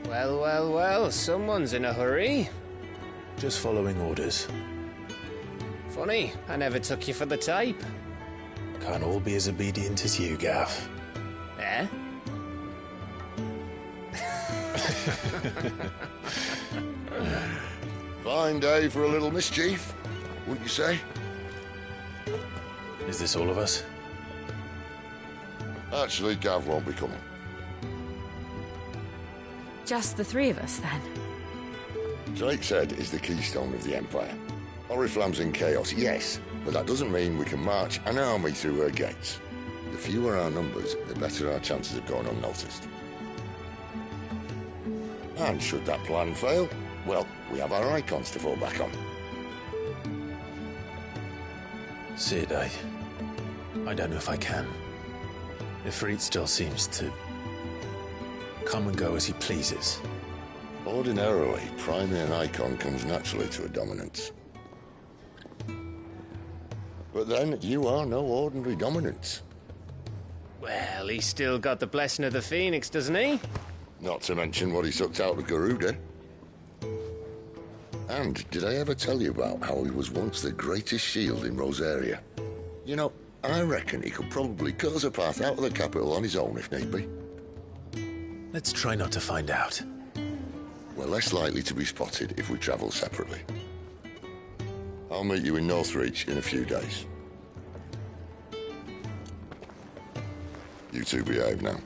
Well, well, well, someone's in a hurry. Just following orders. Funny, I never took you for the type. Can't all be as obedient as you, Gav. Eh? Fine day for a little mischief, wouldn't you say? Is this all of us? Actually, Gav won't be coming. Just the three of us, then? Drake's Head is the keystone of the Empire. Oriflamme's in chaos, yes, but that doesn't mean we can march an army through her gates. The fewer our numbers, the better our chances of going unnoticed. And should that plan fail, well, we have our icons to fall back on. Cid, I don't know if I can. Ifrit still seems to come and go as he pleases. Ordinarily, priming an icon comes naturally to a dominance. But then, you are no ordinary dominance. Well, he's still got the blessing of the Phoenix, doesn't he? Not to mention what he sucked out of Garuda. And did I ever tell you about how he was once the greatest shield in Rosaria? You know, I reckon he could probably cut us a path out of the capital on his own if need be. Let's try not to find out. We're less likely to be spotted if we travel separately. I'll meet you in Northreach in a few days. You two behave now.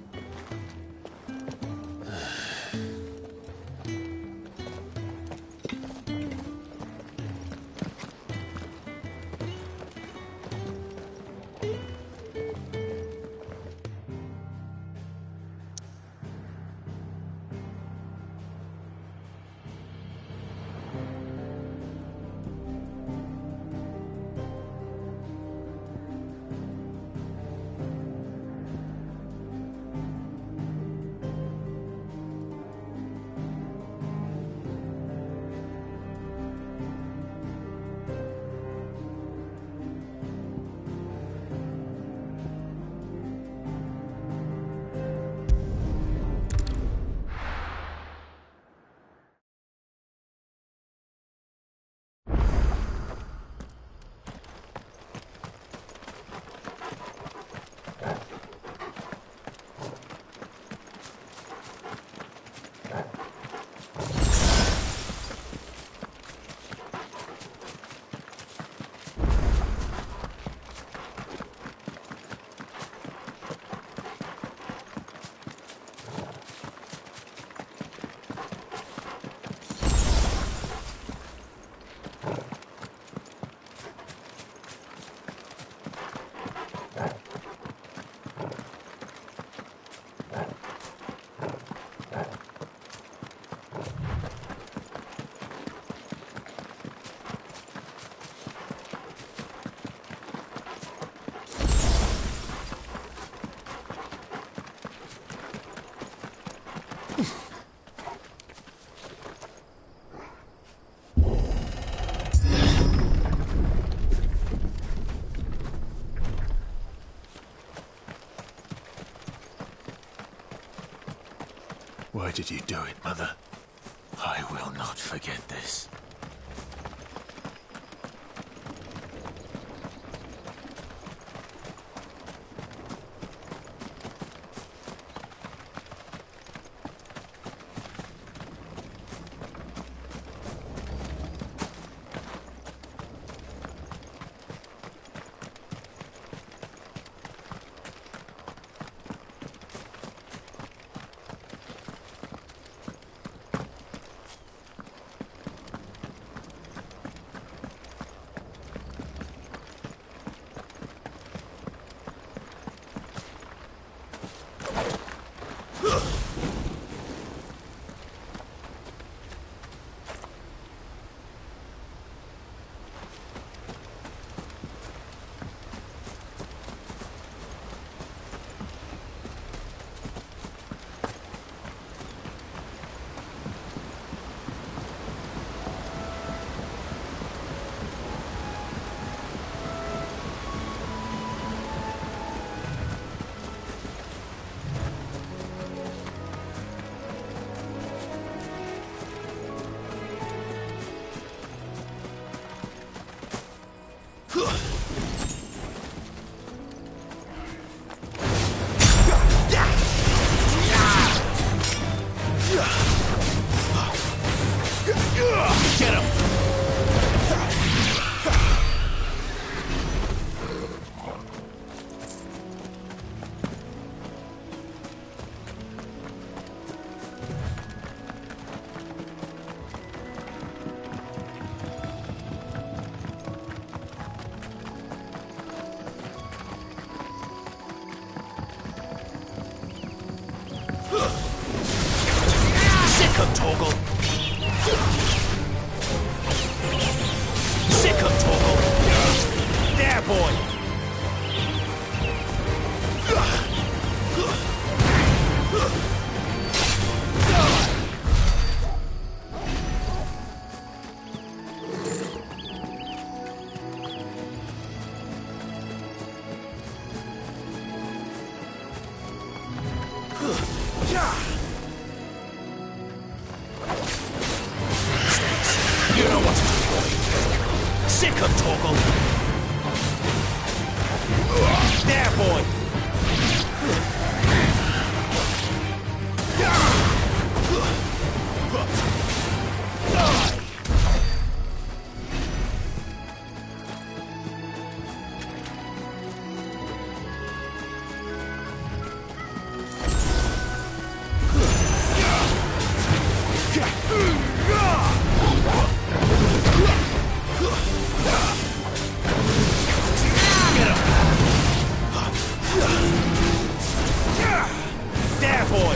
Why did you do it, Mother? I will not forget this. Get him! Sick him, Torgal! Sick him, Torgal! There, boy! You know what to do, boy. Sick him, Torgal. There, boy. There, boy!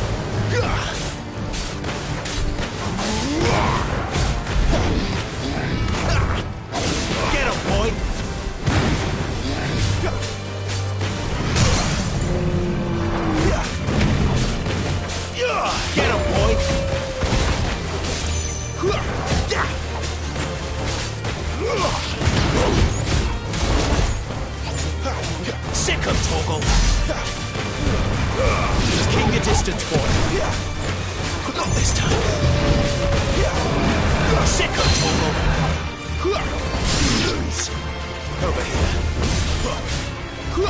Get him, boy! Get him, boy! Sick him, Torgal! King your distance, boy. Not this time. Sick him, Torgal. Lose. Over here.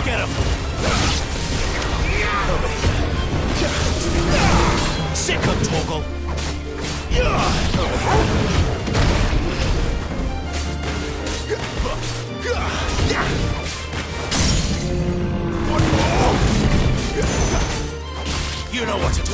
Get him. Over here. Sick him, Torgal. Over here. You know what to do,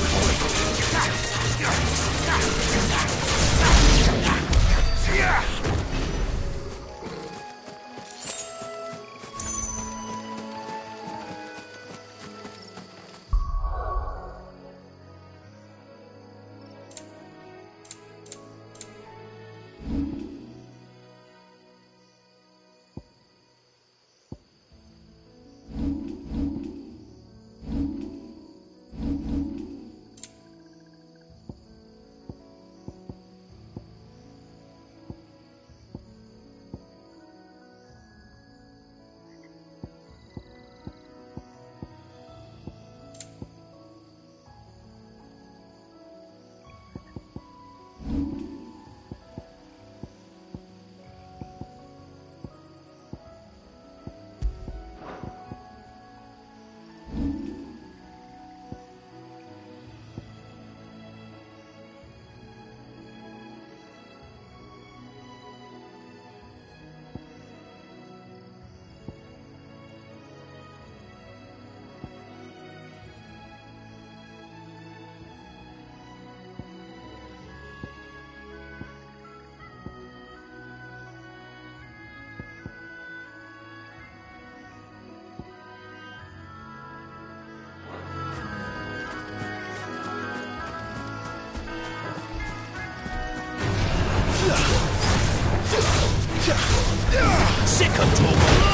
Sick of Torgal!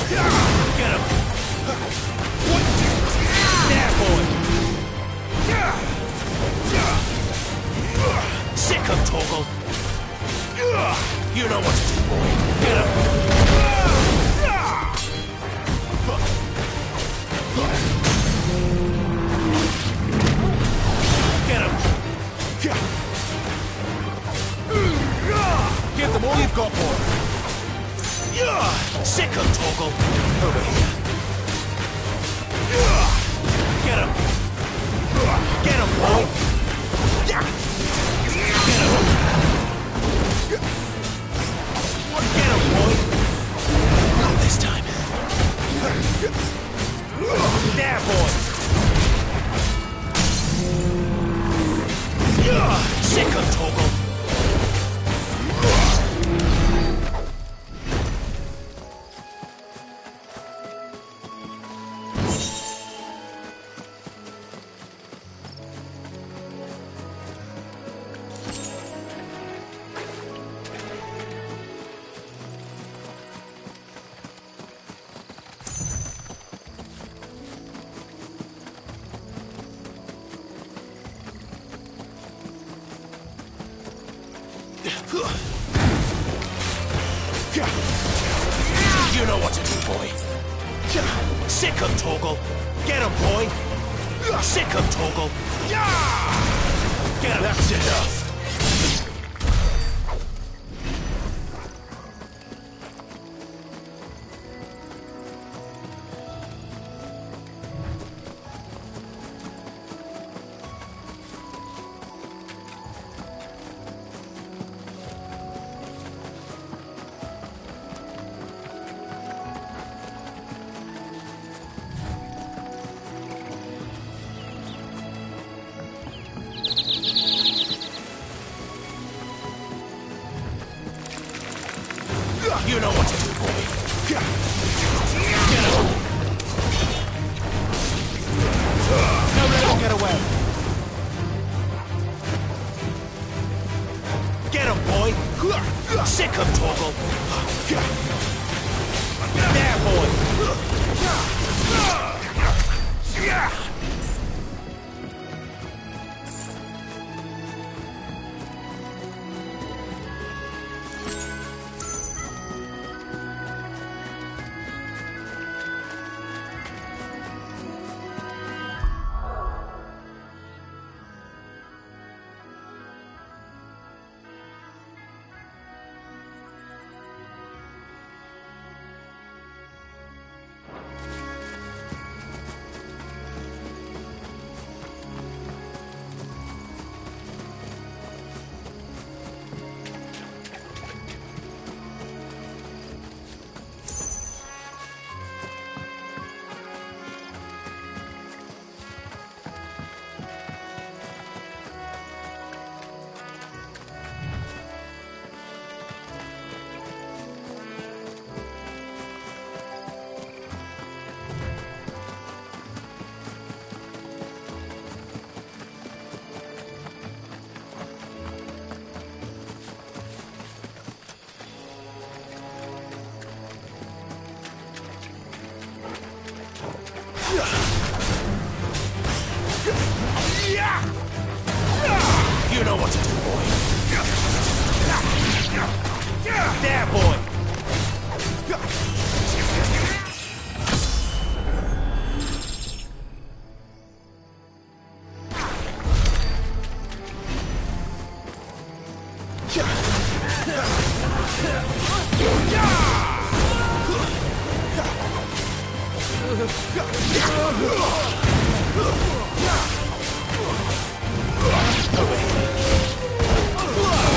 Get him! There, boy! Sick of Torgal! You know what to do, boy! Get him! Sick of Torgal. Over here. Get him. Get him, boy. Get him. Get him, boy. Not this time. There, boy. Sick of Torgal. You know what to do, boy. Sick of Torgal. Get him, boy. Sick of Torgal. Get him. That's enough. You know what to do, boy. Get him. Don't let him get away. Get him, boy. Sick of Torgal. There, boy. You know what to do, boy. There, boy.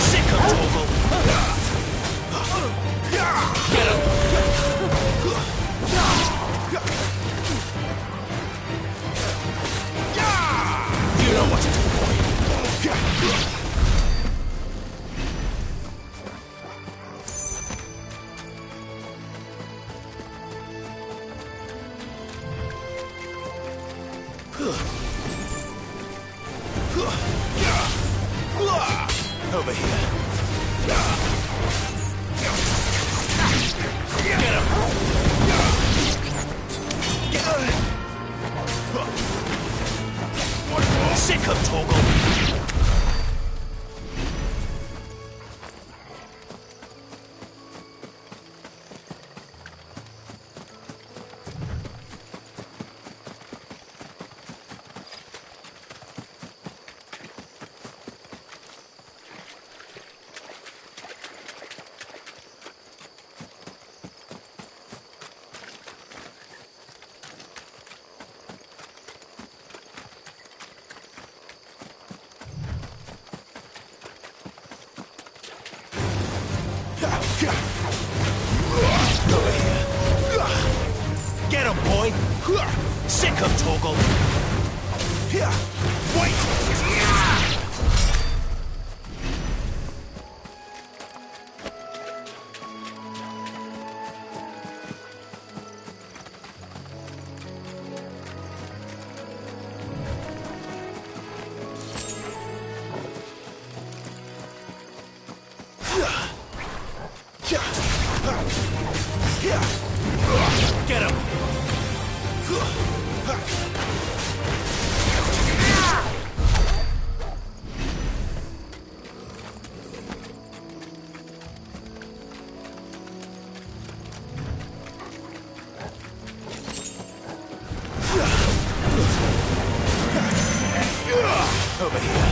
Sick of Torgal. Get him. You know what to do, boy. Over here. Get him! Sick of Torgal! Over here. Get him, boy! Sick him, Torgal! Wait! Get him! Over here.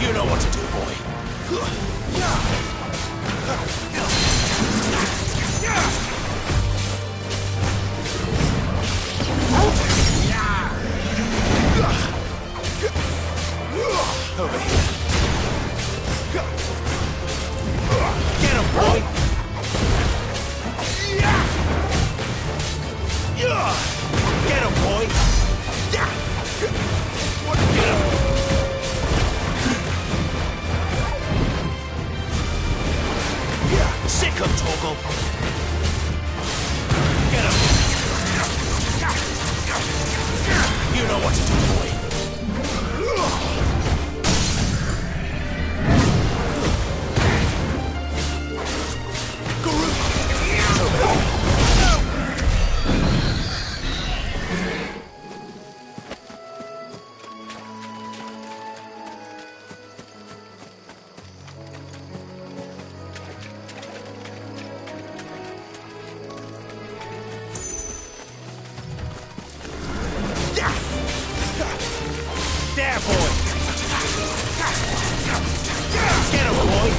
You know what to do, boy. Over here. Get him, boy. Get him, boy. Get him. Sick him, Torgal! Get him! You know what to do, boy! There, boy! Get him, boy!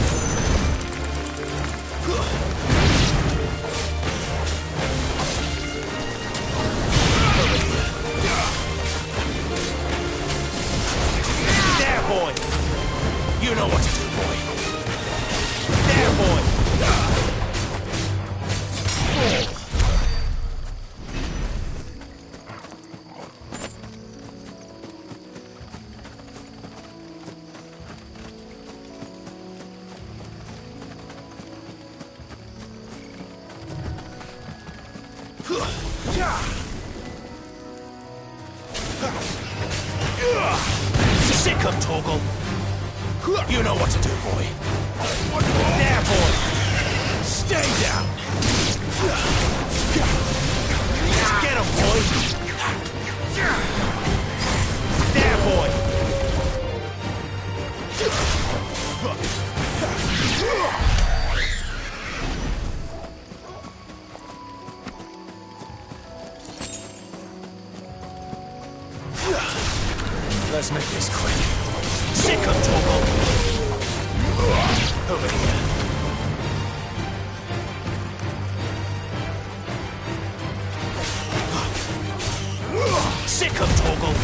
There, boy! You know what to do, boy! There, boy! Sick him, Torgal! You know what to do, boy! There, boy! Stay down! Get him, boy! There, boy! Let's make this quick. Sick him, Torgal! Over here. Sick him, Torgal!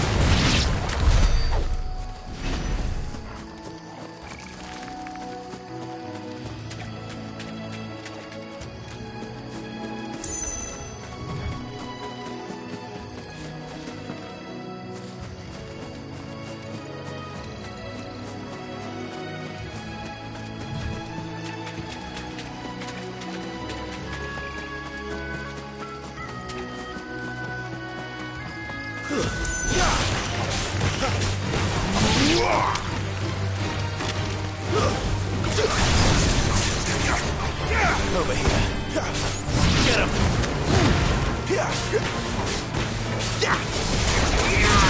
Over here. Get him!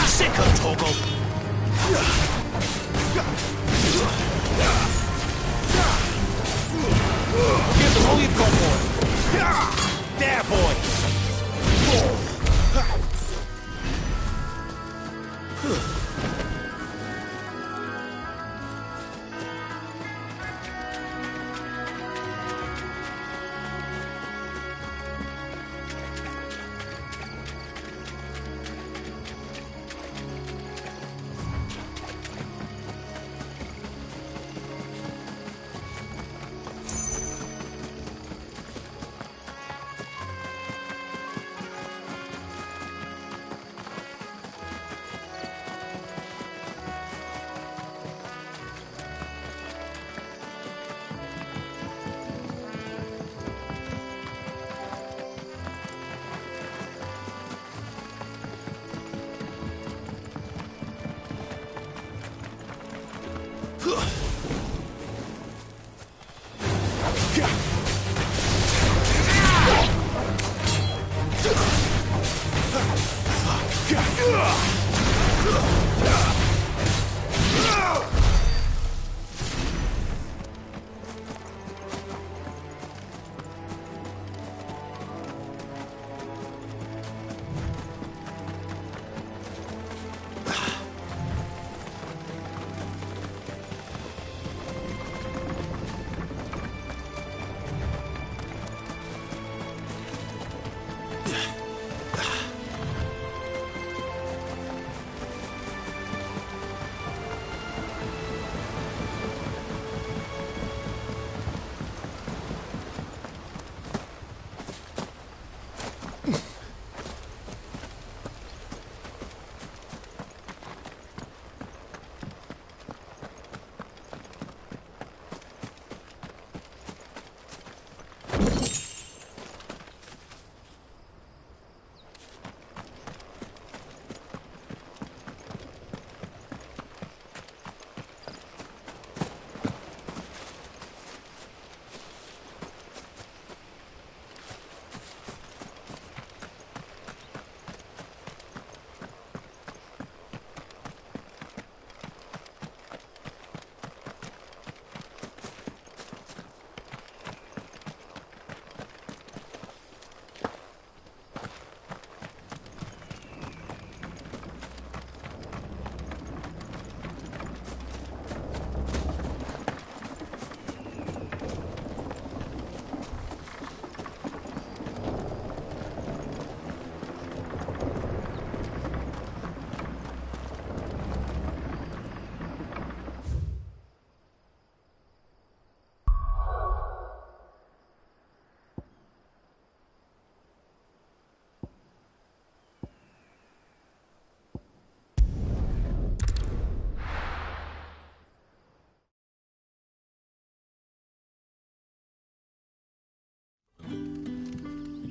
Sick him, Torgal! Give them all you've got, boy. There, boy.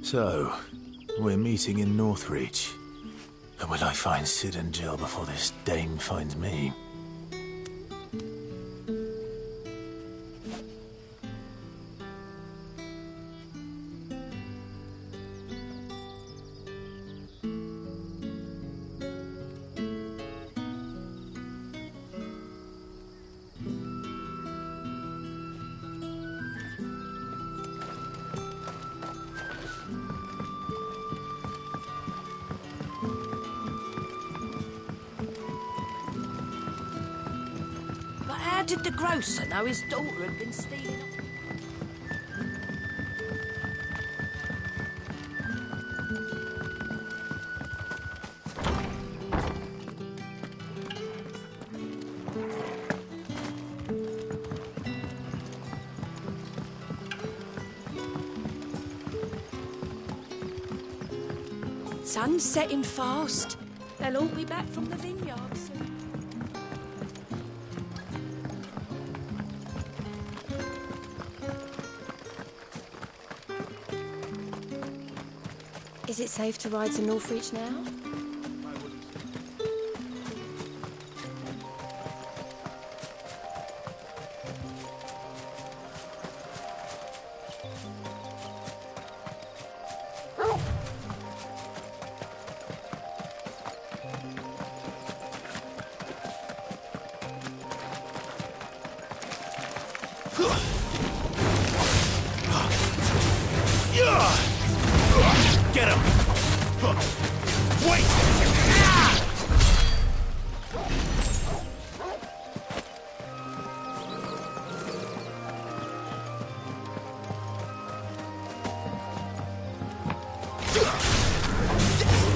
So, we're meeting in Northreach. And will I find Cid and Jill before this dame finds me? How did the grocer know his daughter had been stealing? Sun's setting fast. They'll all be back from the vineyard soon. Is it safe to ride to Northreach now? Get him! Wait!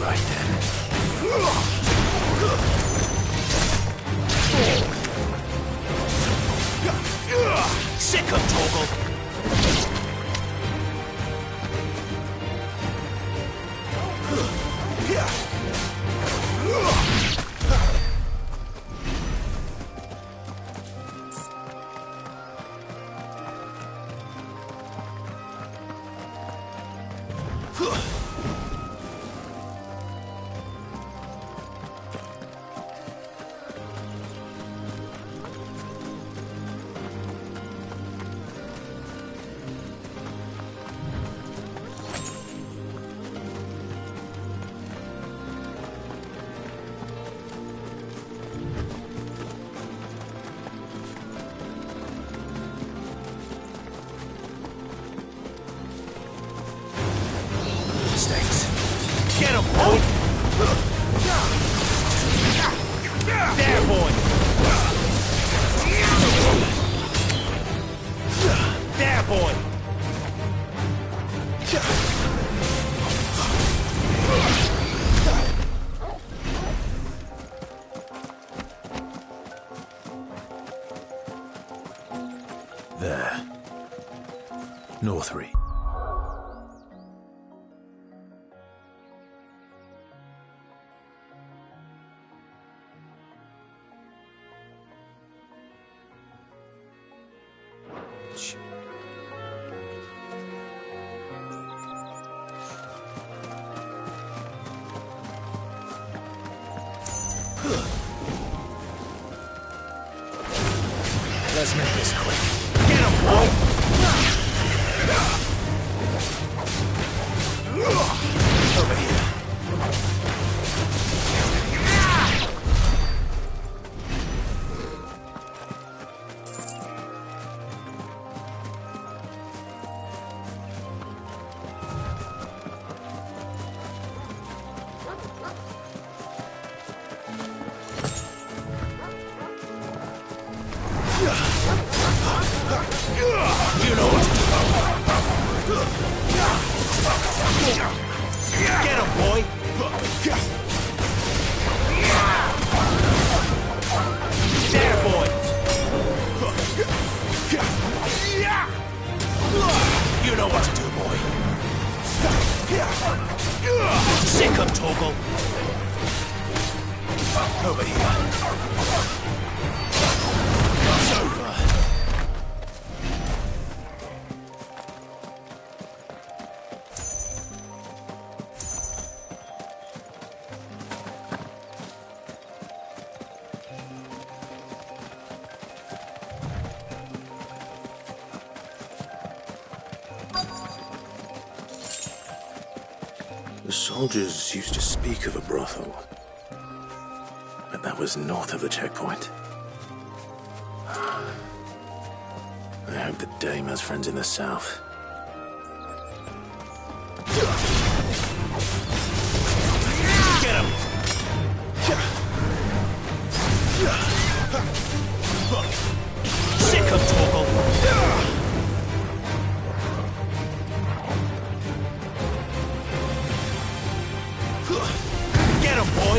Right then. Sick of Torgal! Mistakes. Get him, boy! There, boy! There, boy! There. Northry. Let's make this quick. Get him, boy! Over here. You know what to do. Get him, boy! There, boy! You know what to do, boy. Sick of Torgal. Over here. It's over. The soldiers used to speak of a brothel, but that was north of the checkpoint. I hope that Dame has friends in the south. Get him! Sick of Torgal! Get him, boy!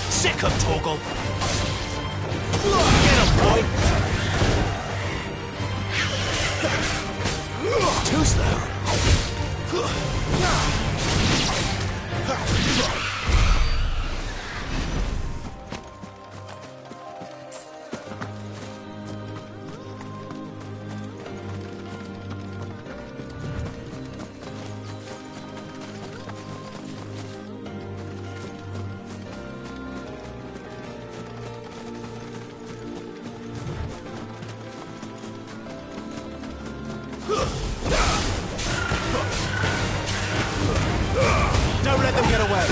Sick of Torgal! Get him, boy! Too slow. Don't let them get away.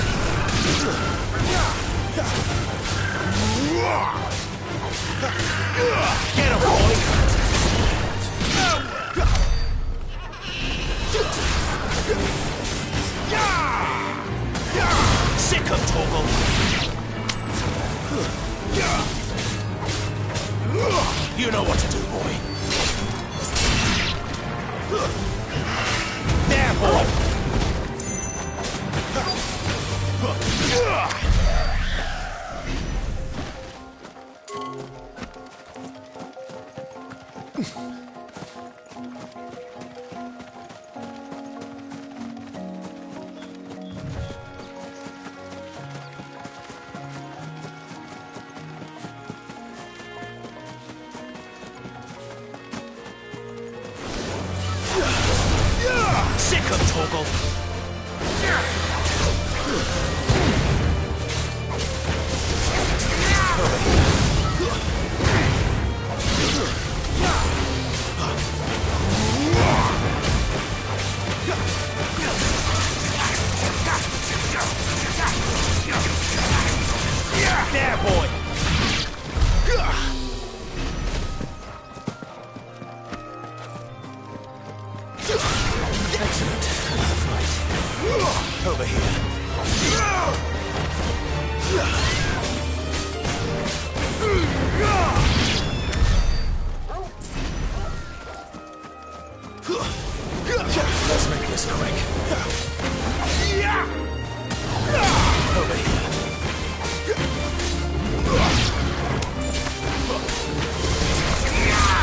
You know what to do, boy. There, boy. Sick of Torgal. There, boy. Excellent. Another fight. Over here. Let's make this quick. Over here.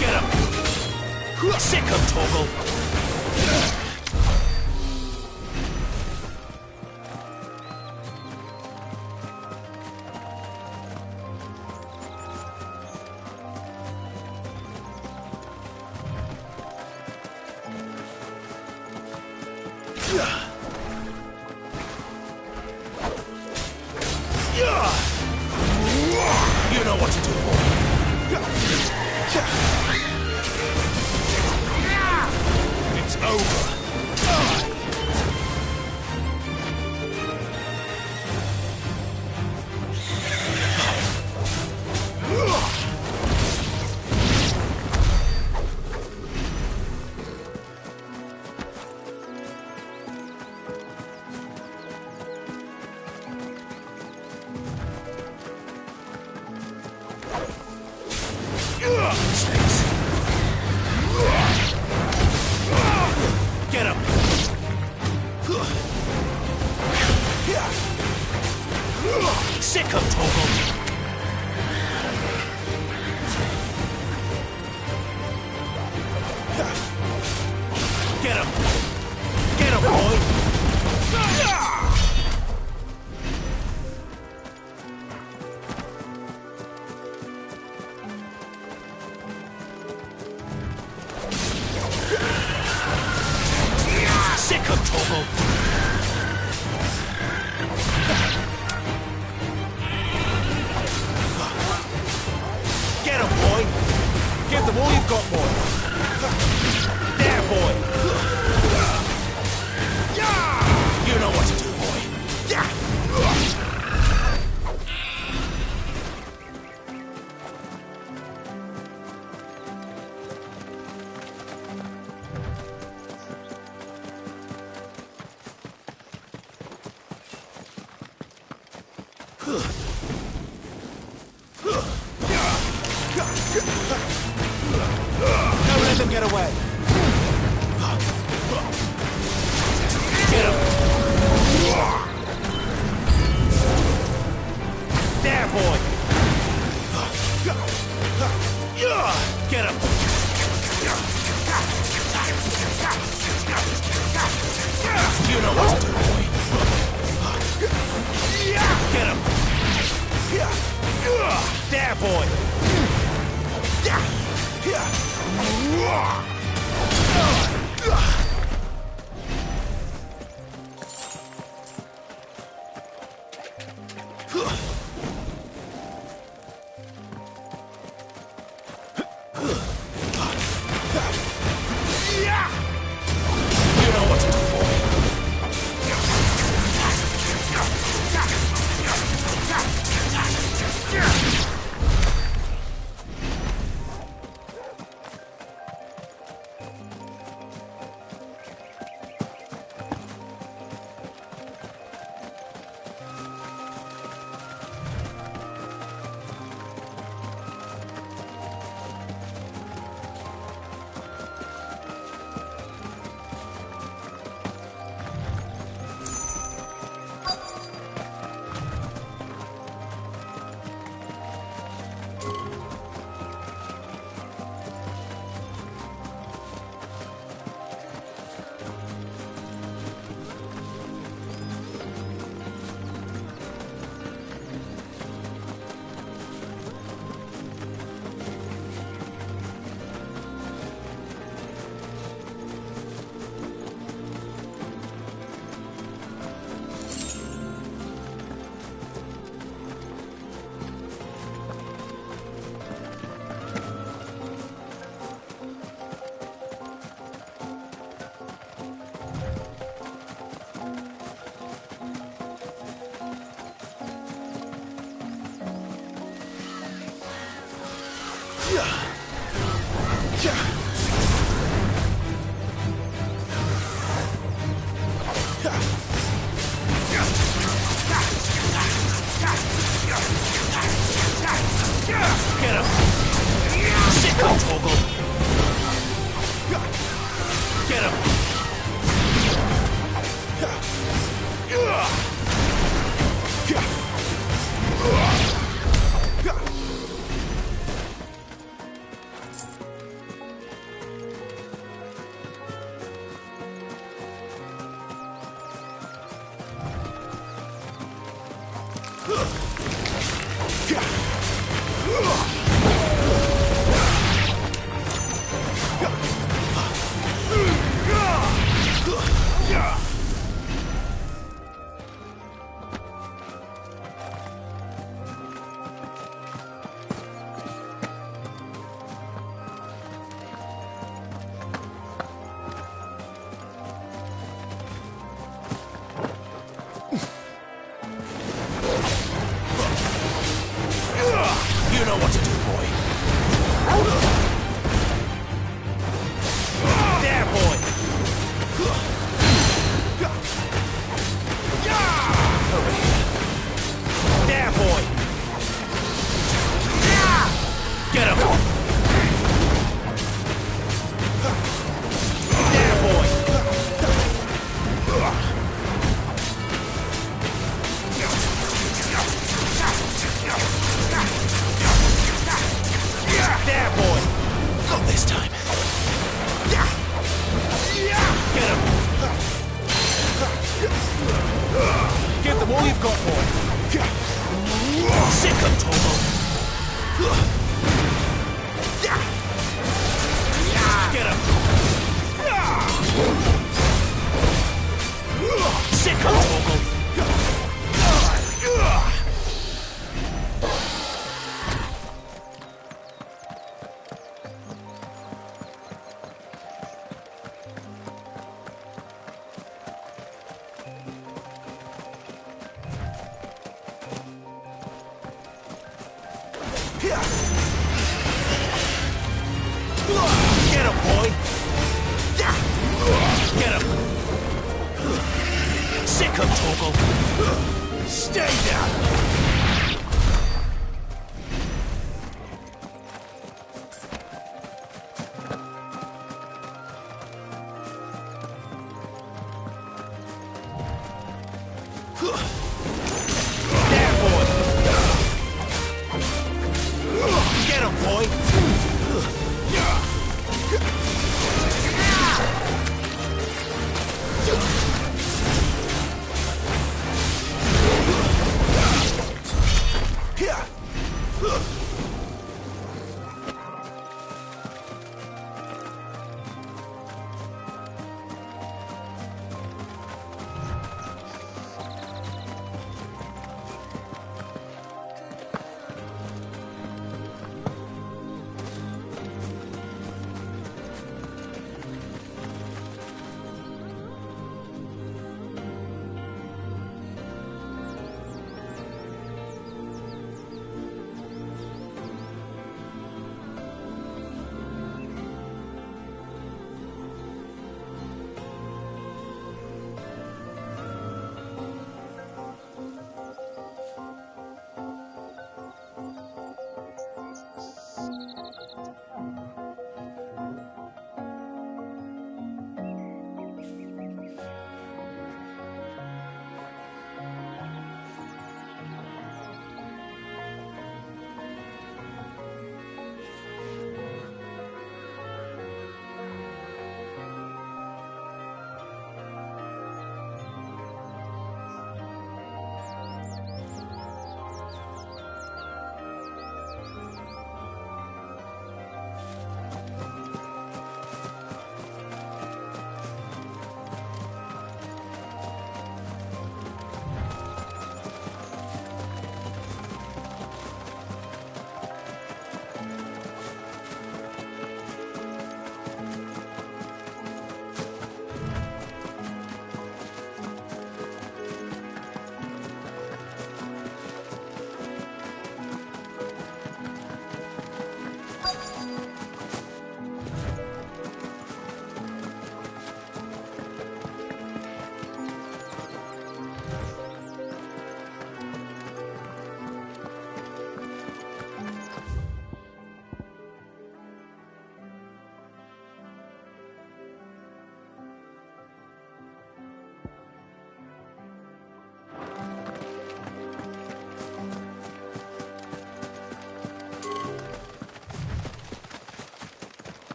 Get him! Sick of Torgal! You know what to do, boy. It's over. Snakes. Get him! Sick of Torgal! Get him! Get him, boy! Sick of Torgal! Get him, boy! Give them all you've got, boy! There, boy! You know what to do, boy! Don't let them get away. Get him. There, boy. Get him. You know what to do, boy. Get him. There, boy. You know what to do, boy. Get him! Sick of Torgal! Get him! You know what to do, boy. There, boy. Over here. There, boy. Get him. There, boy. There, boy! Not this time. Get him! Give them all you've got, boy. Sick of Torgal. Get him! Sick of Torgal. Get him, boy! Get him! Sick of Torgal! Stay down! There, boy! Get him, boy!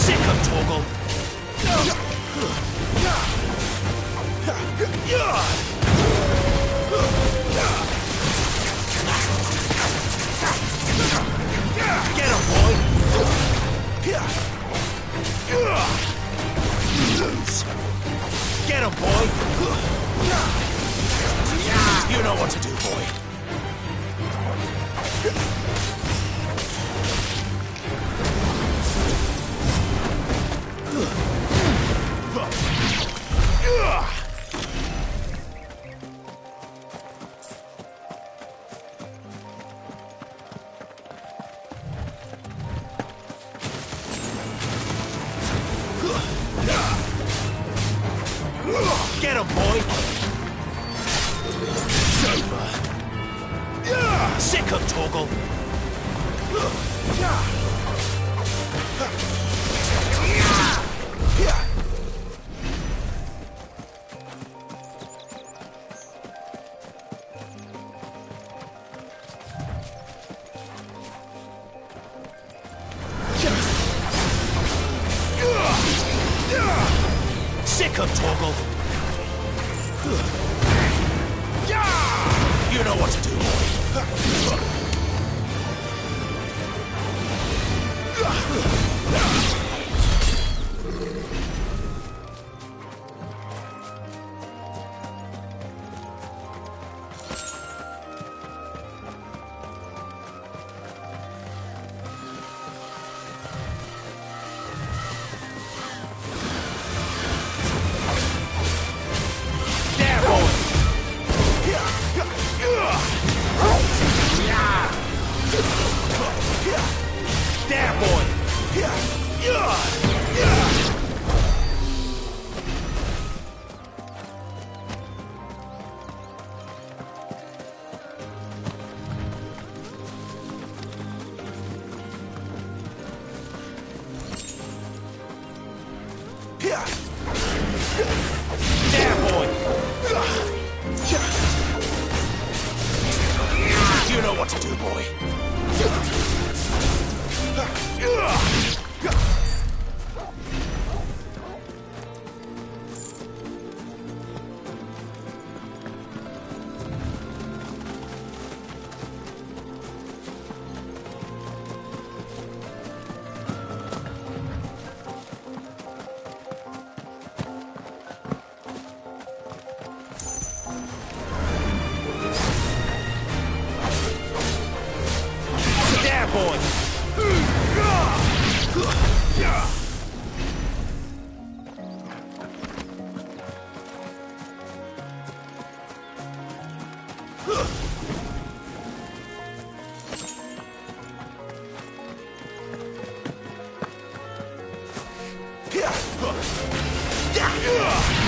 Sick 'em, Torgal! Get him, boy! Get him, boy! You know what to do, boy. Get him, boy! Sick of Torgal! Sick of Torgal! You know what to do, boy. There, boy! There, boy! There, boy! You know what to do, boy. There, boy!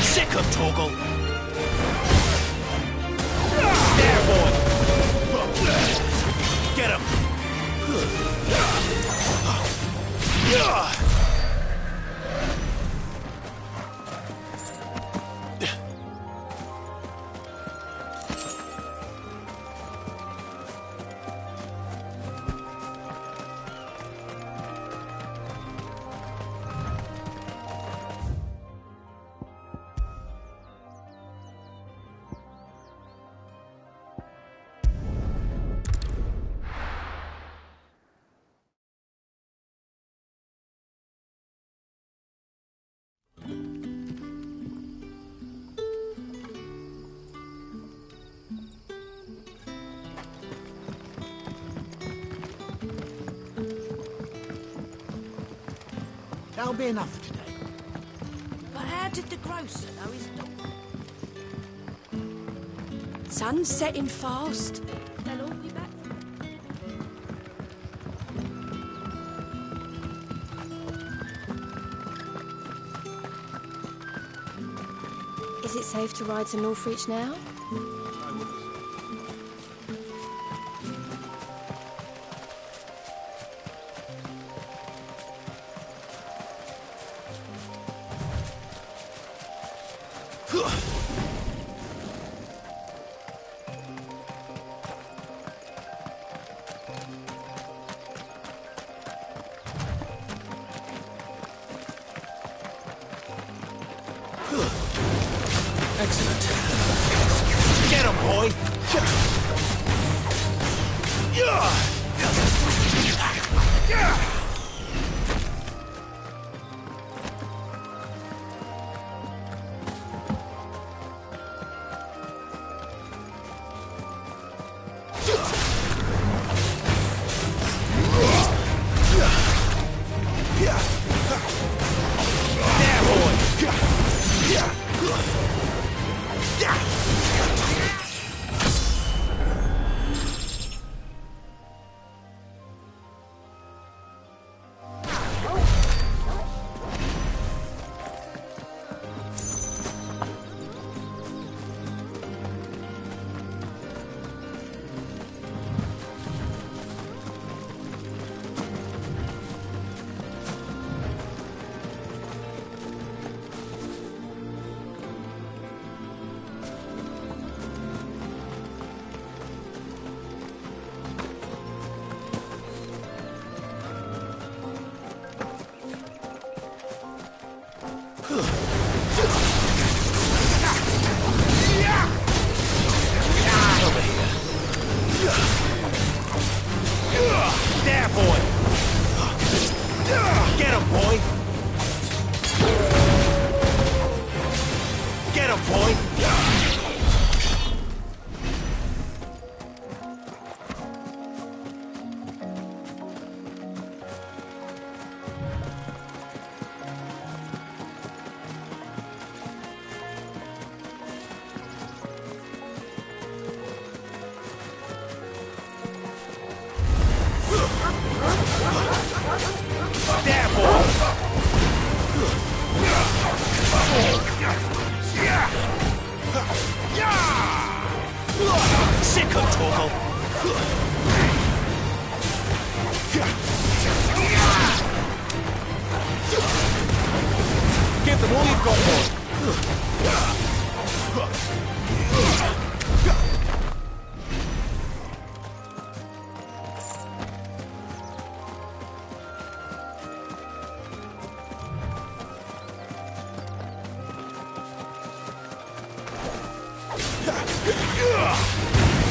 Sick of Torgal! There, boy! Get him! That'll be enough for today. But how did the grocer know his daughter? Sun's setting fast. They'll all be back. Is it safe to ride to Northreach now? Excellent. Get him, boy! Give them all you've got,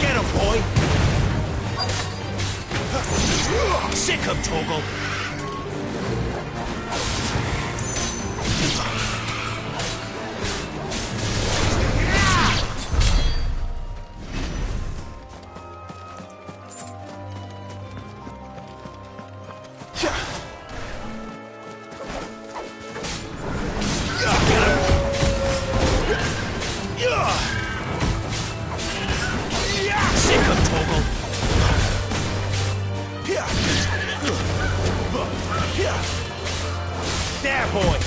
Get him, boy! Sick of Torgal! There, boy!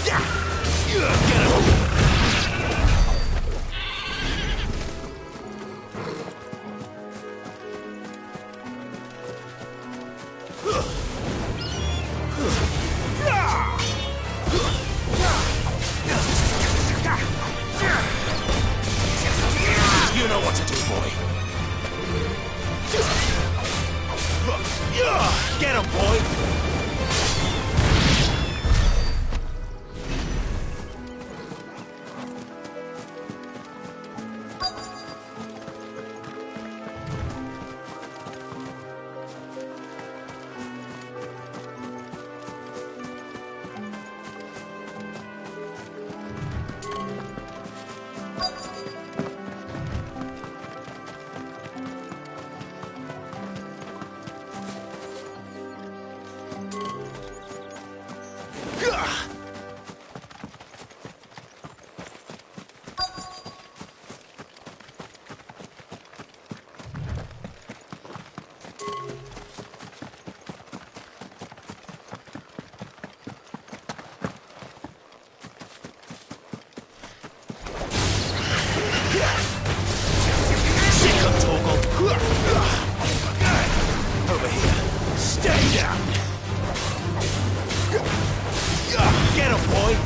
Get him! You know what to do, boy. Get him, boy! Over here. Stay down. Get him, boy.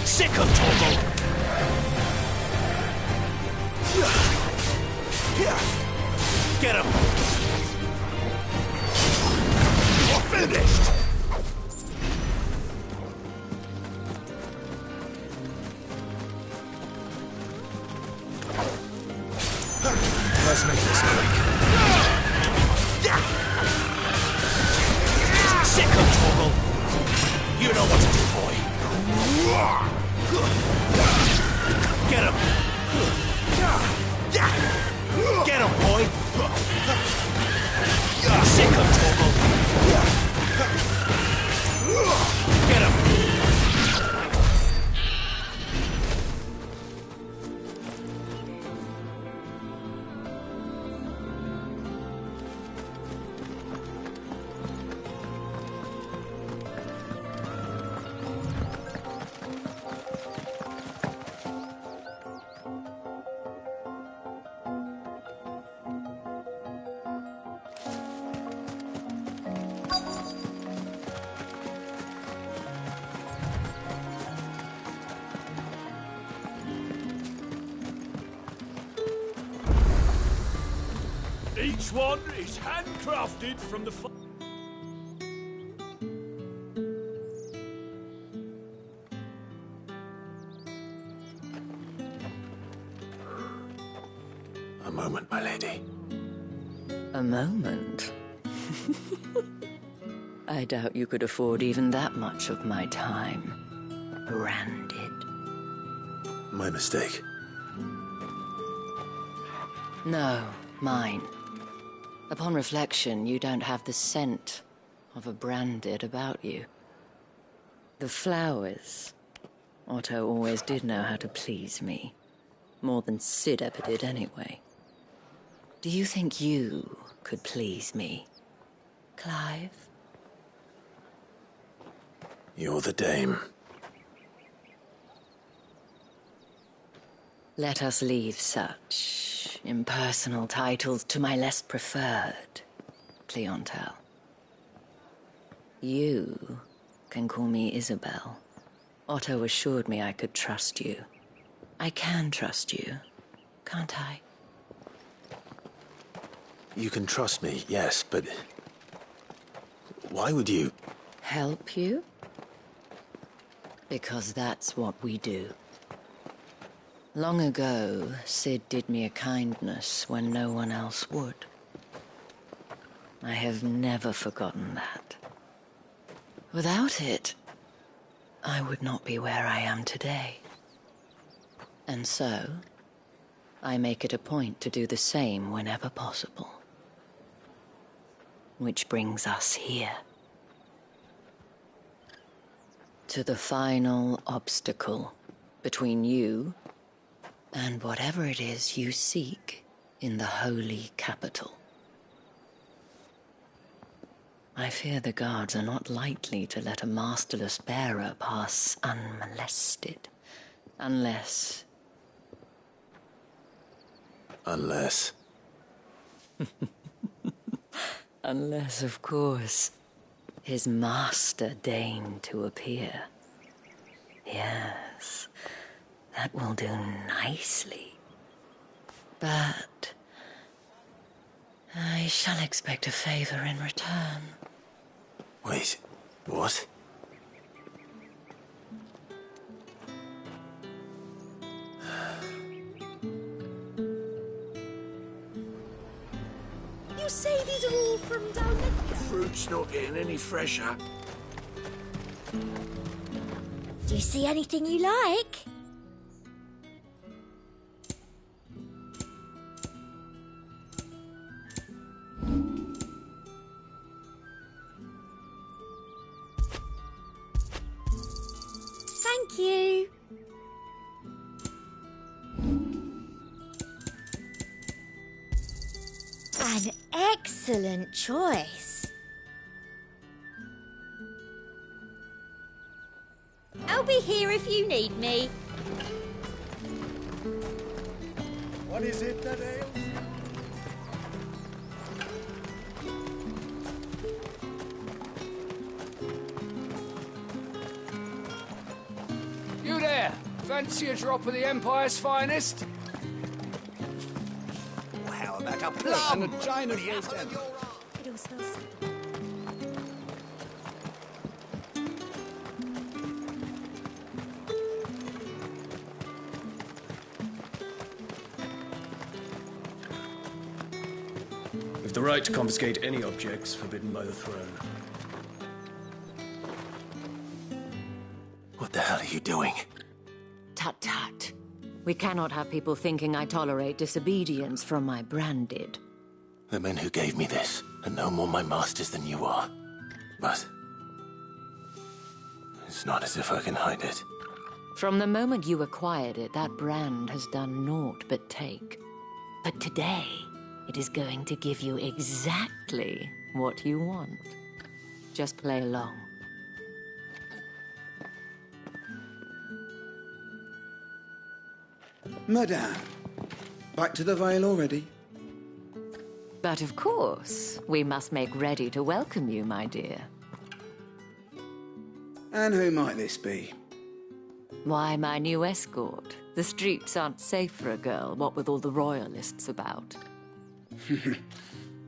Sick of Torgal! Get him! You're finished! Let's make this quick. Sick of Torgal! You know what to do, boy. Get him! Get him, boy! Sick of Torgal! Get him! Each one is handcrafted from the... A moment, my lady. A moment? I doubt you could afford even that much of my time. Branded. My mistake. No, mine. Upon reflection, you don't have the scent of a branded about you. The flowers. Otto always did know how to please me. More than Sid ever did anyway. Do you think you could please me, Clive? You're the dame. Let us leave such impersonal titles to my less preferred clientele. You can call me Isabel. Otto assured me I could trust you. I can trust you, can't I? You can trust me, yes, but... why would you... Help you? Because that's what we do. Long ago, Sid did me a kindness when no one else would. I have never forgotten that. Without it, I would not be where I am today. And so, I make it a point to do the same whenever possible. Which brings us here. To the final obstacle between you and whatever it is you seek in the holy capital. I fear the guards are not likely to let a masterless bearer pass unmolested. Unless... Unless... Unless, of course, his master deigned to appear. Yes, that will do nicely. But I shall expect a favor in return. Wait, what? You say these are all from down there? The fruit's not getting any fresher. Do you see anything you like? Thank Excellent choice. I'll be here if you need me. What is it that ails you? You there! Fancy a drop of the Empire's finest? Well, how about a plum? And a China first It all smells. With the right to confiscate any objects forbidden by the throne. What the hell are you doing? Tut tut. We cannot have people thinking I tolerate disobedience from my branded. The men who gave me this are no more my masters than you are. But it's not as if I can hide it. From the moment you acquired it, that brand has done naught but take. But today, it is going to give you exactly what you want. Just play along. Madame, back to the Vale already? But of course, we must make ready to welcome you, my dear. And who might this be? Why, my new escort. The streets aren't safe for a girl, what with all the royalists about.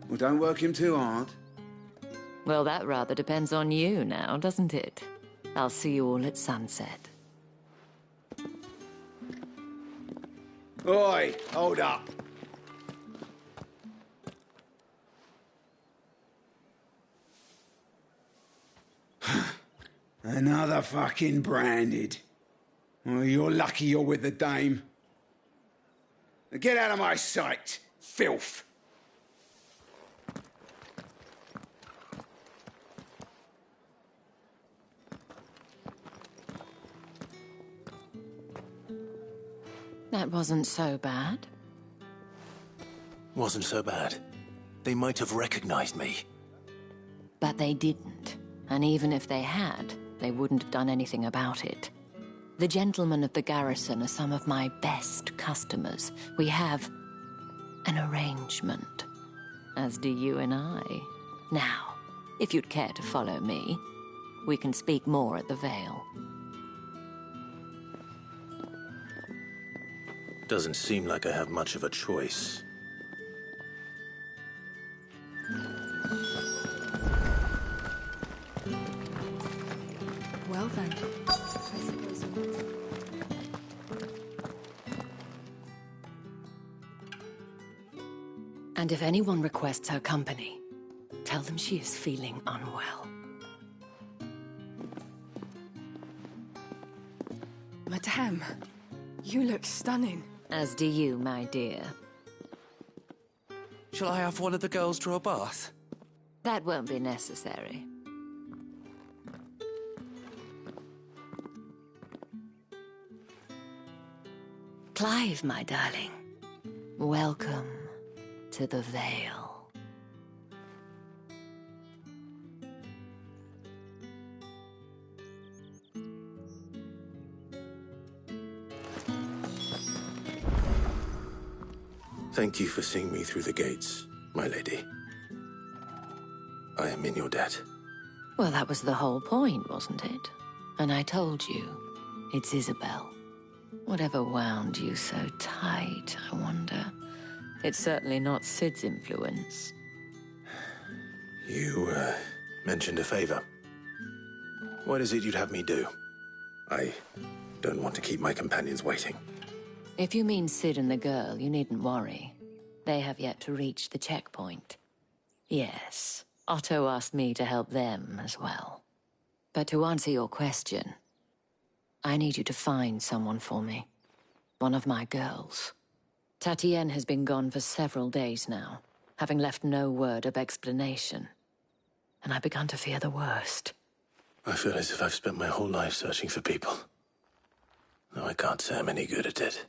Well, don't work him too hard. Well, that rather depends on you now, doesn't it? I'll see you all at sunset. Oi, hold up. Another fucking branded. Well, you're lucky you're with the dame. Now get out of my sight, filth. That wasn't so bad. Wasn't so bad. They might have recognized me. But they didn't. And even if they had, they wouldn't have done anything about it. The gentlemen of the garrison are some of my best customers. We have an arrangement, as do you and I. Now, if you'd care to follow me, we can speak more at the Vale. Doesn't seem like I have much of a choice. Well then, I suppose we will. And if anyone requests her company, tell them she is feeling unwell. Madame, you look stunning. As do you, my dear. Shall I have one of the girls draw a bath? That won't be necessary. Clive, my darling. Welcome to the Vale. Thank you for seeing me through the gates, my lady. I am in your debt. Well, that was the whole point, wasn't it? And I told you, it's Isabel. Whatever wound you so tight, I wonder. It's certainly not Sid's influence. You, mentioned a favor. What is it you'd have me do? I don't want to keep my companions waiting. If you mean Sid and the girl, you needn't worry. They have yet to reach the checkpoint. Yes, Otto asked me to help them as well. But to answer your question, I need you to find someone for me. One of my girls. Tatienne has been gone for several days now, having left no word of explanation. And I've begun to fear the worst. I feel as if I've spent my whole life searching for people. Though I can't say I'm any good at it.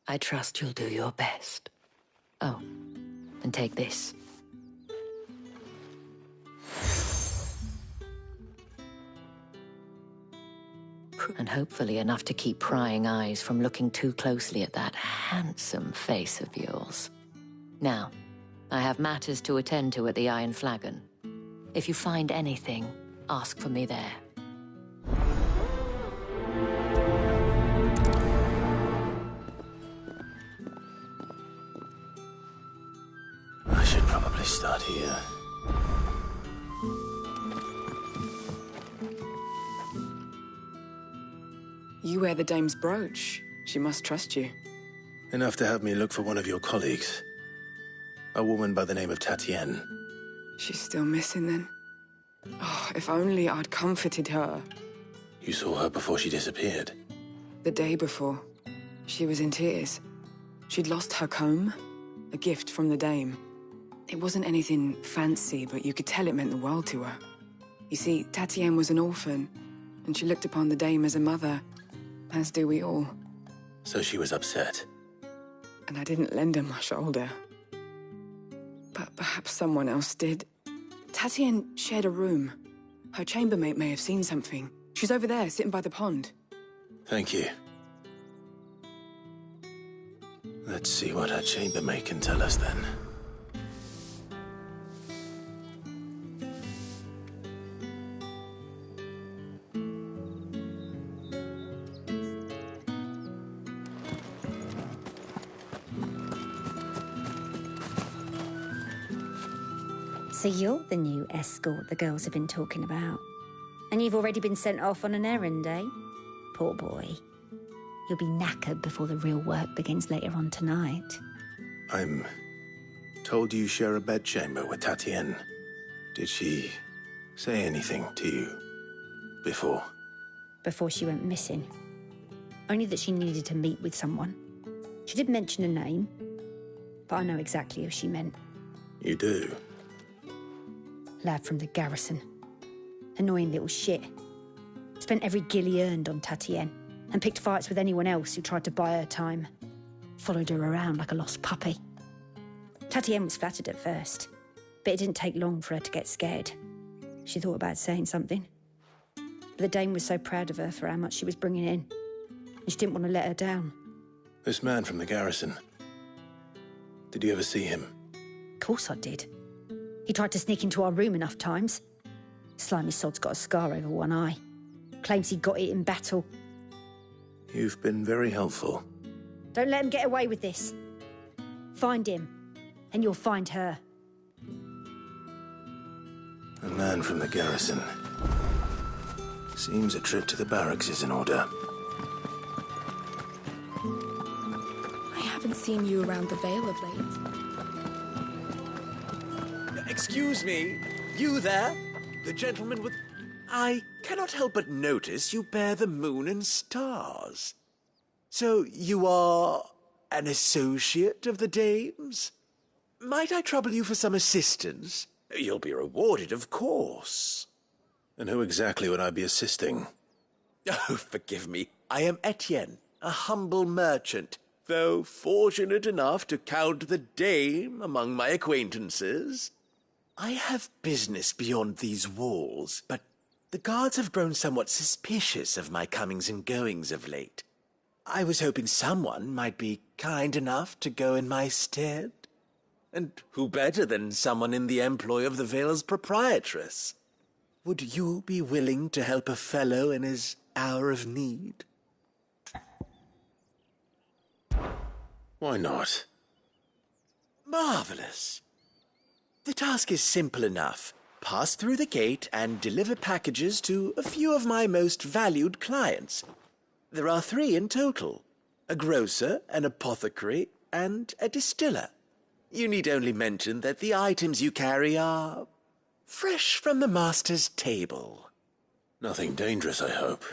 I trust you'll do your best. Oh, and take this. and hopefully enough to keep prying eyes from looking too closely at that handsome face of yours. Now, I have matters to attend to at the Iron Flagon. If you find anything, ask for me there. I should probably start here. You wear the dame's brooch. She must trust you. Enough to have me look for one of your colleagues. A woman by the name of Tatienne. She's still missing then? Oh, if only I'd comforted her. You saw her before she disappeared? The day before. She was in tears. She'd lost her comb, a gift from the dame. It wasn't anything fancy, but you could tell it meant the world to her. You see, Tatienne was an orphan, and she looked upon the dame as a mother, as do we all. So she was upset. And I didn't lend her my shoulder. But perhaps someone else did. Tatienne shared a room. Her chambermaid may have seen something. She's over there, sitting by the pond. Thank you. Let's see what her chambermaid can tell us then. So you're the new escort the girls have been talking about. And you've already been sent off on an errand, eh? Poor boy. You'll be knackered before the real work begins later on tonight. I'm told you share a bedchamber with Tatienne. Did she say anything to you before? Before she went missing. Only that she needed to meet with someone. She did mention a name, but I know exactly who she meant. You do? Lad from the garrison. Annoying little shit. Spent every guil he earned on Tatienne, and picked fights with anyone else who tried to buy her time. Followed her around like a lost puppy. Tatienne was flattered at first, but it didn't take long for her to get scared. She thought about saying something. But the dame was so proud of her for how much she was bringing in, and she didn't want to let her down. This man from the garrison. Did you ever see him? Of course I did. He tried to sneak into our room enough times. Slimy sod's got a scar over one eye. Claims he got it in battle. You've been very helpful. Don't let him get away with this. Find him, and you'll find her. A man from the garrison. Seems a trip to the barracks is in order. I haven't seen you around the Vale of late. Excuse me, you there? The gentleman with... I cannot help but notice you bear the moon and stars. So you are an associate of the dame's? Might I trouble you for some assistance? You'll be rewarded, of course. And who exactly would I be assisting? Oh, forgive me. I am Etienne, a humble merchant, though fortunate enough to count the dame among my acquaintances. I have business beyond these walls, but the guards have grown somewhat suspicious of my comings and goings of late. I was hoping someone might be kind enough to go in my stead. And who better than someone in the employ of the Vale's proprietress? Would you be willing to help a fellow in his hour of need? Why not? Marvelous. The task is simple enough. Pass through the gate and deliver packages to a few of my most valued clients. There are 3 in total. A grocer, an apothecary, and a distiller. You need only mention that the items you carry are fresh from the master's table. Nothing dangerous, I hope.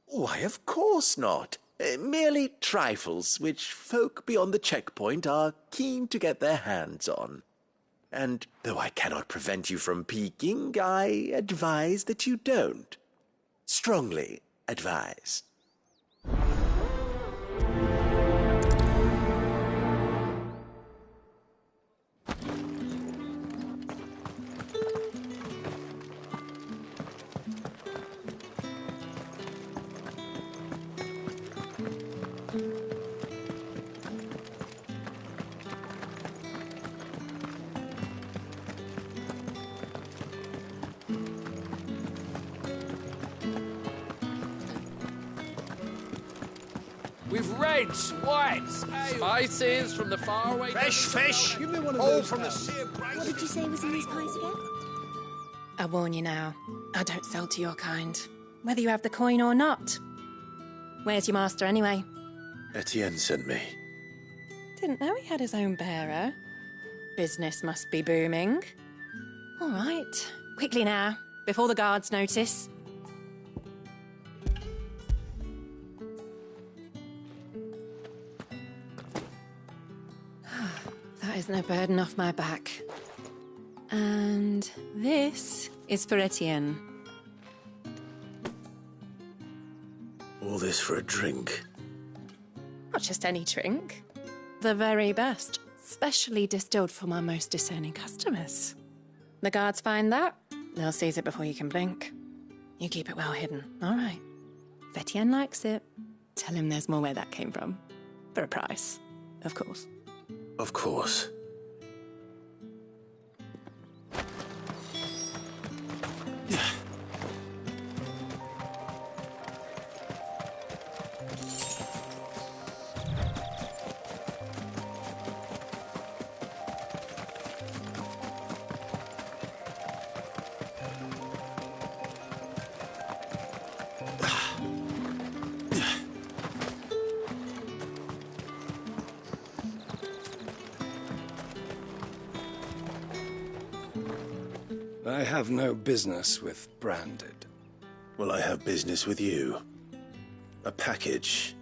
Why, of course not. Merely trifles which folk beyond the checkpoint are keen to get their hands on. And though I cannot prevent you from peeking, I advise that you don't. Strongly advise. with reds, whites, ale. Spices from the faraway... Fresh fish! Give me one of those from the sea of What did you say was in these pies again? I warn you now, I don't sell to your kind, whether you have the coin or not. Where's your master, anyway? Etienne sent me. Didn't know he had his own bearer. Business must be booming. All right, quickly now, before the guards notice. That is no burden off my back. And this is for Etienne. All this for a drink? Not just any drink. The very best, specially distilled for my most discerning customers. The guards find that, they'll seize it before you can blink. You keep it well hidden, all right? If Etienne likes it, tell him there's more where that came from. For a price, of course. Of course. I have no business with Branded. Well, I have business with you. A package.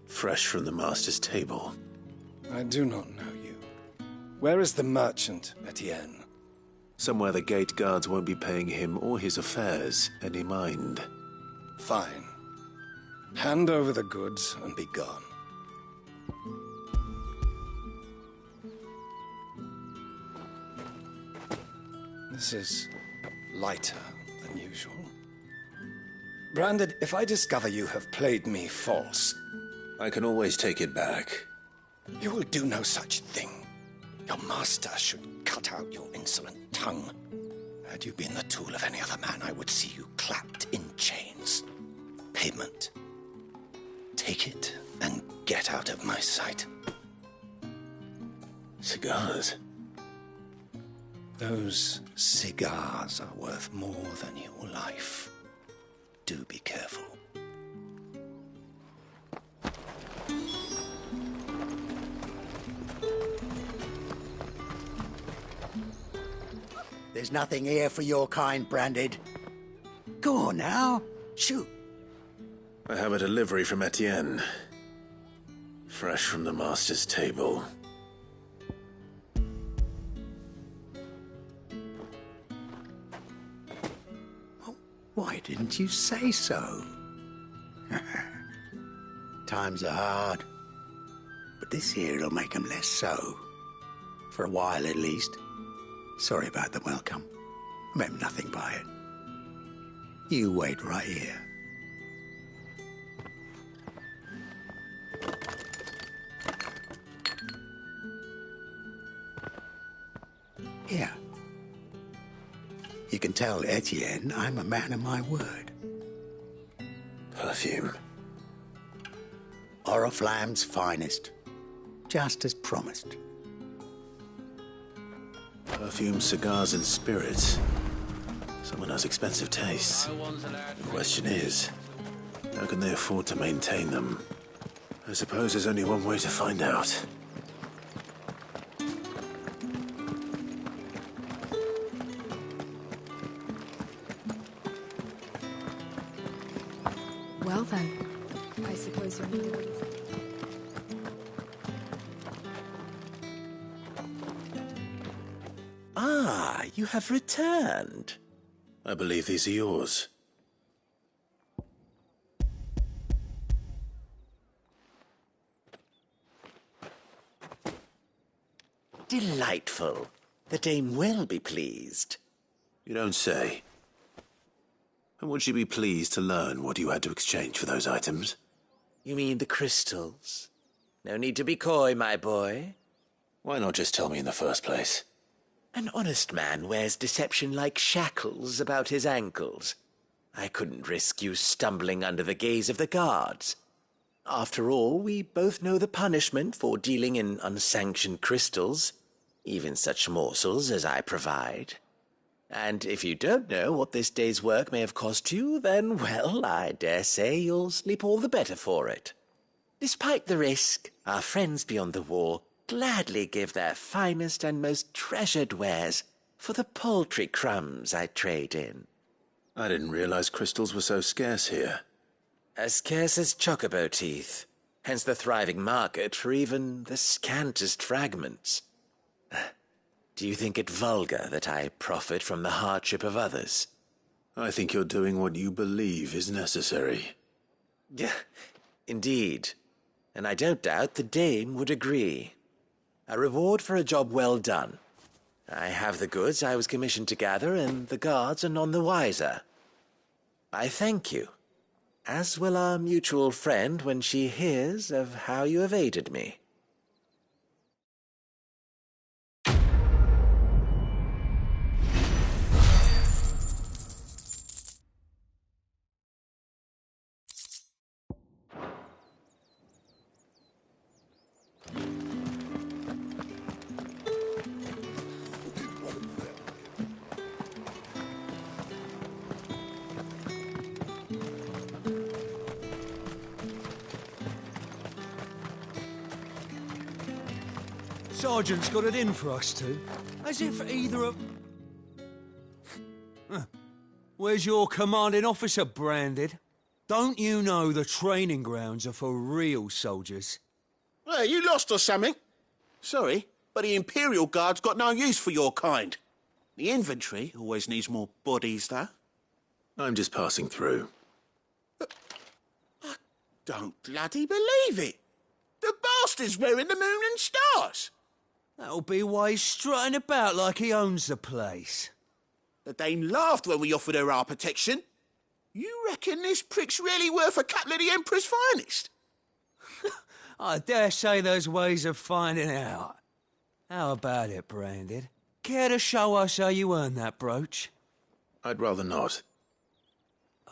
Fresh from the master's table. I do not know you. Where is the merchant, Etienne? Somewhere the gate guards won't be paying him or his affairs any mind. Fine. Hand over the goods and be gone. This is lighter than usual. Branded, if I discover you have played me false... I can always take it back. You will do no such thing. Your master should cut out your insolent tongue. Had you been the tool of any other man, I would see you clapped in chains. Payment. Take it and get out of my sight. Cigars? Those cigars are worth more than your life. Do be careful. There's nothing here for your kind, Branded. Go on now, shoot. I have a delivery from Etienne. Fresh from the master's table. Why didn't you say so? Times are hard, but this here'll make 'em less so. For a while, at least. Sorry about the welcome. Meant nothing by it. You wait right here. Here. You can tell Etienne I'm a man of my word. Perfume. Oriflamme's finest. Just as promised. Perfume, cigars, and spirits. Someone has expensive tastes. The question is, how can they afford to maintain them? I suppose there's only one way to find out. Well then, I suppose you're needed. Ah, you have returned. I believe these are yours. Delightful. The dame will be pleased. You don't say. And would she be pleased to learn what you had to exchange for those items? You mean the crystals? No need to be coy, my boy. Why not just tell me in the first place? An honest man wears deception like shackles about his ankles. I couldn't risk you stumbling under the gaze of the guards. After all, we both know the punishment for dealing in unsanctioned crystals, even such morsels as I provide. And if you don't know what this day's work may have cost you, then, well, I dare say you'll sleep all the better for it. Despite the risk, our friends beyond the wall gladly give their finest and most treasured wares for the paltry crumbs I trade in. I didn't realize crystals were so scarce here. As scarce as chocobo teeth, hence the thriving market for even the scantest fragments. Do you think it vulgar that I profit from the hardship of others? I think you're doing what you believe is necessary. Indeed, and I don't doubt the dame would agree. A reward for a job well done. I have the goods I was commissioned to gather, and the guards are none the wiser. I thank you, as will our mutual friend when she hears of how you have aided me. Sergeant's got it in for us two, as if either of... Where's your commanding officer, Branded? Don't you know the training grounds are for real soldiers? Hey, you lost or something? Sorry, but the Imperial Guard's got no use for your kind. The infantry always needs more bodies, though. I'm just passing through. I don't bloody believe it. The bastard's wearing the moon and stars. That'll be why he's strutting about like he owns the place. The dame laughed when we offered her our protection. You reckon this prick's really worth a couple of the Emperor's finest? I dare say there's ways of finding out. How about it, Branded? Care to show us how you earned that brooch? I'd rather not.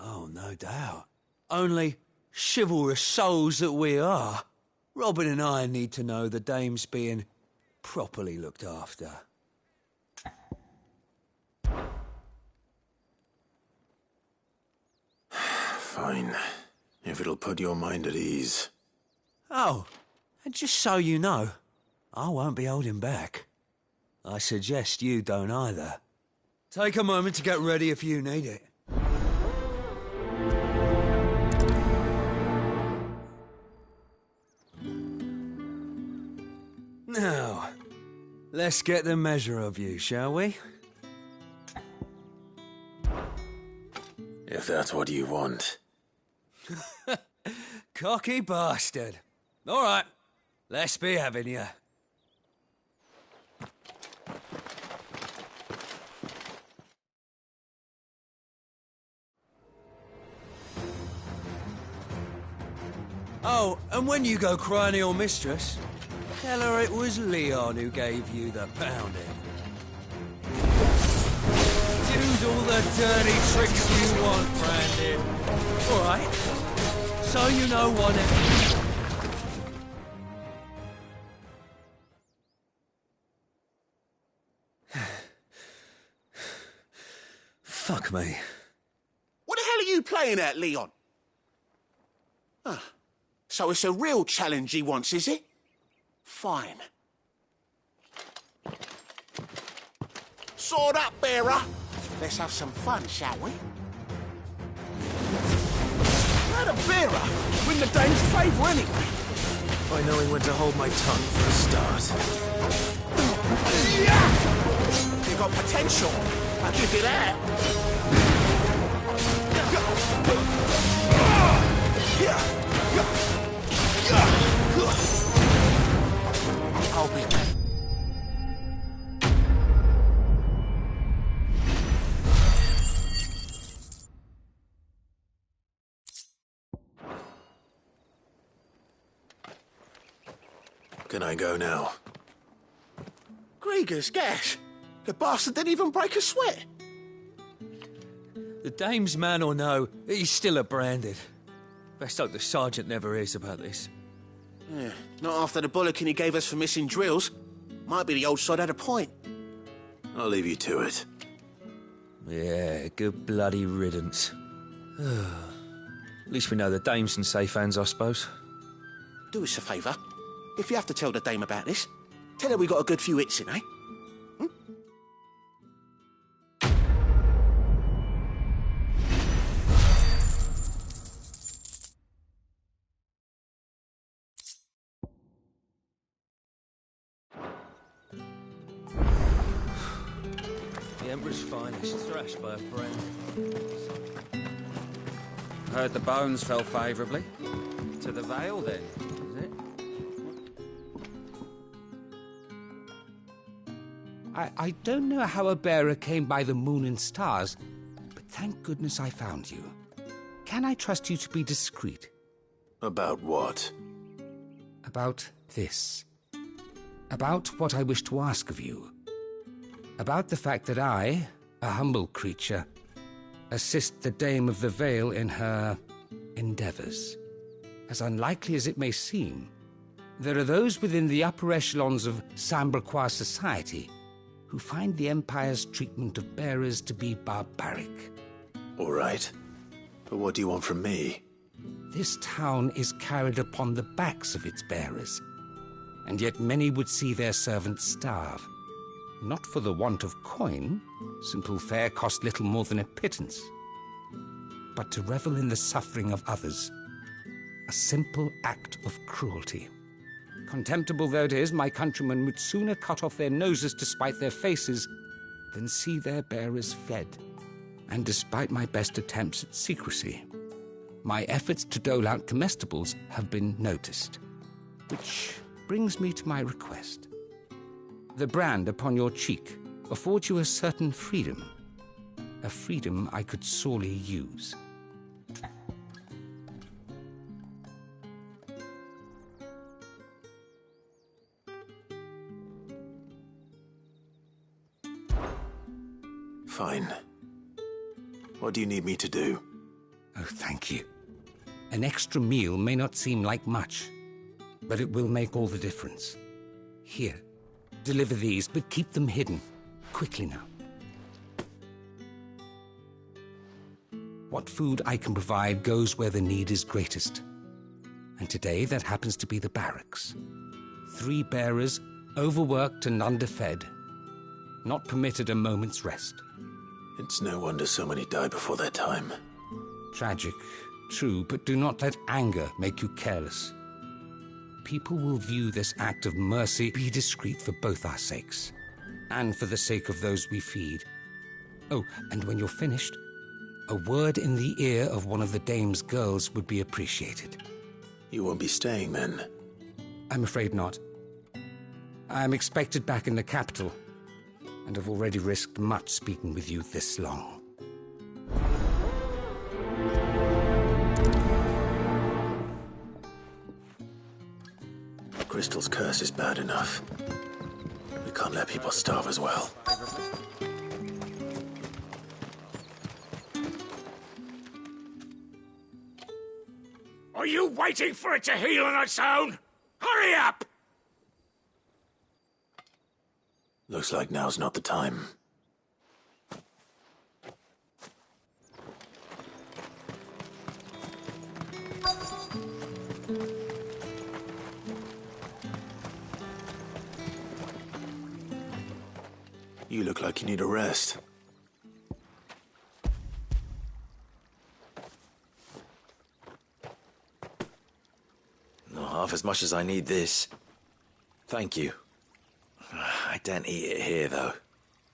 Oh, no doubt. Only chivalrous souls that we are, Robin and I need to know the dame's being properly looked after. Fine. If it'll put your mind at ease. Oh, and just so you know, I won't be holding back. I suggest you don't either. Take a moment to get ready if you need it. Now, let's get the measure of you, shall we? If that's what you want. Cocky bastard. All right, let's be having you. Oh, and when you go crying to your mistress, tell her it was Leon who gave you the pounding. Use all the dirty tricks you want, Brandon. All right, so you know what it... Fuck me. What the hell are you playing at, Leon? So it's a real challenge he wants, is it? Fine. Sword up, bearer. Let's have some fun, shall we? Let a bearer win the dame's favour anyway. By knowing when to hold my tongue for a start. You got potential. I'll give you that. I'll be... Can I go now? Grieger's gas. The bastard didn't even break a sweat. The dame's man or no, he's still a Branded. Best hope the sergeant never hears about this. Yeah, not after the bollocking he gave us for missing drills. Might be the old sod had a point. I'll leave you to it. Yeah, good bloody riddance. At least we know the dame's in safe hands, I suppose. Do us a favour. If you have to tell the dame about this, tell her we got a good few hits in, eh? The Emperor's finest, thrashed by a friend. Heard the bones fell favourably. To the Vale, then, is it? I don't know how a bearer came by the moon and stars, but thank goodness I found you. Can I trust you to be discreet? About what? About this. About what I wish to ask of you. About the fact that I, a humble creature, assist the Dame of the Vale in her endeavours. As unlikely as it may seem, there are those within the upper echelons of Samberquois society who find the Empire's treatment of bearers to be barbaric. All right. But what do you want from me? This town is carried upon the backs of its bearers, and yet many would see their servants starve. Not for the want of coin, simple fare cost little more than a pittance, but to revel in the suffering of others, a simple act of cruelty. Contemptible though it is, my countrymen would sooner cut off their noses to spite their faces than see their bearers fed. And despite my best attempts at secrecy, my efforts to dole out comestibles have been noticed. Which brings me to my request. The brand upon your cheek affords you a certain freedom. A freedom I could sorely use. Fine. What do you need me to do? Oh, thank you. An extra meal may not seem like much, but it will make all the difference. Here, deliver these, but keep them hidden. Quickly now. What food I can provide goes where the need is greatest. And today that happens to be the barracks. 3 bearers, overworked and underfed. Not permitted a moment's rest. It's no wonder so many die before their time. Tragic, true, but do not let anger make you careless. People will view this act of mercy. Be discreet for both our sakes, and for the sake of those we feed. Oh, and when you're finished, a word in the ear of one of the dame's girls would be appreciated. You won't be staying then? I'm afraid not. I'm expected back in the capital, and have already risked much speaking with you this long. Crystal's curse is bad enough. We can't let people starve as well. Are you waiting for it to heal on its own? Hurry up! Looks like now's not the time. You look like you need a rest. Not half as much as I need this. Thank you. I daren't eat it here, though.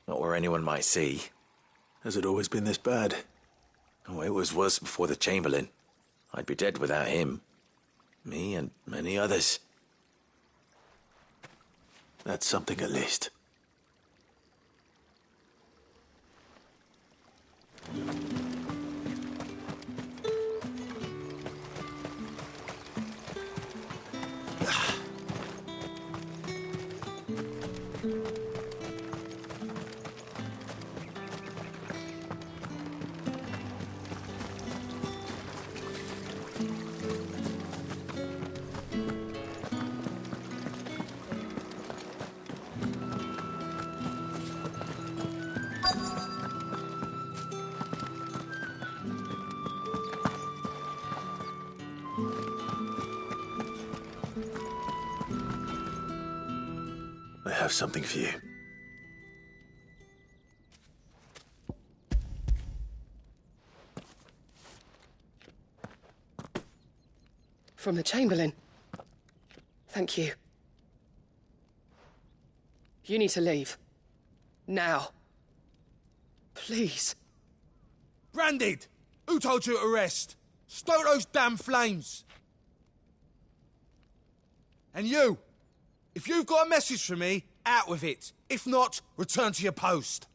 Not where anyone might see. Has it always been this bad? Oh, it was worse before the Chamberlain. I'd be dead without him. Me and many others. That's something at least. have something for you. From the Chamberlain. Thank you. You need to leave. Now. Please. Branded! Who told you to rest? Stoke those damn flames! And you! If you've got a message for me, out with it. If not, return to your post.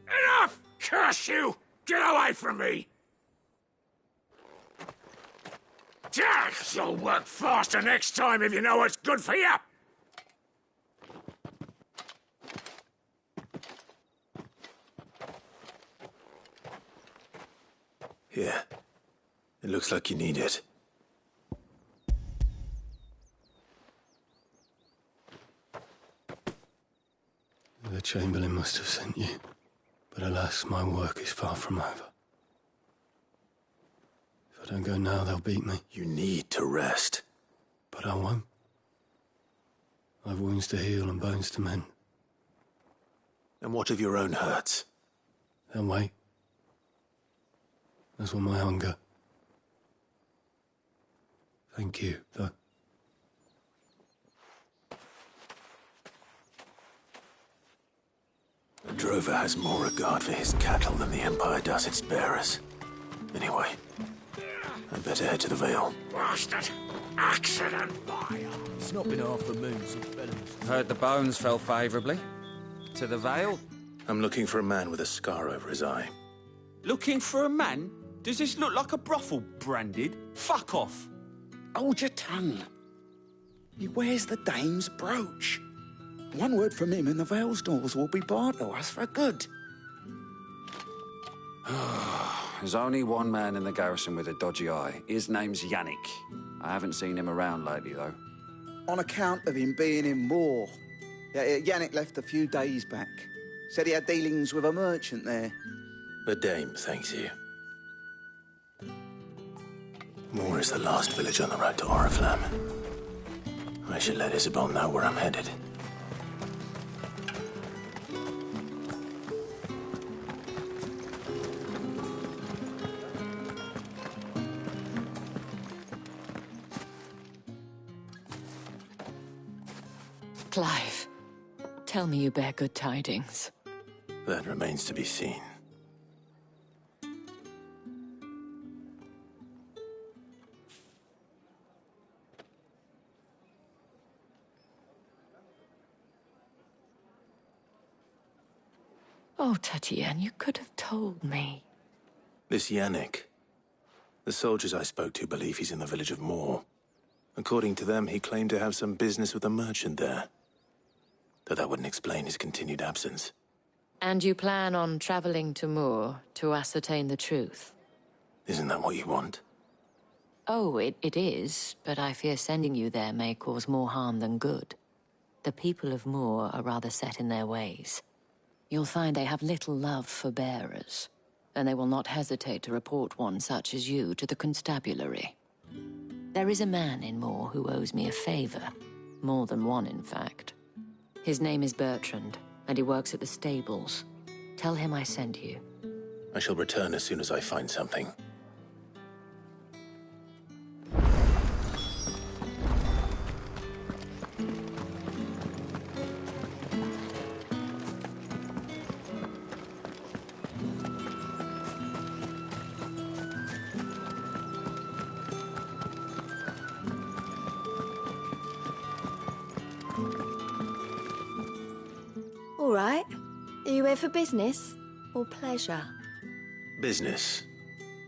Enough! Curse you! Get away from me! You'll work faster next time if you know what's good for you! Here. It looks like you need it. The Chamberlain must have sent you. But alas, my work is far from over. If I don't go now, they'll beat me. You need to rest. But I won't. I've wounds to heal and bones to mend. And what of your own hurts? They'll wait. As will my hunger. Thank you, though. The drover has more regard for his cattle than the Empire does its bearers. Anyway, I'd better head to the Vale. Bastard! Accident fire! It's not been half the moon since Bellums. Heard the bones fell favourably. To the Vale? I'm looking for a man with a scar over his eye. Looking for a man? Does this look like a brothel, Branded? Fuck off! Hold your tongue. He wears the dame's brooch. One word from him and the Vale's doors will be barred to us for good. There's only one man in the garrison with a dodgy eye. His name's Yannick. I haven't seen him around lately, though. On account of him being in war. Yannick left a few days back. Said he had dealings with a merchant there. The dame thanks you. Moor is the last village on the road to Oriflamme. I should let Isabel know where I'm headed. Clive, tell me you bear good tidings. That remains to be seen. Oh, Tatienne, you could have told me. This Yannick. The soldiers I spoke to believe he's in the village of Moor. According to them, he claimed to have some business with a merchant there. Though that wouldn't explain his continued absence. And you plan on traveling to Moor to ascertain the truth? Isn't that what you want? Oh, it is, but I fear sending you there may cause more harm than good. The people of Moor are rather set in their ways. You'll find they have little love for bearers, and they will not hesitate to report one such as you to the constabulary. There is a man in Moor who owes me a favor. More than one, in fact. His name is Bertrand, and he works at the stables. Tell him I sent you. I shall return as soon as I find something. All right. Are you here for business or pleasure? Business,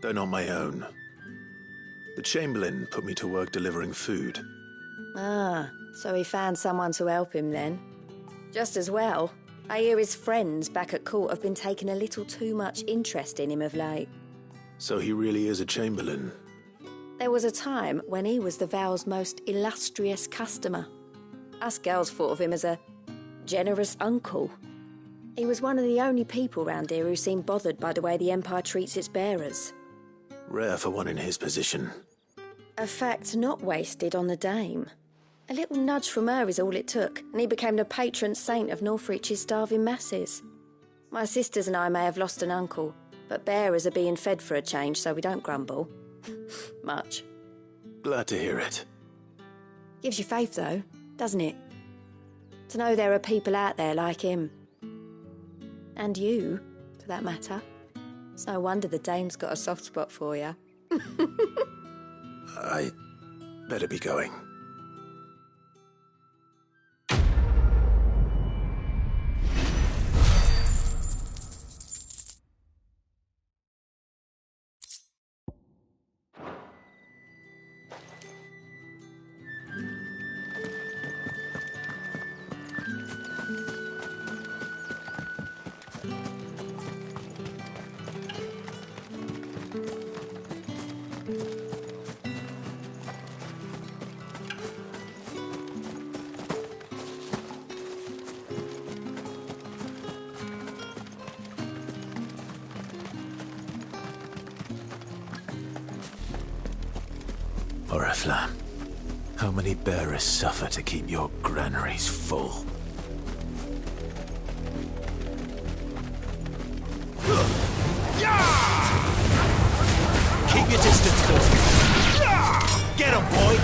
though not my own. The Chamberlain put me to work delivering food. Ah, so he found someone to help him then. Just as well. I hear his friends back at court have been taking a little too much interest in him of late. So he really is a Chamberlain. There was a time when he was the Vale's most illustrious customer. Us girls thought of him as a generous uncle. He was one of the only people round here who seemed bothered by the way the Empire treats its bearers. Rare for one in his position. A fact not wasted on the Dame. A little nudge from her is all it took, and he became the patron saint of Northreach's starving masses. My sisters and I may have lost an uncle, but bearers are being fed for a change, so we don't grumble. Much. Glad to hear it. Gives you faith, though, doesn't it? To know there are people out there like him. And you, for that matter. It's no wonder the Dame's got a soft spot for you. I better be going. Oriflamme, how many bearers suffer to keep your granaries full? Keep your distance, Dorothy. Get him, boy!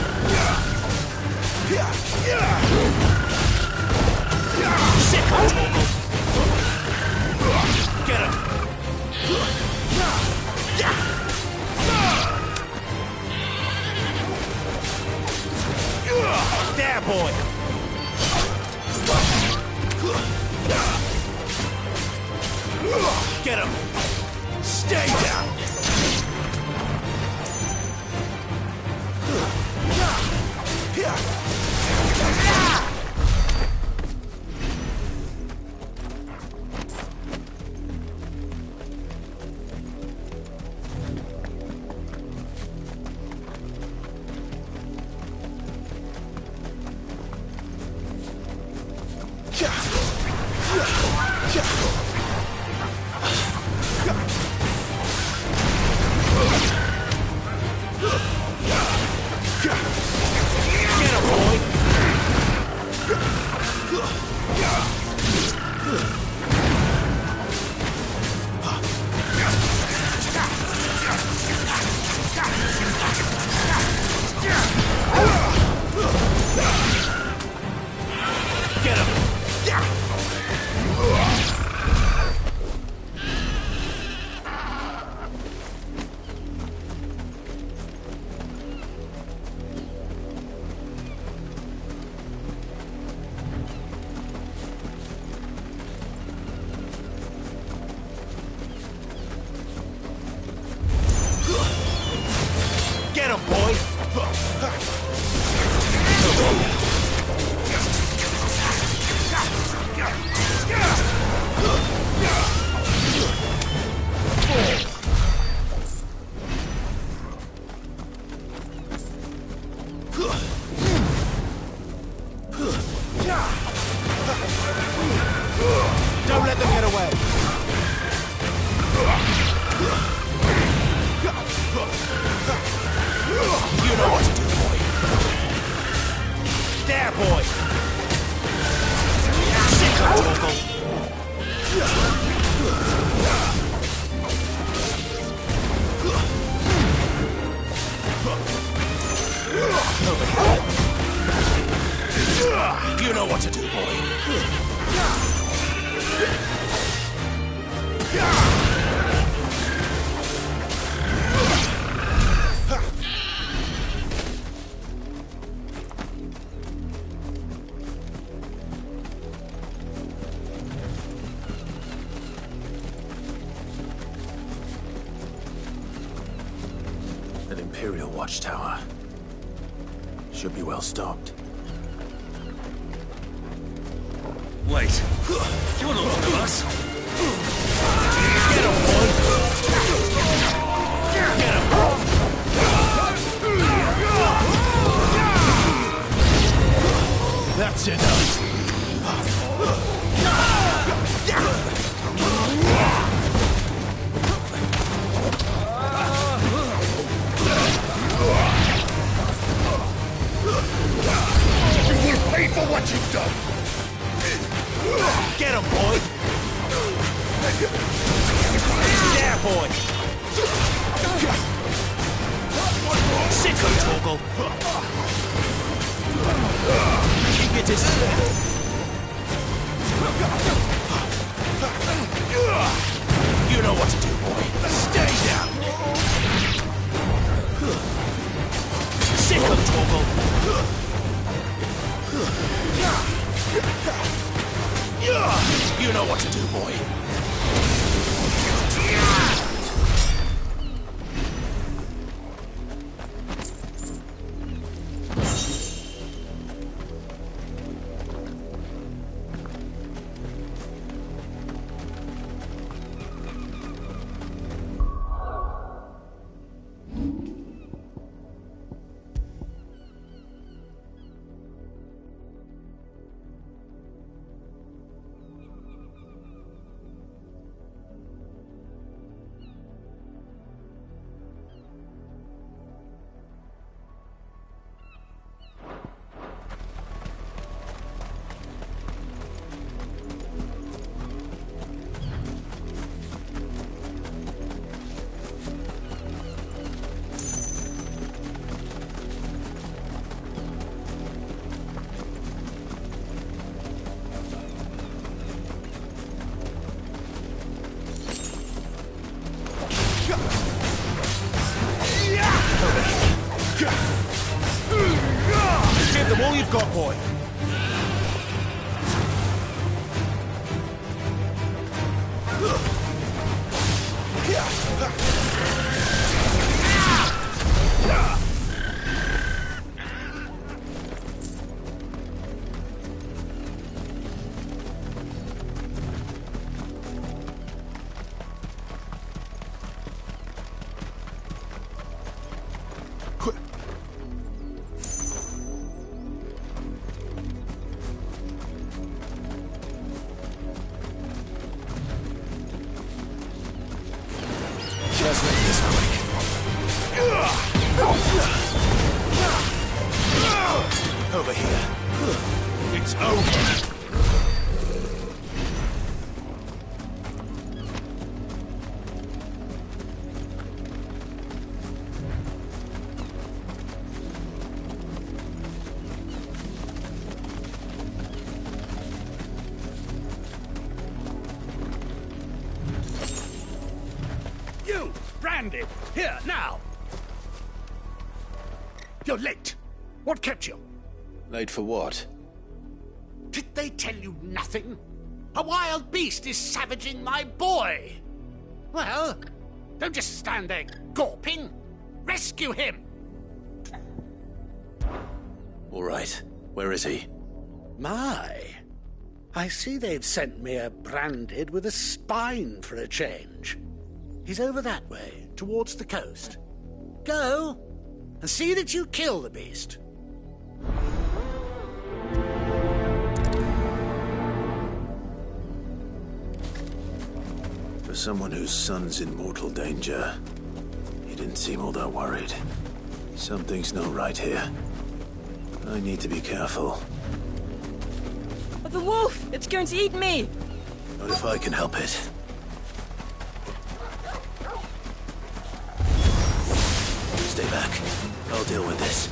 Sick of Torgal! Get him! There, boy! Get him! Stay down! Get him, boy! Don't let them get away! You know what to do, boy. There, boy. Sick of Torgal. Over here. You know what to do, boy. An Imperial watchtower. Should be well stocked. Wait. Do you want to look at us? Get him, boy! you've done. Get him, boy! There, boy! Sicko, Torgal! Keep your distance. You know what to do, boy. Stay down. Sick of Torgal. You know what to do, boy. Give them all you've got, boy. Let's make this quick. Over here. It's over. You, Branded, here, now! You're late. What kept you? Late for what? Did they tell you nothing? A wild beast is savaging my boy! Well, don't just stand there gawping. Rescue him! All right. Where is he? My, I see they've sent me a Branded with a spine for a change. He's over that way, towards the coast. Go, and see that you kill the beast. For someone whose son's in mortal danger, he didn't seem all that worried. Something's not right here. I need to be careful. The wolf! It's going to eat me! Not if I can help it. Stay back. I'll deal with this.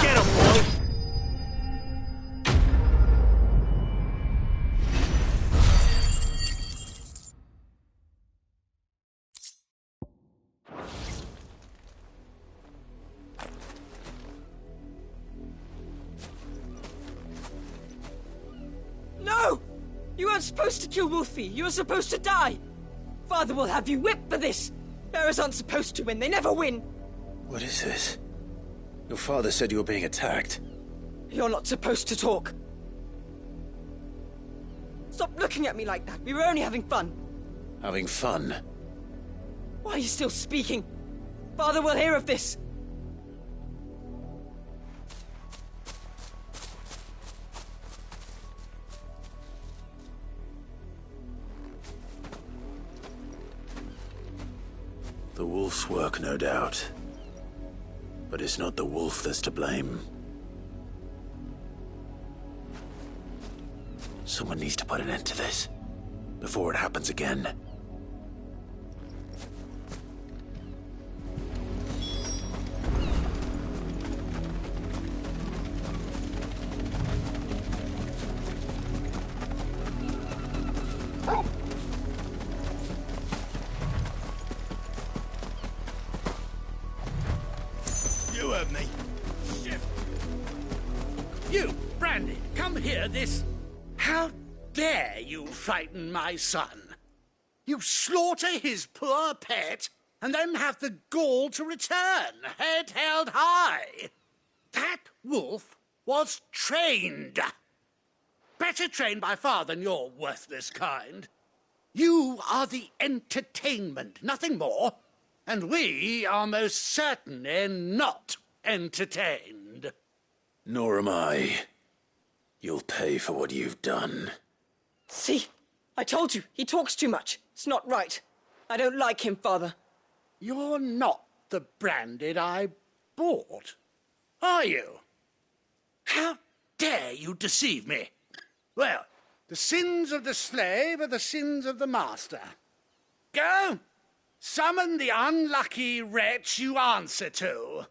Get him, boy! No! You weren't supposed to kill Wolfie. You were supposed to die. Father will have you whipped for this. Bearers aren't supposed to win. They never win. What is this? Your father said you were being attacked. You're not supposed to talk. Stop looking at me like that. We were only having fun. Having fun? Why are you still speaking? Father will hear of this. wolf's work, no doubt. But it's not the wolf that's to blame. Someone needs to put an end to this, before it happens again. You heard me. Shit. You, Brandy, come here, this... How dare you frighten my son? You slaughter his poor pet, and then have the gall to return, head held high. That wolf was trained. Better trained by far than your worthless kind. You are the entertainment, nothing more. And we are most certainly not entertained. Nor am I. You'll pay for what you've done. See? I told you, he talks too much. It's not right. I don't like him, Father. You're not the Branded I bought, are you? How dare you deceive me? Well, the sins of the slave are the sins of the master. Go! Summon the unlucky wretch you answer to.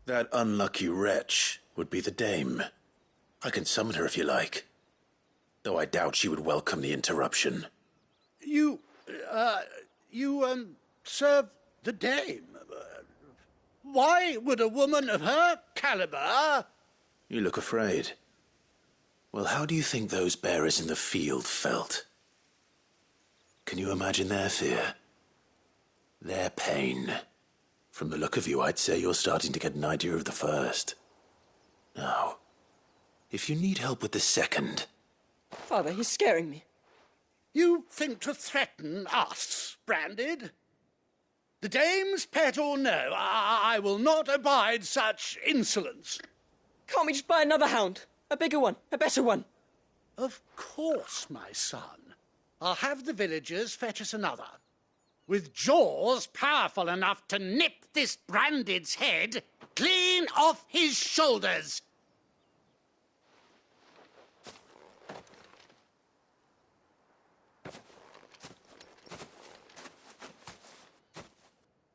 That unlucky wretch would be the dame. I can summon her if you like. Though I doubt she would welcome the interruption. You serve the dame. Why would a woman of her caliber... You look afraid. Well, how do you think those bearers in the field felt? Can you imagine their fear? Their pain? From the look of you, I'd say you're starting to get an idea of the first. Now, if you need help with the second... Father, he's scaring me. You think to threaten us, Branded? The dame's pet or no, I will not abide such insolence. Can't we just buy another hound? A bigger one, a better one. Of course, my son. I'll have the villagers fetch us another. With jaws powerful enough to nip this Branded's head clean off his shoulders.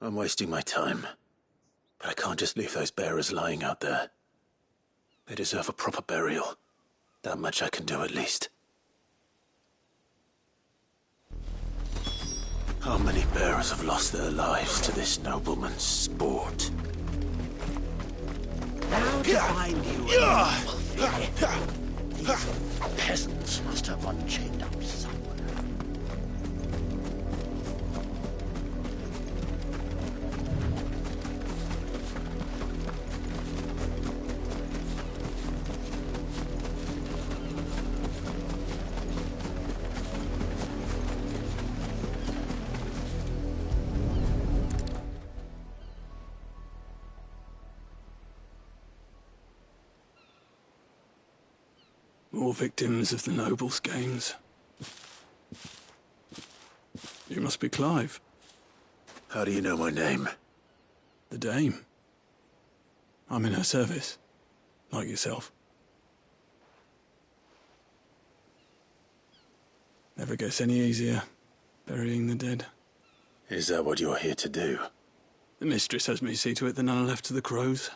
I'm wasting my time. But I can't just leave those bearers lying out there. They deserve a proper burial. That much I can do at least. How many bearers have lost their lives to this nobleman's sport? Now to find you. These peasants must have one chained up somewhere. More victims of the nobles' games. You must be Clive. How do you know my name? The Dame. I'm in her service, like yourself. Never gets any easier, burying the dead. Is that what you're here to do? The mistress has me see to it that none are left to the crows.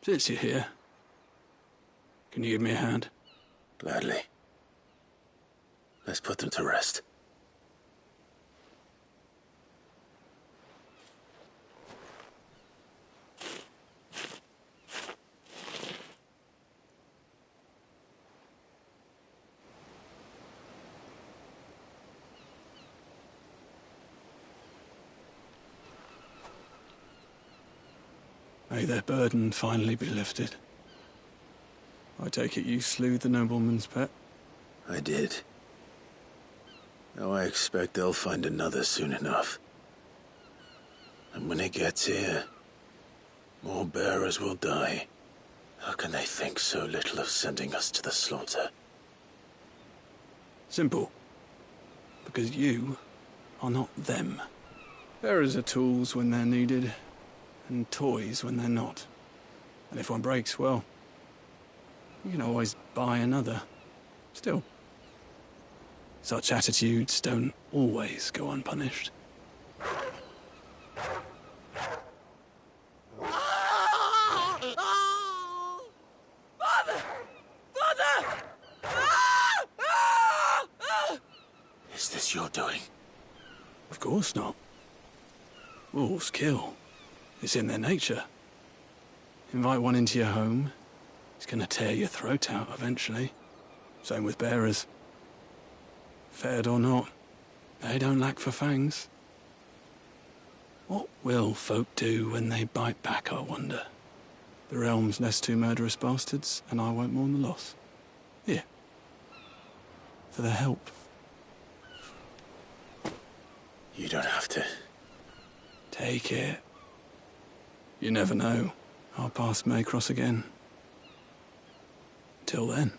Since you're here, can you give me a hand? Gladly. Let's put them to rest. May their burden finally be lifted. I take it you slew the nobleman's pet? I did. Now I expect they'll find another soon enough. And when it gets here, more bearers will die. How can they think so little of sending us to the slaughter? Simple. Because you are not them. Bearers are tools when they're needed, and toys when they're not. And if one breaks, well, you can always buy another. Still, such attitudes don't always go unpunished. Father! Father! Is this your doing? Of course not. Wolves kill. It's in their nature. Invite one into your home, he's gonna tear your throat out eventually. Same with bearers. Fed or not, they don't lack for fangs. What will folk do when they bite back, I wonder? The realm's less two murderous bastards, and I won't mourn the loss. Here. For their help. You don't have to. Take it. You never know. Our paths may cross again. Till then.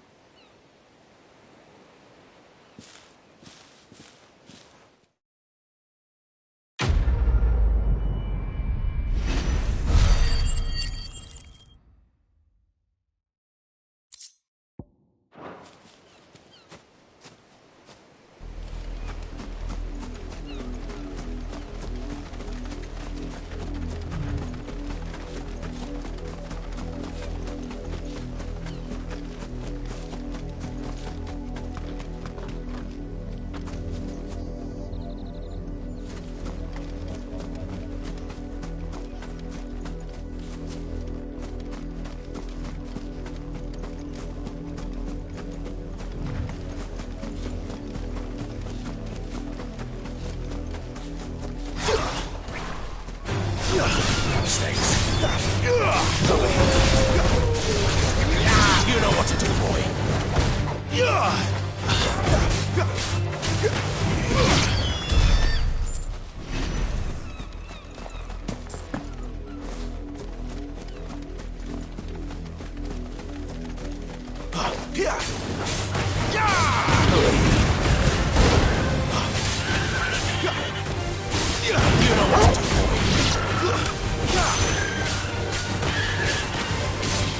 You know what to do, boy.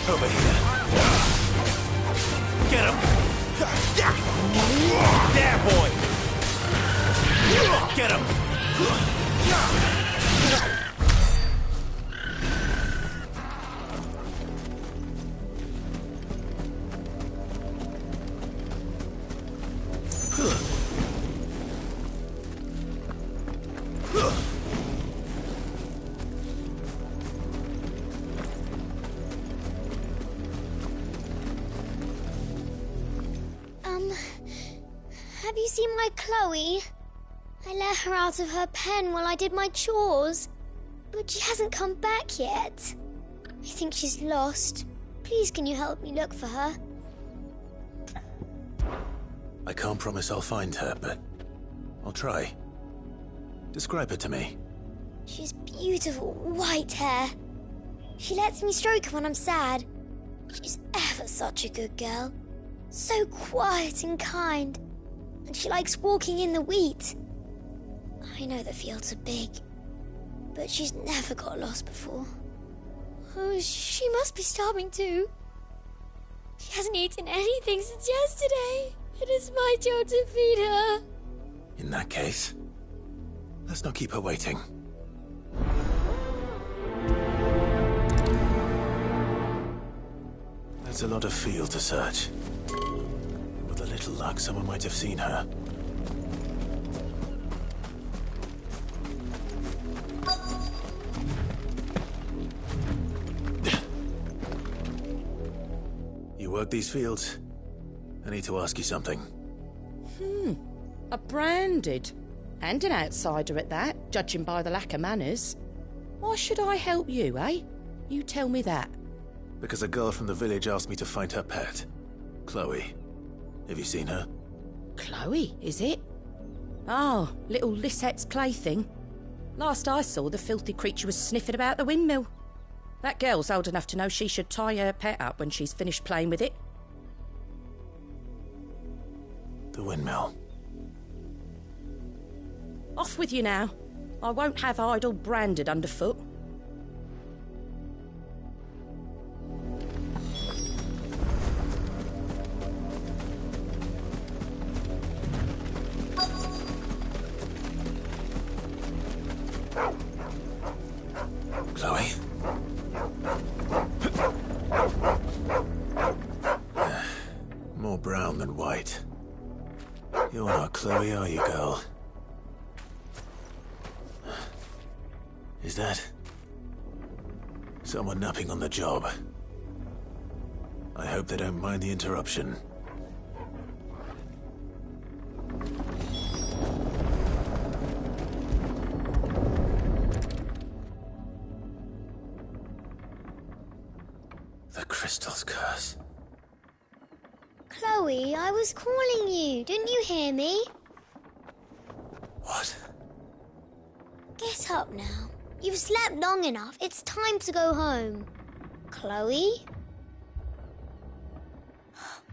Over here. Get him. There, boy. Get him. Have you seen my Chloe? I let her out of her pen while I did my chores, but she hasn't come back yet. I think she's lost. Please, can you help me look for her? I can't promise I'll find her, but I'll try. Describe her to me. She's beautiful white hair. She lets me stroke her when I'm sad. She's ever such a good girl. So quiet and kind. And she likes walking in the wheat. I know the fields are big, but she's never got lost before. Oh, she must be starving too. She hasn't eaten anything since yesterday. It is my job to feed her. In that case, let's not keep her waiting. That's a lot of field to search. With a little luck, someone might have seen her. You work these fields? I need to ask you something. A branded. And an outsider at that, judging by the lack of manners. Why should I help you, eh? You tell me that. Because a girl from the village asked me to find her pet, Chloe. Have you seen her? Chloe, is it? Oh, little Lisette's plaything. Last I saw, the filthy creature was sniffing about the windmill. That girl's old enough to know she should tie her pet up when she's finished playing with it. The windmill. Off with you now. I won't have idle Branded underfoot. Chloe? More brown than white. You're not Chloe, are you, girl? Is that someone napping on the job? I hope they don't mind the interruption. The Crystal's curse. Chloe, I was calling you. Didn't you hear me? What? Get up now. You've slept long enough. It's time to go home. Chloe?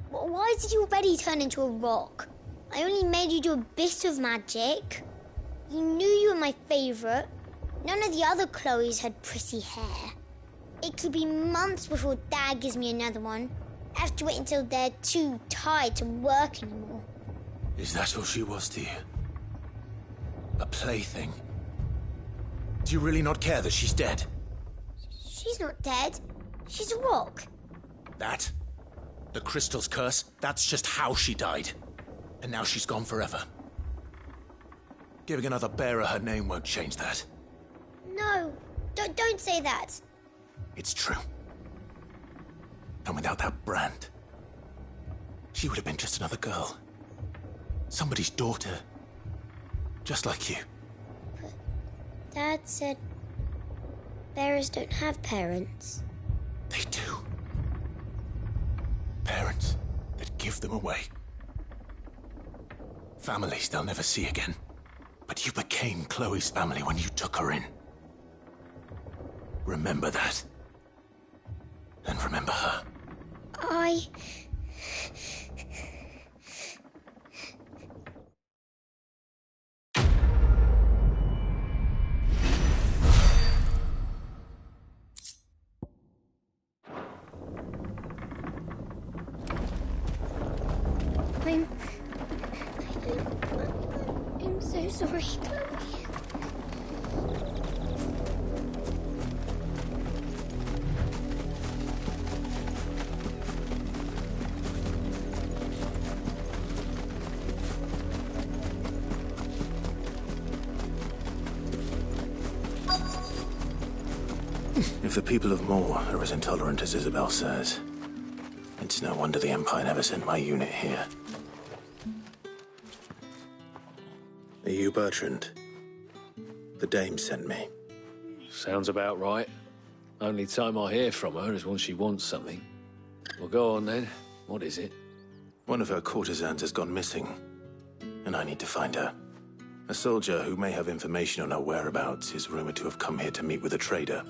Why did you already turn into a rock? I only made you do a bit of magic. You knew you were my favourite. None of the other Chloes had pretty hair. It could be months before Dad gives me another one. I have to wait until they're too tired to work anymore. Is that all she was to you? A plaything? Do you really not care that she's dead? She's not dead. She's a rock. That? The Crystal's curse? That's just how she died. And now she's gone forever. Giving another bearer her name won't change that. No, don't say that. It's true. And without that brand, she would have been just another girl. Somebody's daughter. Just like you. But Dad said bearers don't have parents. They do. Parents that give them away. Families they'll never see again. But you became Chloe's family when you took her in. Remember that. And remember her. I'm so sorry, Chloe. If the people of Moor are as intolerant as Isabel says, it's no wonder the Empire never sent my unit here. Are you Bertrand? The Dame sent me. Sounds about right. Only time I hear from her is when she wants something. Well, go on then. What is it? One of her courtesans has gone missing, and I need to find her. A soldier who may have information on her whereabouts is rumored to have come here to meet with a trader.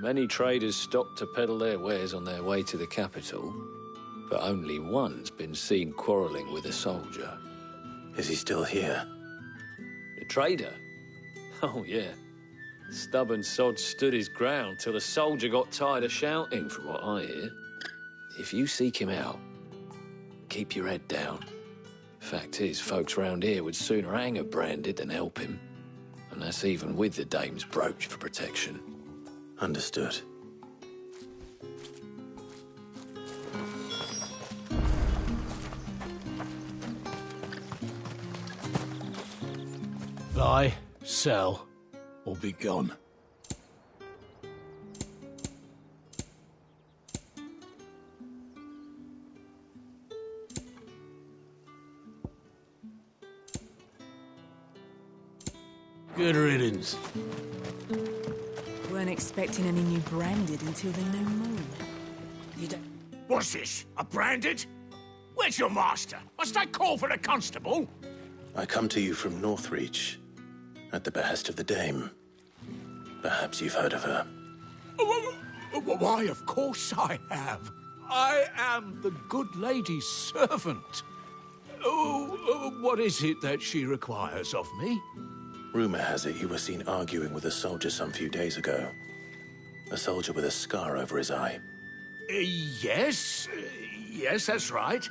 Many traders stop to peddle their wares on their way to the capital, but only one's been seen quarrelling with a soldier. Is he still here? The trader? Oh, yeah. Stubborn sod stood his ground till the soldier got tired of shouting, from what I hear. If you seek him out, keep your head down. Fact is, folks round here would sooner hang a Branded than help him. And that's even with the Dame's brooch for protection. Understood. Buy, sell, or be gone. Good riddance. Weren't expecting any new Branded until the new moon. You don't... What's this? A Branded? Where's your master? Must I call for the constable? I come to you from Northreach, at the behest of the Dame. Perhaps you've heard of her. Why, of course I have. I am the good lady's servant. What is it that she requires of me? Rumor has it you were seen arguing with a soldier some few days ago. A soldier with a scar over his eye. Yes. Yes, that's right.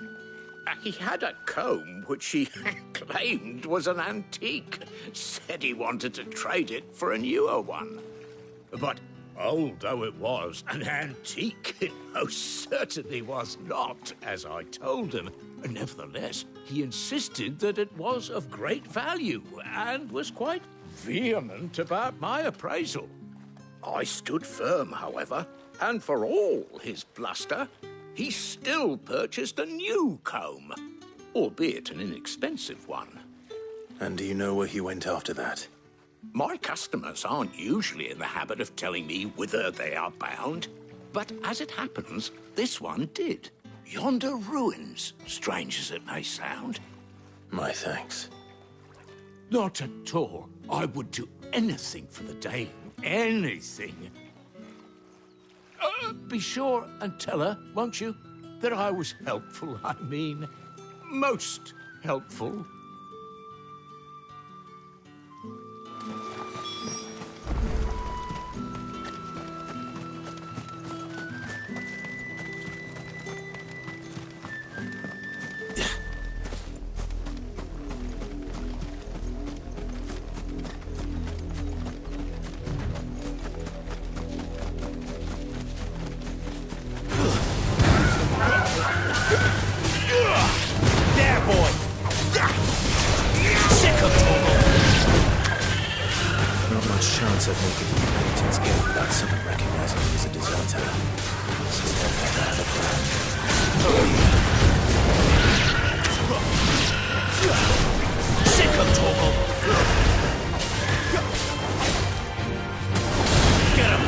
He had a comb which he claimed was an antique. Said he wanted to trade it for a newer one. But old though it was, an antique it most certainly was not, as I told him. Nevertheless, he insisted that it was of great value and was quite vehement about my appraisal. I stood firm, however, and for all his bluster, he still purchased a new comb, albeit an inexpensive one. And do you know where he went after that? My customers aren't usually in the habit of telling me whither they are bound, but as it happens, this one did. Yonder ruins, strange as it may sound. My thanks. Not at all. I would do anything for the Dame. Anything. Be sure and tell her, won't you, that I was helpful. I mean, most helpful. Chance of making the acquaintance gate without someone recognizing him as a deserter. This is not better than a plan. Sick of Torgal! Get him!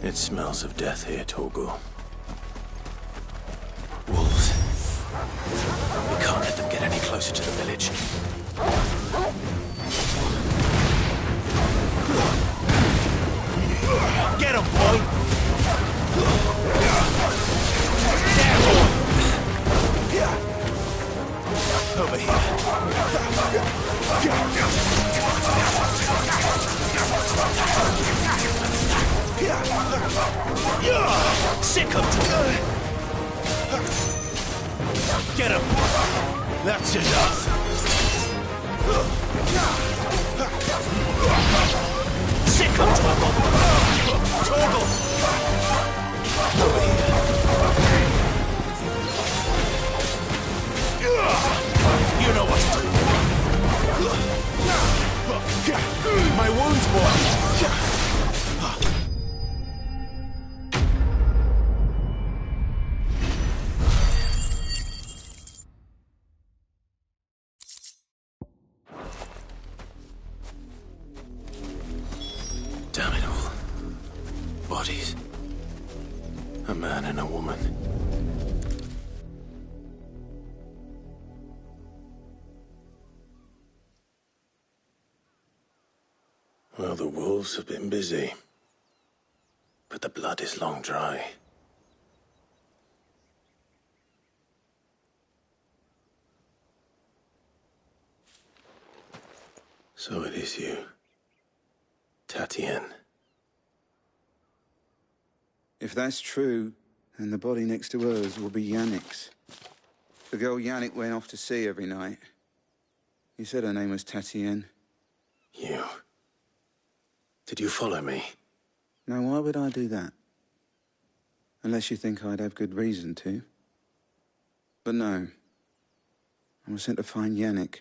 It smells of death here, Torgal. Wolves. We can't let them get any closer to the village. Get him, boy! There, boy! Over here. Sick of it! Get him! That's enough! Sick of Torgal! Torgal! Over here. You know what to do! My wounds, boy! Damn it all. Bodies. A man and a woman. Well, the wolves have been busy. But the blood is long dry. So it is you. Tatien. If that's true, then the body next to hers will be Yannick's. The girl Yannick went off to see every night. You said her name was Tatien. You. Did you follow me? Now, why would I do that? Unless you think I'd have good reason to. But no. I was sent to find Yannick.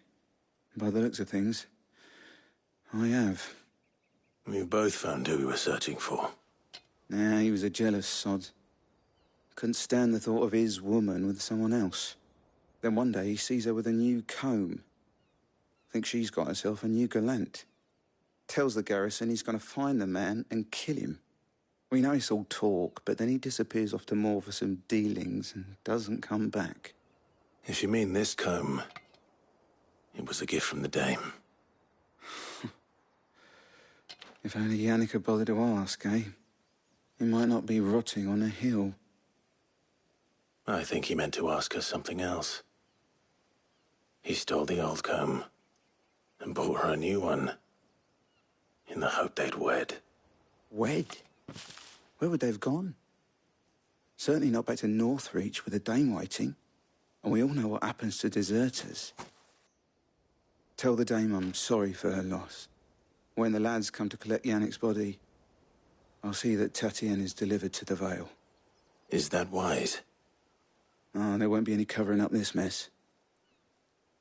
By the looks of things, I have. We both found who we were searching for. Nah, he was a jealous sod. Couldn't stand the thought of his woman with someone else. Then one day he sees her with a new comb. Thinks she's got herself a new gallant. tells the garrison he's going to find the man and kill him. We know it's all talk, but then he disappears off to Moor for some dealings and doesn't come back. If you mean this comb, it was a gift from the Dame. If only Yannick had bothered to ask, eh? He might not be rotting on a hill. I think he meant to ask her something else. He stole the old comb and bought her a new one in the hope they'd wed. Wed? Where would they have gone? Certainly not back to Northreach with the Dame waiting. And we all know what happens to deserters. Tell the Dame I'm sorry for her loss. When the lads come to collect Yannick's body, I'll see that Tatienne is delivered to the Vale. Is that wise? Oh, there won't be any covering up this mess.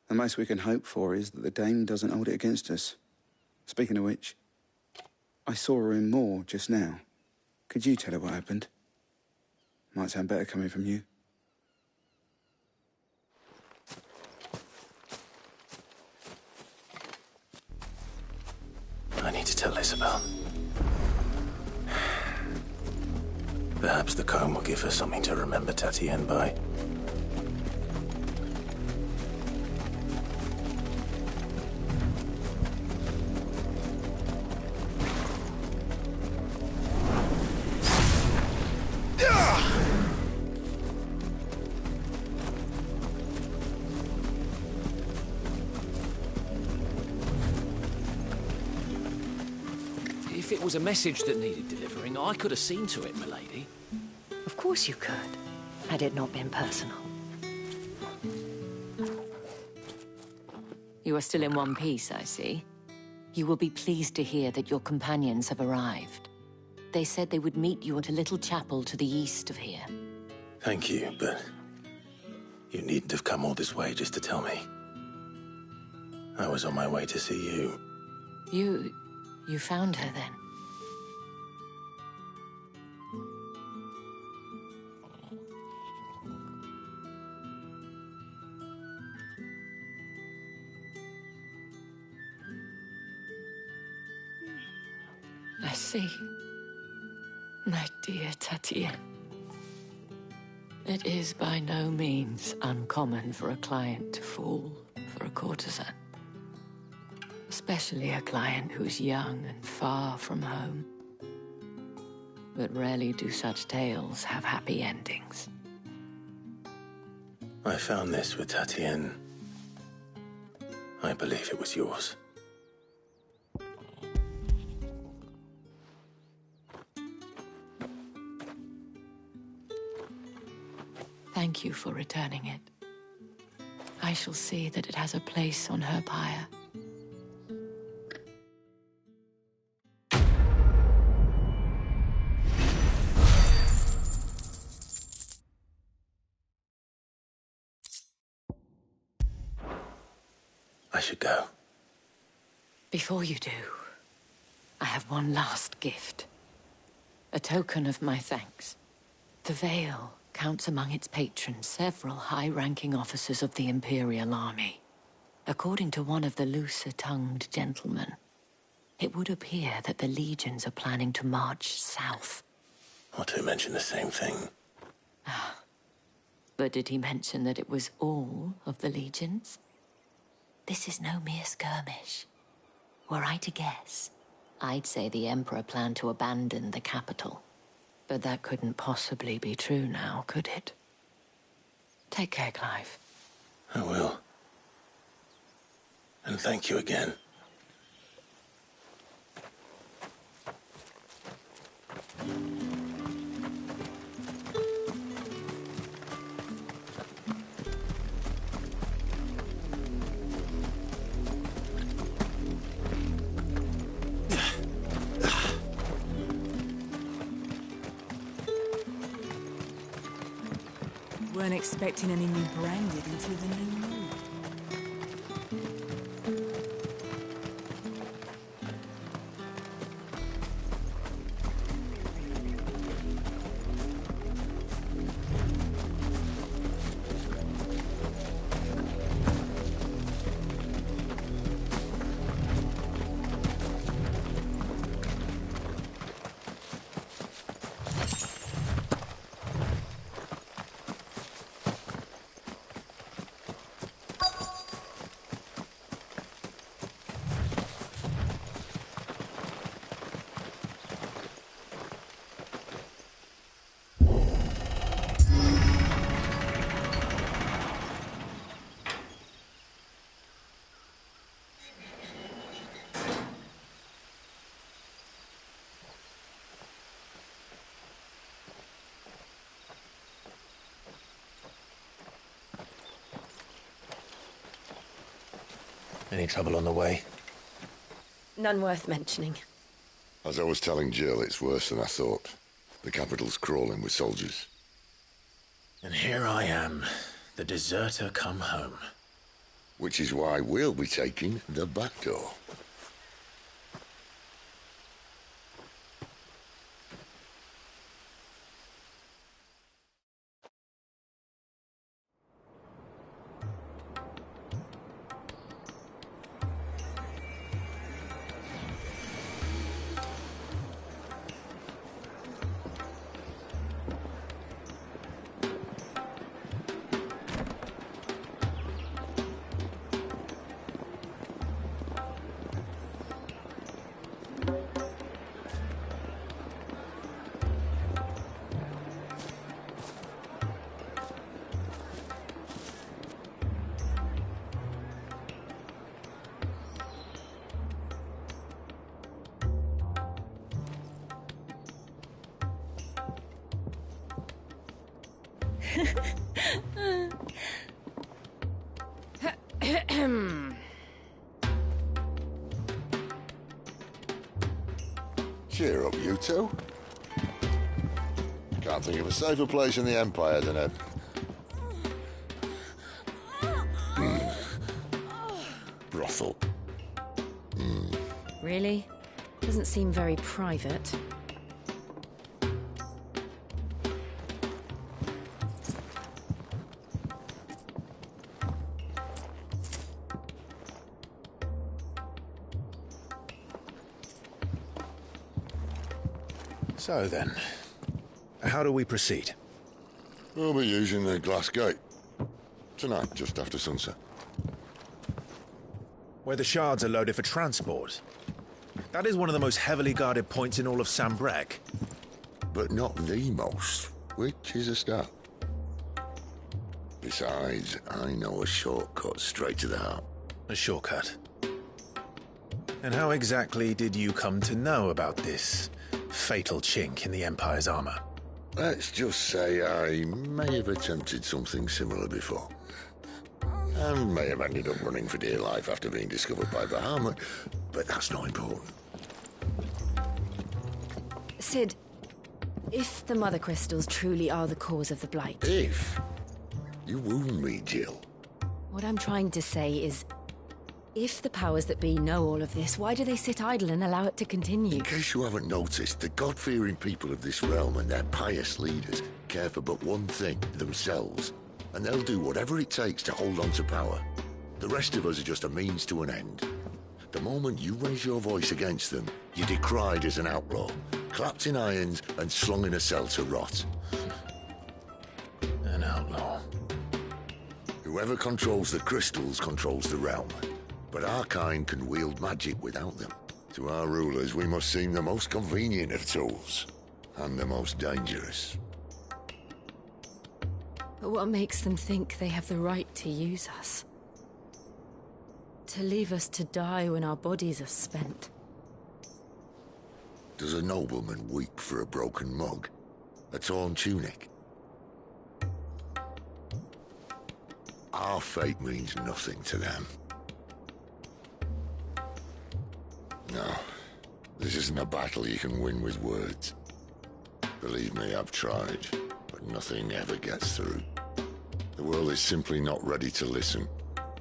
The most we can hope for is that the Dame doesn't hold it against us. Speaking of which, I saw her in Moor just now. Could you tell her what happened? Might sound better coming from you. I need to tell Isabel. Perhaps the comb will give her something to remember Tatienne by. If it was a message that needed delivering, I could have seen to it, milady. Of course you could, had it not been personal. You are still in one piece, I see. You will be pleased to hear that your companions have arrived. They said they would meet you at a little chapel to the east of here. Thank you, but you needn't have come all this way just to tell me. I was on my way to see you. You found her then? I see. My dear Tatienne. It is by no means uncommon for a client to fall for a courtesan. Especially a client who's young and far from home. But rarely do such tales have happy endings. I found this with Tatienne. I believe it was yours. Thank you for returning it. I shall see that it has a place on her pyre. I should go. Before you do, I have one last gift. A token of my thanks. The Vale counts among its patrons several high-ranking officers of the Imperial Army. According to one of the looser-tongued gentlemen, it would appear that the legions are planning to march south. Otto mentioned the same thing. But did he mention that it was all of the legions? This is no mere skirmish. Were I to guess, I'd say the Emperor planned to abandon the capital. But that couldn't possibly be true now, could it? Take care, Clive. I will. And thank you again. Weren't expecting any new branded until the new moon. Any trouble on the way? None worth mentioning. As I was telling Jill, it's worse than I thought. The capital's crawling with soldiers. And here I am, the deserter come home. Which is why we'll be taking the back door. Cheer up, you two. Can't think of a safer place in the Empire than a... brothel. Really? Doesn't seem very private. So then, how do we proceed? We'll be using the glass gate. Tonight, just after sunset. Where the shards are loaded for transport. That is one of the most heavily guarded points in all of Sambrec. But not the most, which is a start. Besides, I know a shortcut straight to the heart. A shortcut? And how exactly did you come to know about this fatal chink in the Empire's armor? Let's just say I may have attempted something similar before. And may have ended up running for dear life after being discovered by Bahamut, but that's not important. Sid, if the Mother Crystals truly are the cause of the Blight... If? You wound me, Jill. What I'm trying to say is, if the powers that be know all of this, why do they sit idle and allow it to continue? In case you haven't noticed, the God-fearing people of this realm and their pious leaders care for but one thing, themselves. And they'll do whatever it takes to hold on to power. The rest of us are just a means to an end. The moment you raise your voice against them, you're decried as an outlaw, clapped in irons and slung in a cell to rot. An outlaw. Whoever controls the crystals controls the realm. But our kind can wield magic without them. To our rulers, we must seem the most convenient of tools. And the most dangerous. But what makes them think they have the right to use us? To leave us to die when our bodies are spent? Does a nobleman weep for a broken mug? A torn tunic? Our fate means nothing to them. No, this isn't a battle you can win with words. Believe me, I've tried, but nothing ever gets through. The world is simply not ready to listen.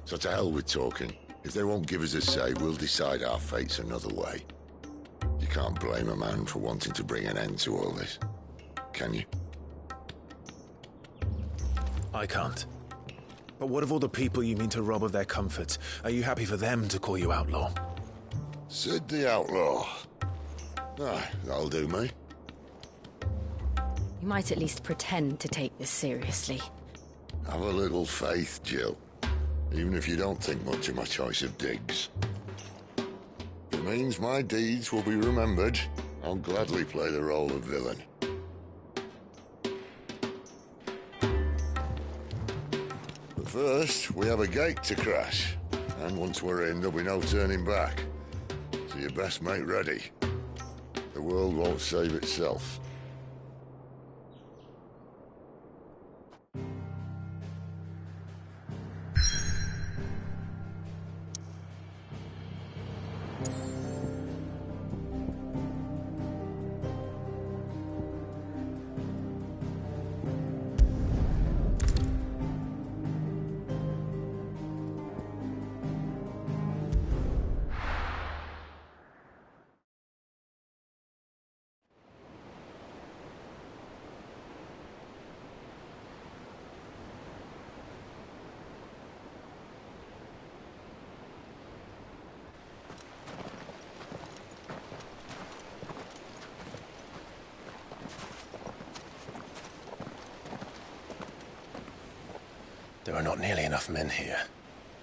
So to hell with talking. If they won't give us a say, we'll decide our fates another way. You can't blame a man for wanting to bring an end to all this, can you? I can't. But what of all the people you mean to rob of their comforts? Are you happy for them to call you outlaw? Sid the Outlaw. Ah, that'll do me. You might at least pretend to take this seriously. Have a little faith, Jill. Even if you don't think much of my choice of digs. If it means my deeds will be remembered, I'll gladly play the role of villain. But first, we have a gate to crash. And once we're in, there'll be no turning back. So you best make ready. The world won't save itself. There are not nearly enough men here.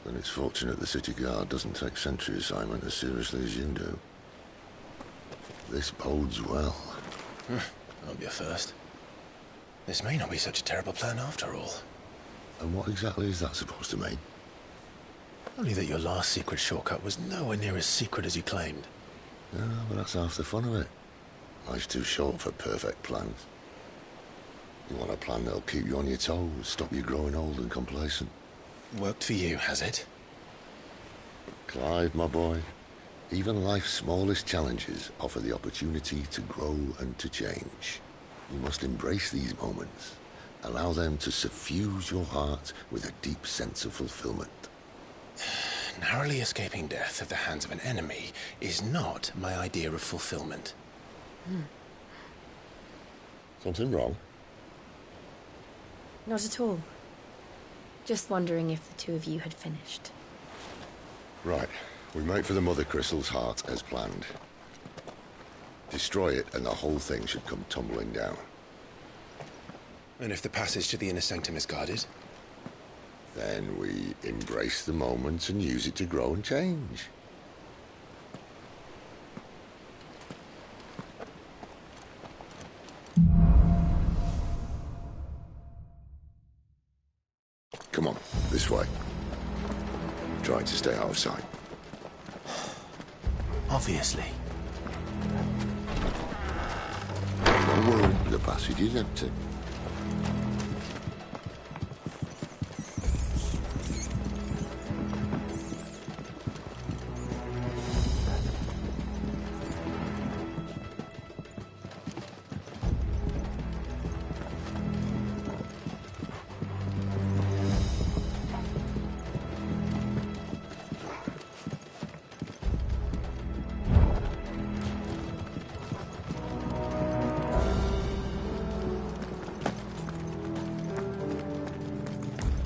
Then it's fortunate the city guard doesn't take sentry assignment as seriously as you do. This bodes well. That'll be a first. This may not be such a terrible plan after all. And what exactly is that supposed to mean? Only that your last secret shortcut was nowhere near as secret as you claimed. Yeah, but that's half the fun of it. Life's too short for perfect plans. You want a plan that'll keep you on your toes, stop you growing old and complacent. Worked for you, has it? Clive, my boy, even life's smallest challenges offer the opportunity to grow and to change. You must embrace these moments. Allow them to suffuse your heart with a deep sense of fulfillment. Narrowly escaping death at the hands of an enemy is not my idea of fulfillment. Something wrong? Not at all. Just wondering if the two of you had finished. Right. We make for the Mother Crystal's heart as planned. Destroy it and the whole thing should come tumbling down. And if the passage to the inner sanctum is guarded? Then we embrace the moment and use it to grow and change. Come on, this way. Try to stay out of sight. Obviously. Don't worry, the passage is empty.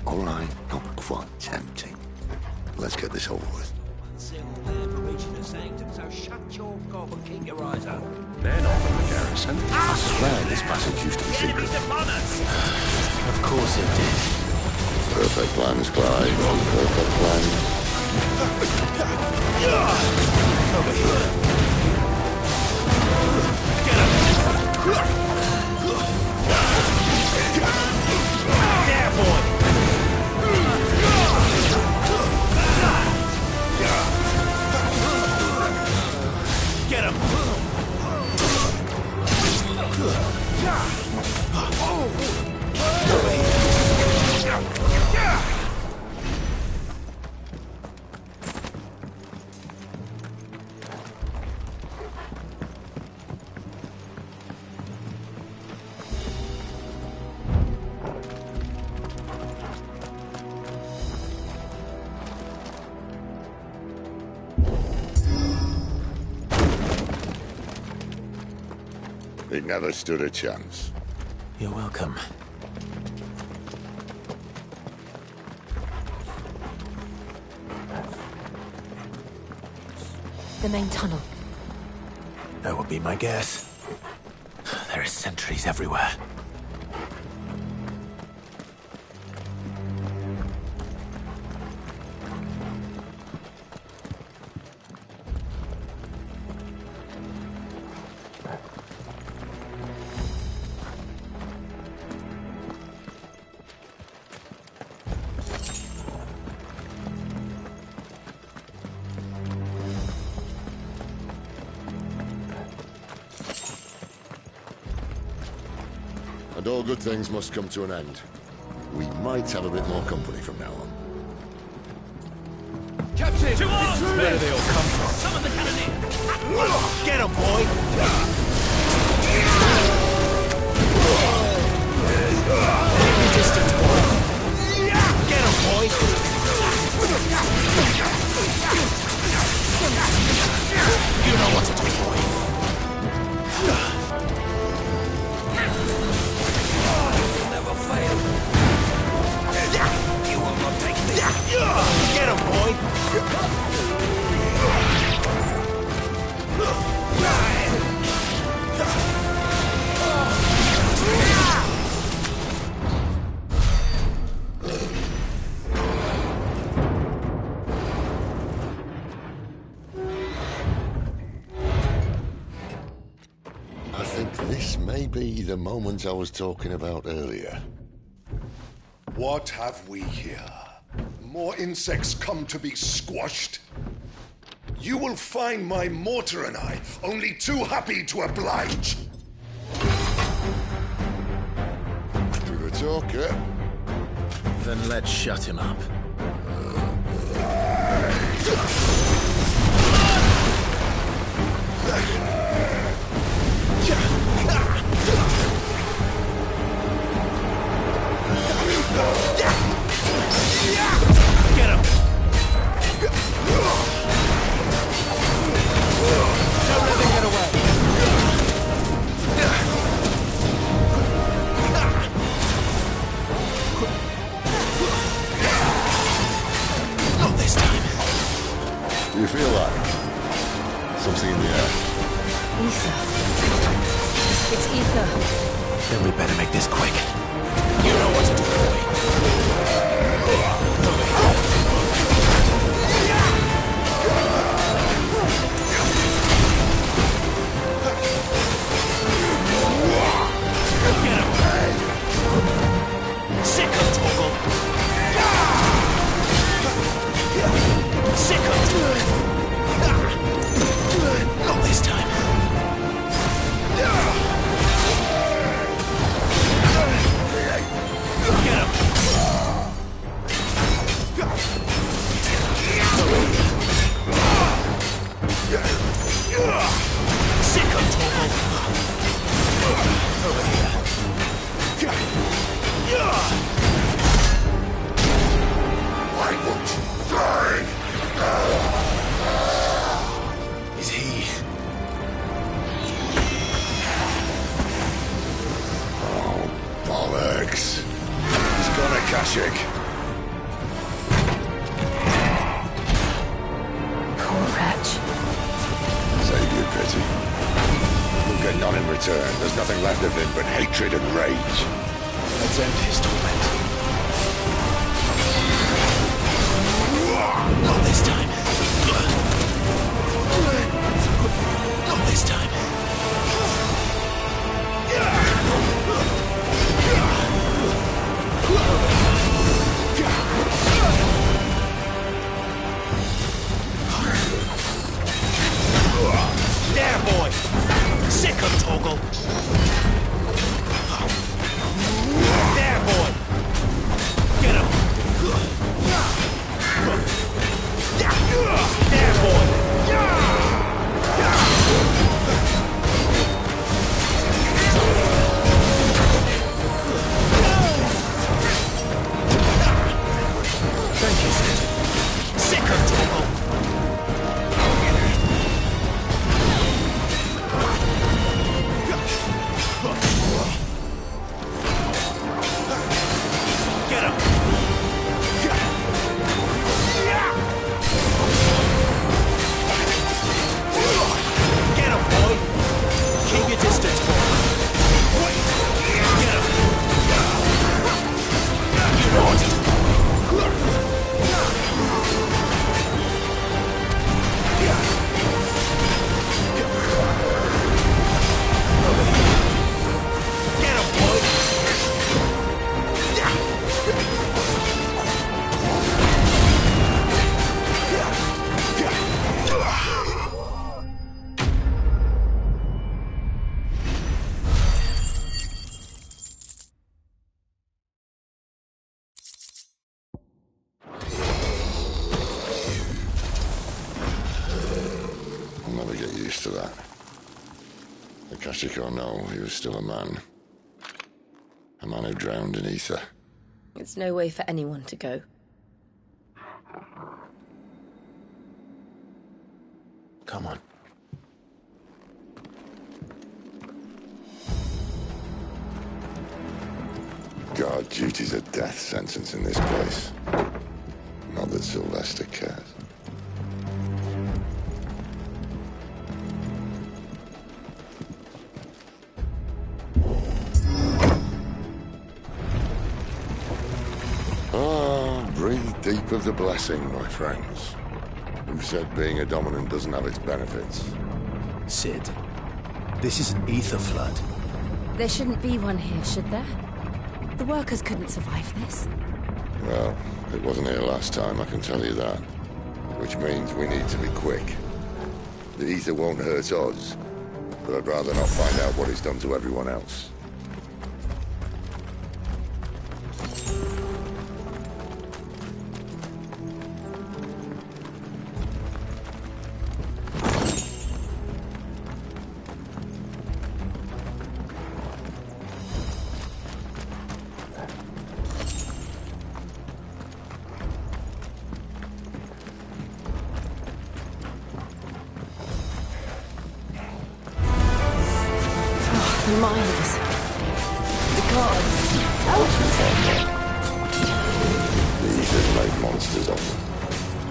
All right, not quite tempting. Let's get this over with. So shut your gob and keep your eyes open. They're not from the garrison. I swear this passage used to be secret. Of course it did. Perfect plans, Clive. Perfect plans. Over here. There, boy! Get him! It never stood a chance. You're welcome. The main tunnel. That would be my guess. There are sentries everywhere. And all good things must come to an end. We might have a bit more company from now on. Captain! To arms! Where do they all come from? Summon the cannoneer! Get him, boy! Any distance, boy. Get him, boy! You know what to do, boy. Never fail! You will not take this! Get him, boy! This may be the moment I was talking about earlier. What have we here? More insects come to be squashed? You will find my mortar and I only too happy to oblige. To the talker. Then let's shut him up. Get him! Don't let him get away! Not this time. Do you feel that? Something in the air. Ether. It's ether. Then we better make this quick. You know what to do, boy. Get him! Sick of Torgal! Sick of Torgal! Not this time. Get him! Sick of Torgal! Over here. I won't die! Is he? Oh, bollocks. He's gone, Akashic. Poor wretch. Save your pity. You'll get none in return. There's nothing left of him but hatred and rage. Let's end his torment. Not this time. Not this time. There, boy! Sick of Torgal! There, boy! Get him! There, boy! Thank you, Sid. Sick of Torgal! Get him! Get him, boy! Keep your distance, boy! Get him! You know what to do. Get him, boy! I'll never get used to that. Akashic or no, he was still a man. A man who drowned in ether. It's no way for anyone to go. Come on. God, duty's a death sentence in this place. Not that Sylvester cares. Breathe deep of the blessing, my friends. Who said being a dominant doesn't have its benefits? Sid, This is an ether flood. There shouldn't be one here, should there? The workers couldn't survive this. Well, it wasn't here last time, I can tell you that. Which means we need to be quick. The ether won't hurt us, but I'd rather not find out what it's done to everyone else. The miners. The gods. The ether's made monsters of them.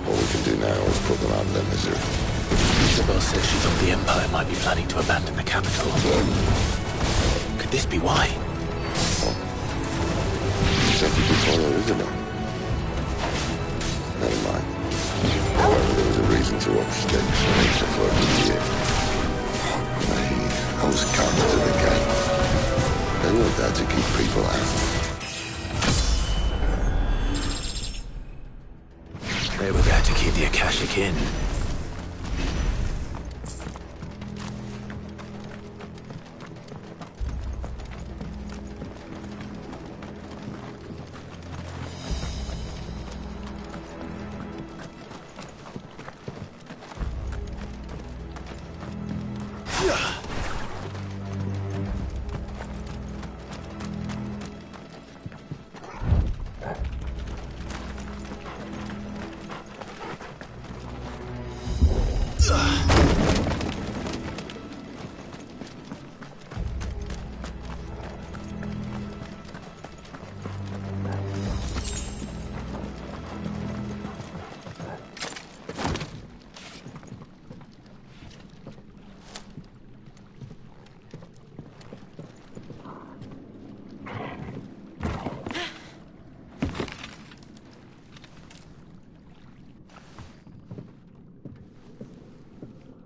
All we can do now is put them out of their misery. Isabel said she thought the Empire might be planning to abandon the capital. Could this be why? She said you could follow Isabel. Never mind. However, there was a reason to up sticks and eat the flood of the year. Those guns to the gate. They weren't there to keep people out. They were there to keep the Akashic in.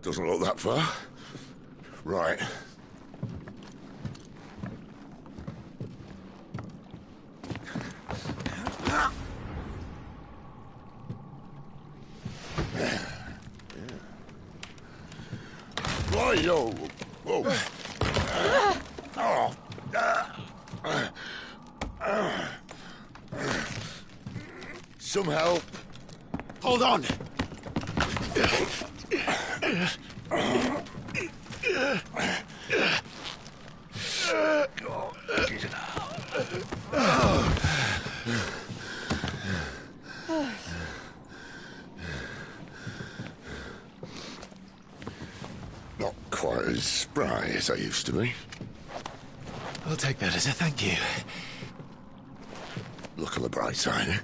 Doesn't look that far. Right. Right-yo. Whoa. Some help. Hold on. Not quite as spry as I used to be. I'll take that as a thank you. Look on the bright side, eh?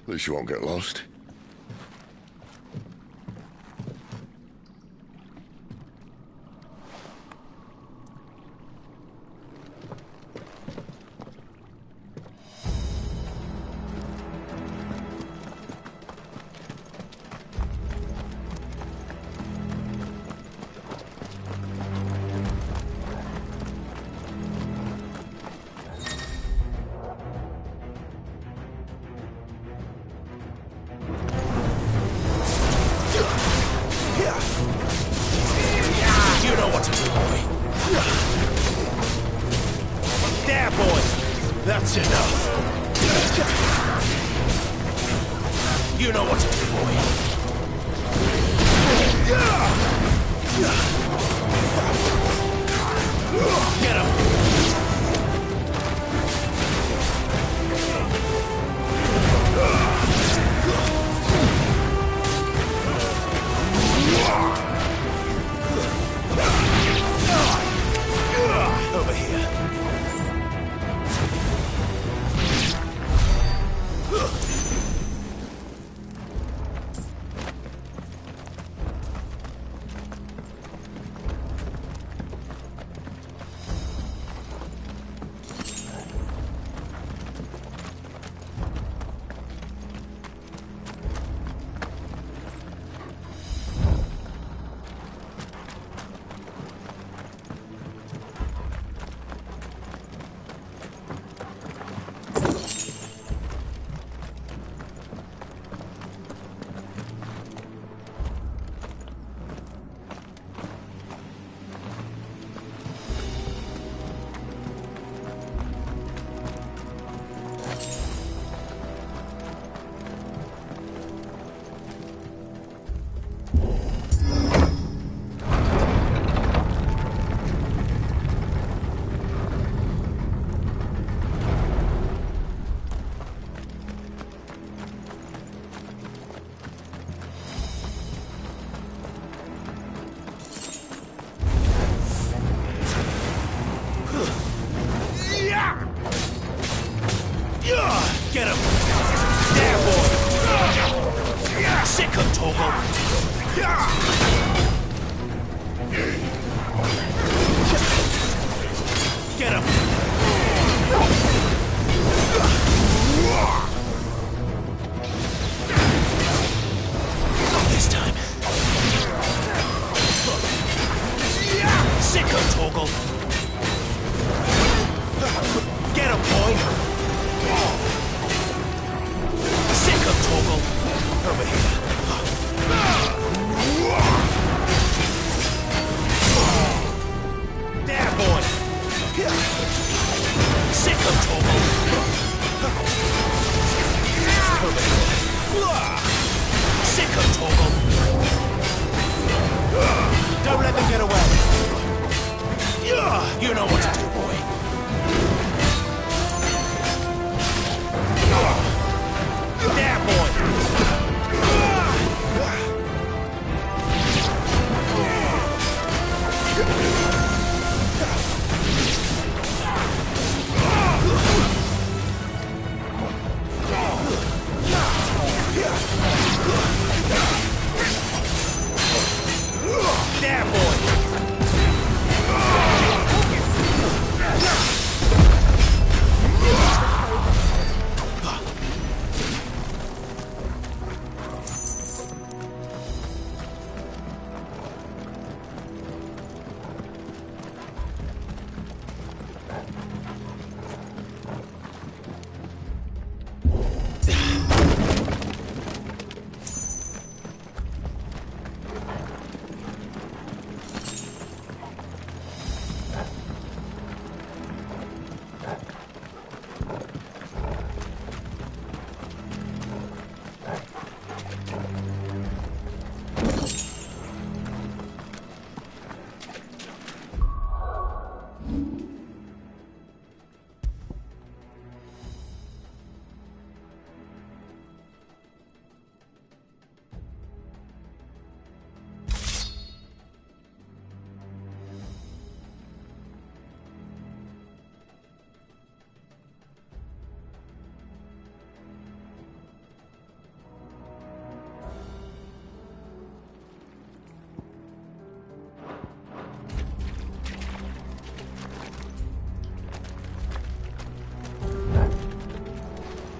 At least you won't get lost. You know what to do, boy. There, boy. That's enough. You know what to do, boy. Get him. Over here. Get him! Not this time. Sicko, Torgal! Get him, boy! Sicko, Torgal! Over here. There, boy! Sicko, Torgal! Over here. Sicko, Torgal! Don't let me get away! You know what to do, boy. There, boy! There, boy!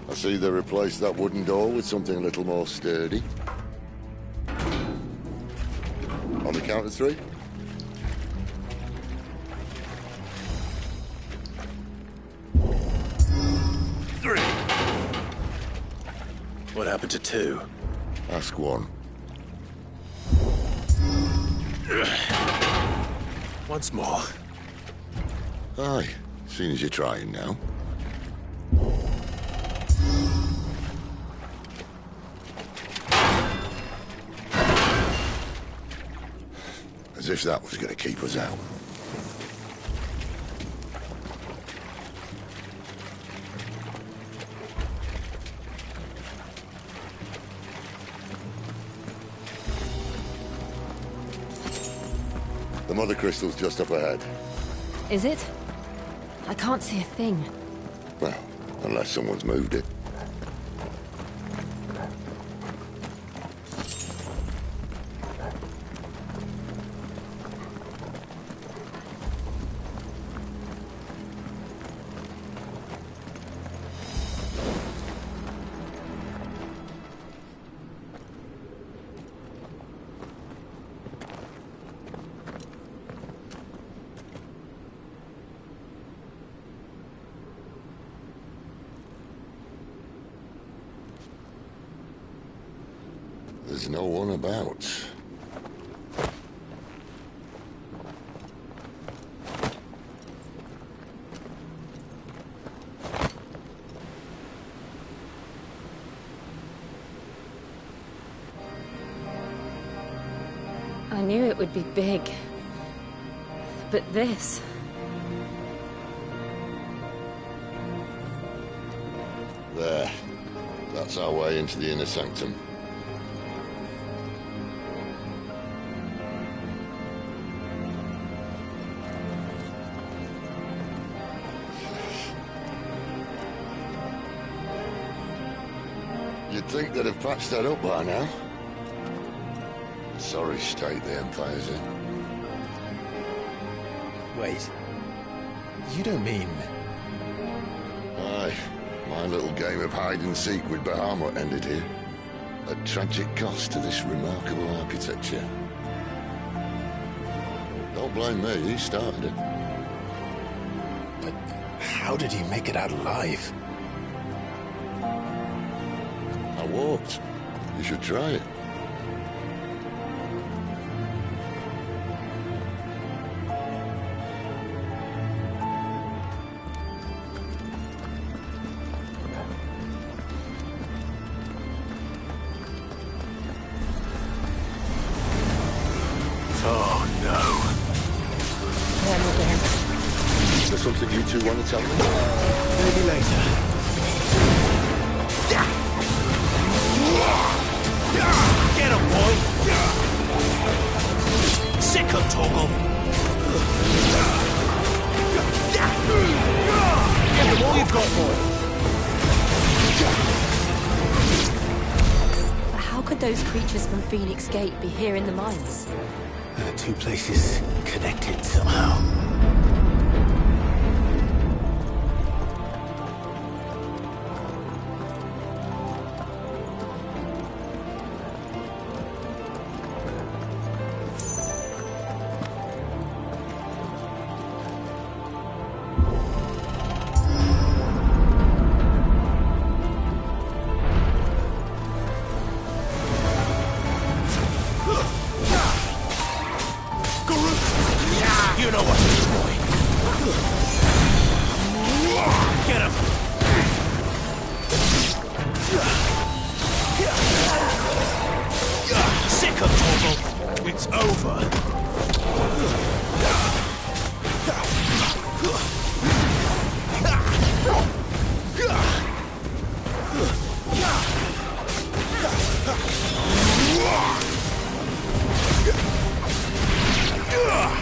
I see they replaced that wooden door with something a little more sturdy. On the count of 3? What happened to 2? Ask 1. Once more. Aye, seeing as you're trying now. As if that was going to keep us out. The mother crystal's just up ahead. Is it? I can't see a thing. Well, unless someone's moved it. There's no one about. I knew it would be big. But this... There. That's our way into the inner sanctum. You'd think they'd have patched that up by now. Sorry state the Empire's in. Wait. You don't mean... Aye. My little game of hide-and-seek with Bahamut ended here. A tragic cost to this remarkable architecture. Don't blame me, he started it. But how did he make it out alive? I walked. You should try it. Oh, no. Them again. Is there something you two want to tell me? Maybe later. Get him, boy! Sick him, Torgal! Get him all you've got, boy! But how could those creatures from Phoenix Gate be here in the mines? The two places connected somehow. You know what to do, boy. Get him! Sick of Torgal. It's over.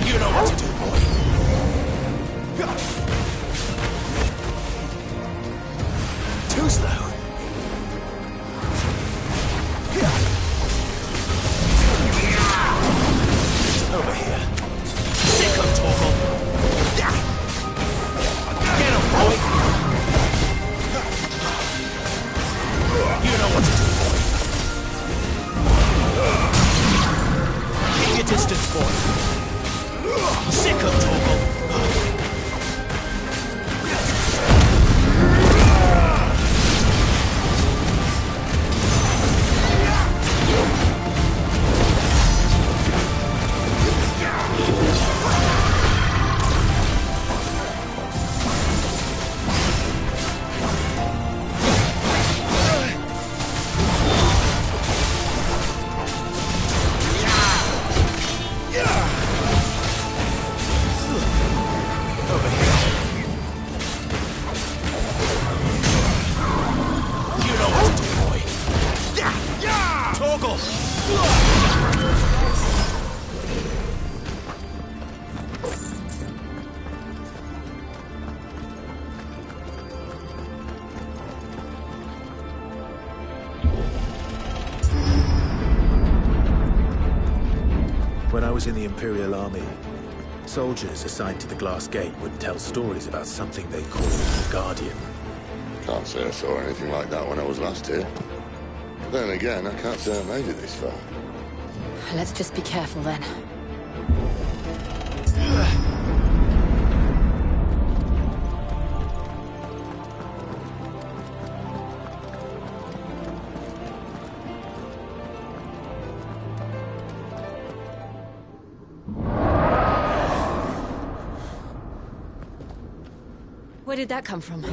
You know what to do, boy. Too slow. Over here. Sick of Torgal. Get him, boy. You know what to do, boy. Keep your distance, boy. Sick of Torgal. When I was in the Imperial Army, soldiers assigned to the Glass Gate would tell stories about something they called the Guardian. Can't say I saw anything like that when I was last here. Then again, I can't say I made it this far. Let's just be careful then. Where did that come from?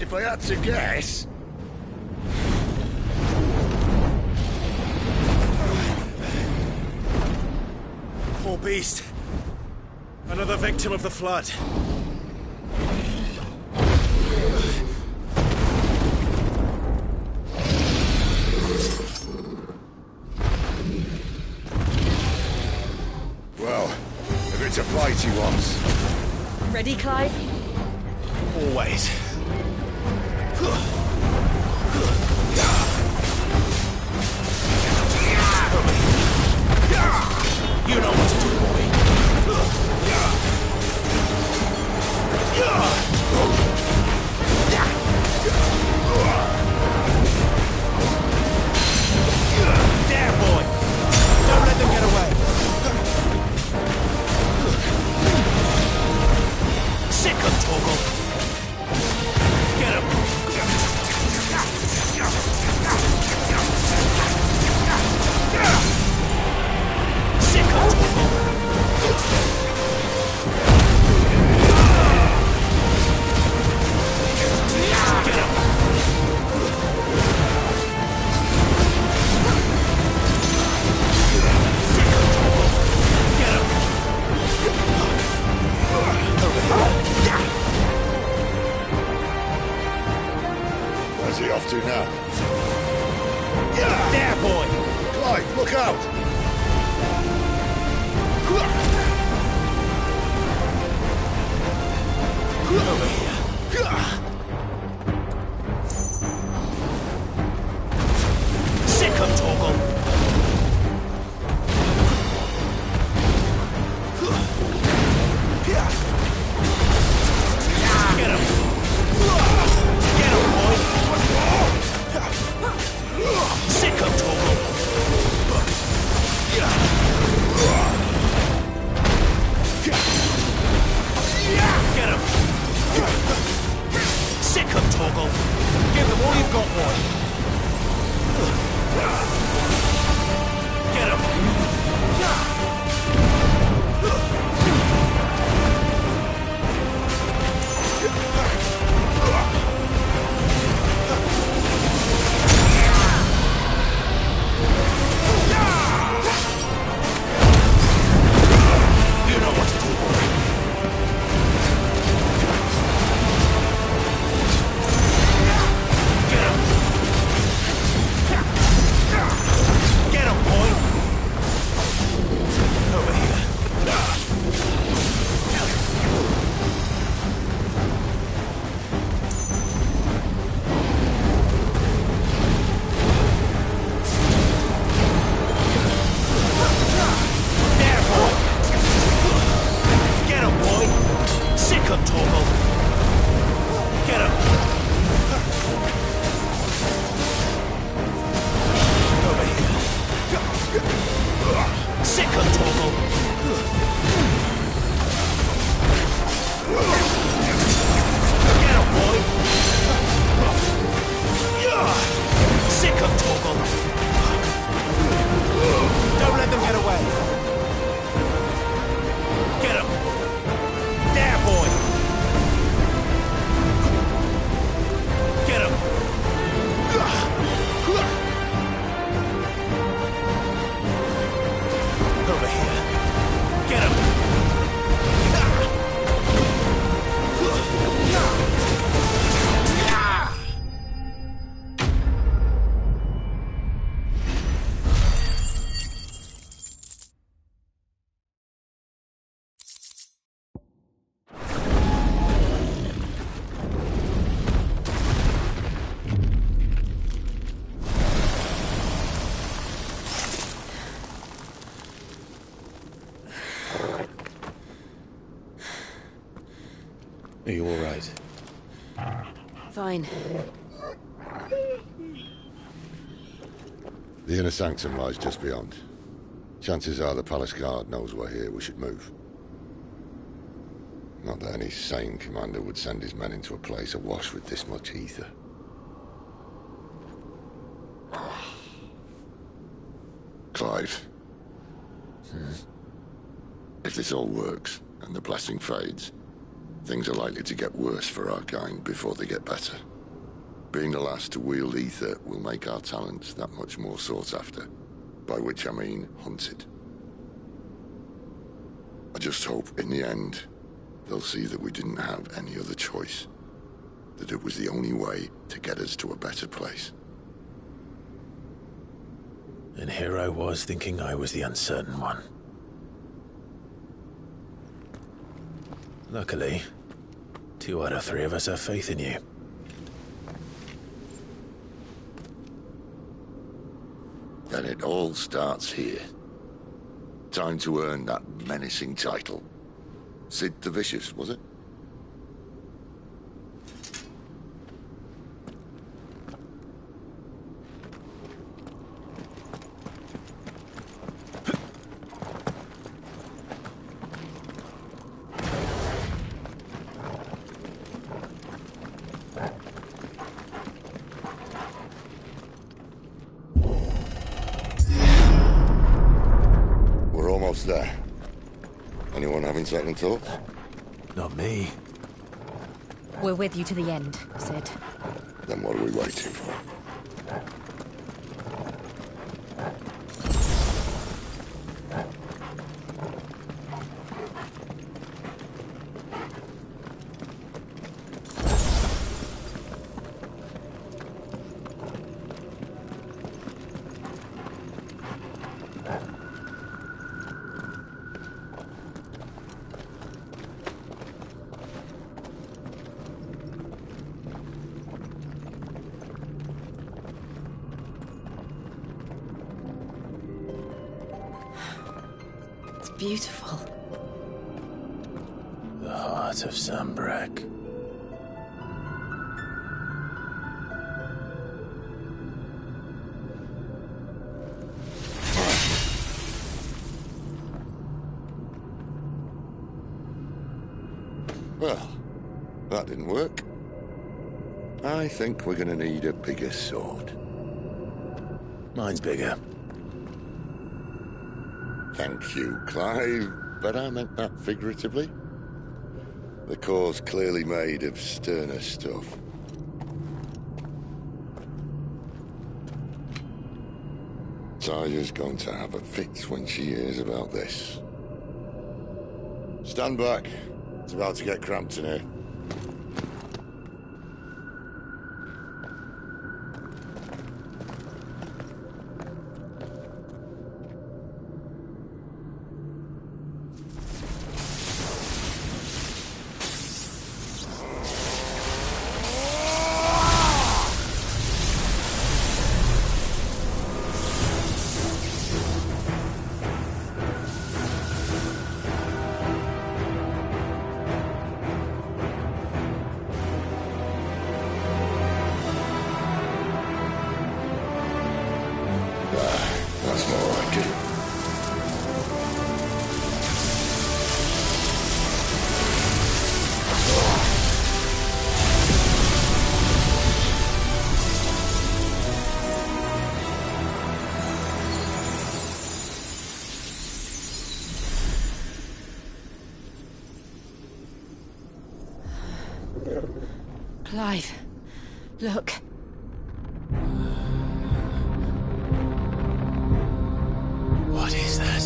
If I had to guess... Poor beast. Another victim of the Flood. Well, if it's a fight he wants. Ready, Clive? Always. Look out! Over here. Sick 'em, Torgal. Get him! Get him, boy! Sick 'em, Torgal. Get him! Sick 'em, Torgal. Give them all you've got, boy. Get him! You know what to do, boy. Get him, boy! Over here. There, boy! Get him, boy! Sick him, Torgal! Get him! Over here. Sick him, Torgal! Get him, boy! Sick him, Torgal! Don't let them get away! Get him! There, boy! Get him! Over here. Get him! Are you all right? Fine. The inner sanctum lies just beyond. Chances are the palace guard knows we're here. We should move. Not that any sane commander would send his men into a place awash with this much ether. Clive. If this all works, and the blessing fades, things are likely to get worse for our kind before they get better. Being the last to wield ether will make our talents that much more sought after. By which I mean hunted. I just hope, in the end, they'll see that we didn't have any other choice. That it was the only way to get us to a better place. And here I was thinking I was the uncertain one. Luckily, 2 out of 3 of us have faith in you. Then it all starts here. Time to earn that menacing title. Sid the Vicious, was it? There. Anyone having second thoughts? Not me. We're with you to the end, Sid. Then what are we waiting for? beautiful. The heart of Zambrak. Well, that didn't work. I think we're gonna need a bigger sword. Mine's bigger. Thank you, Clive, but I meant that figuratively. The core's clearly made of sterner stuff. Taya's going to have a fit when she hears about this. Stand back. It's about to get cramped in here. That's more like it. Clive, look. What is that?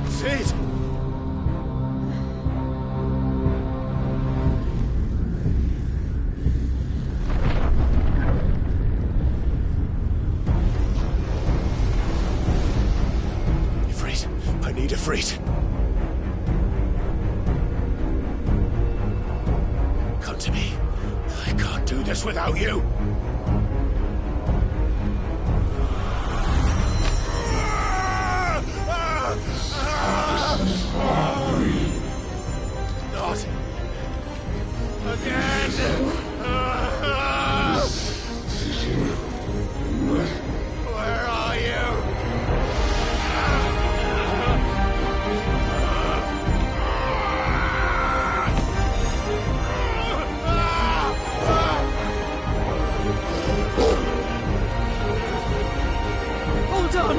Sid! Ifrit, I need Ifrit. Come to me. I can't do this without you. Not again. Where are you? Hold on!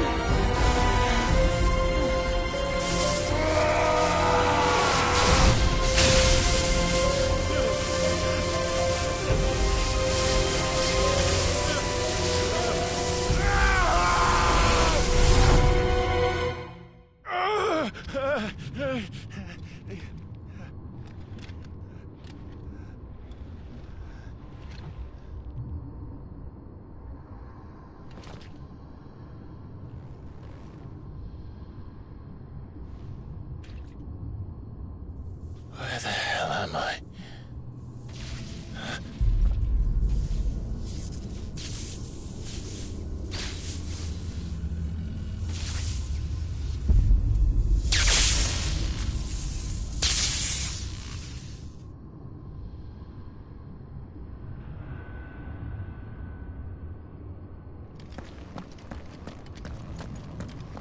Where the hell am I?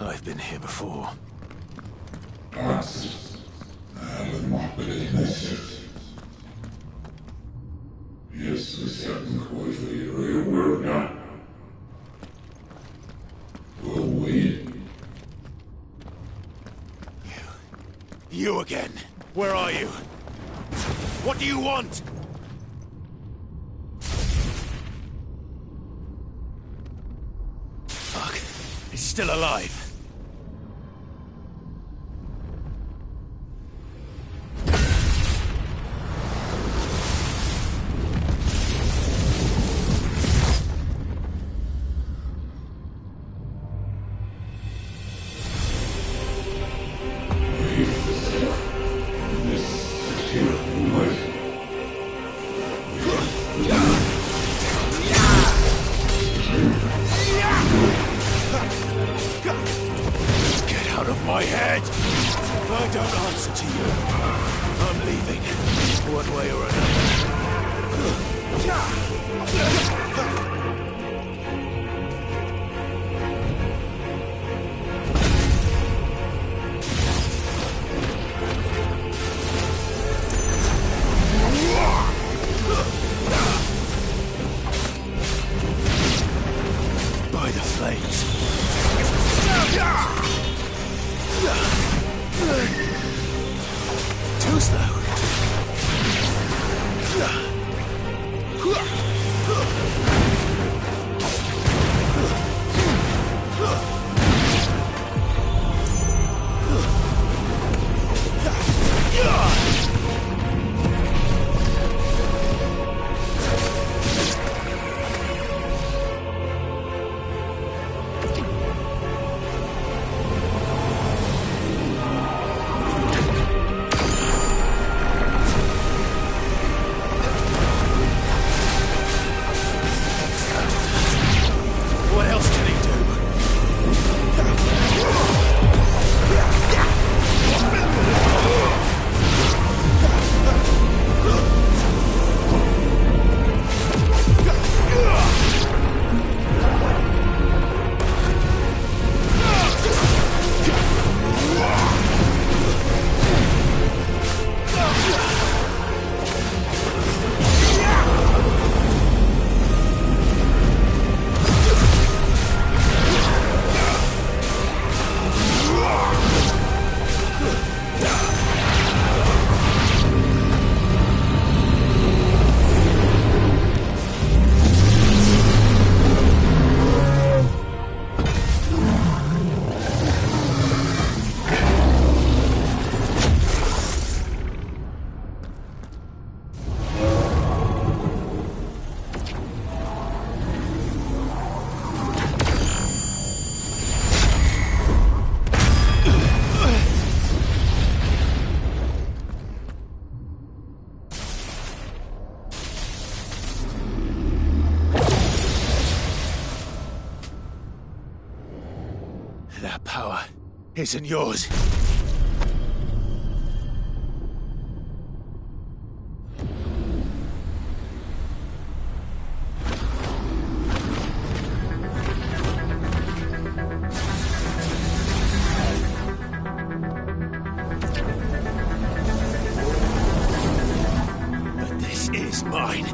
I've been here before. You again. Where are you? What do you want? Fuck. He's still alive. way or another. By the flames. Too slow. What else can he do? That power isn't yours. But this is mine.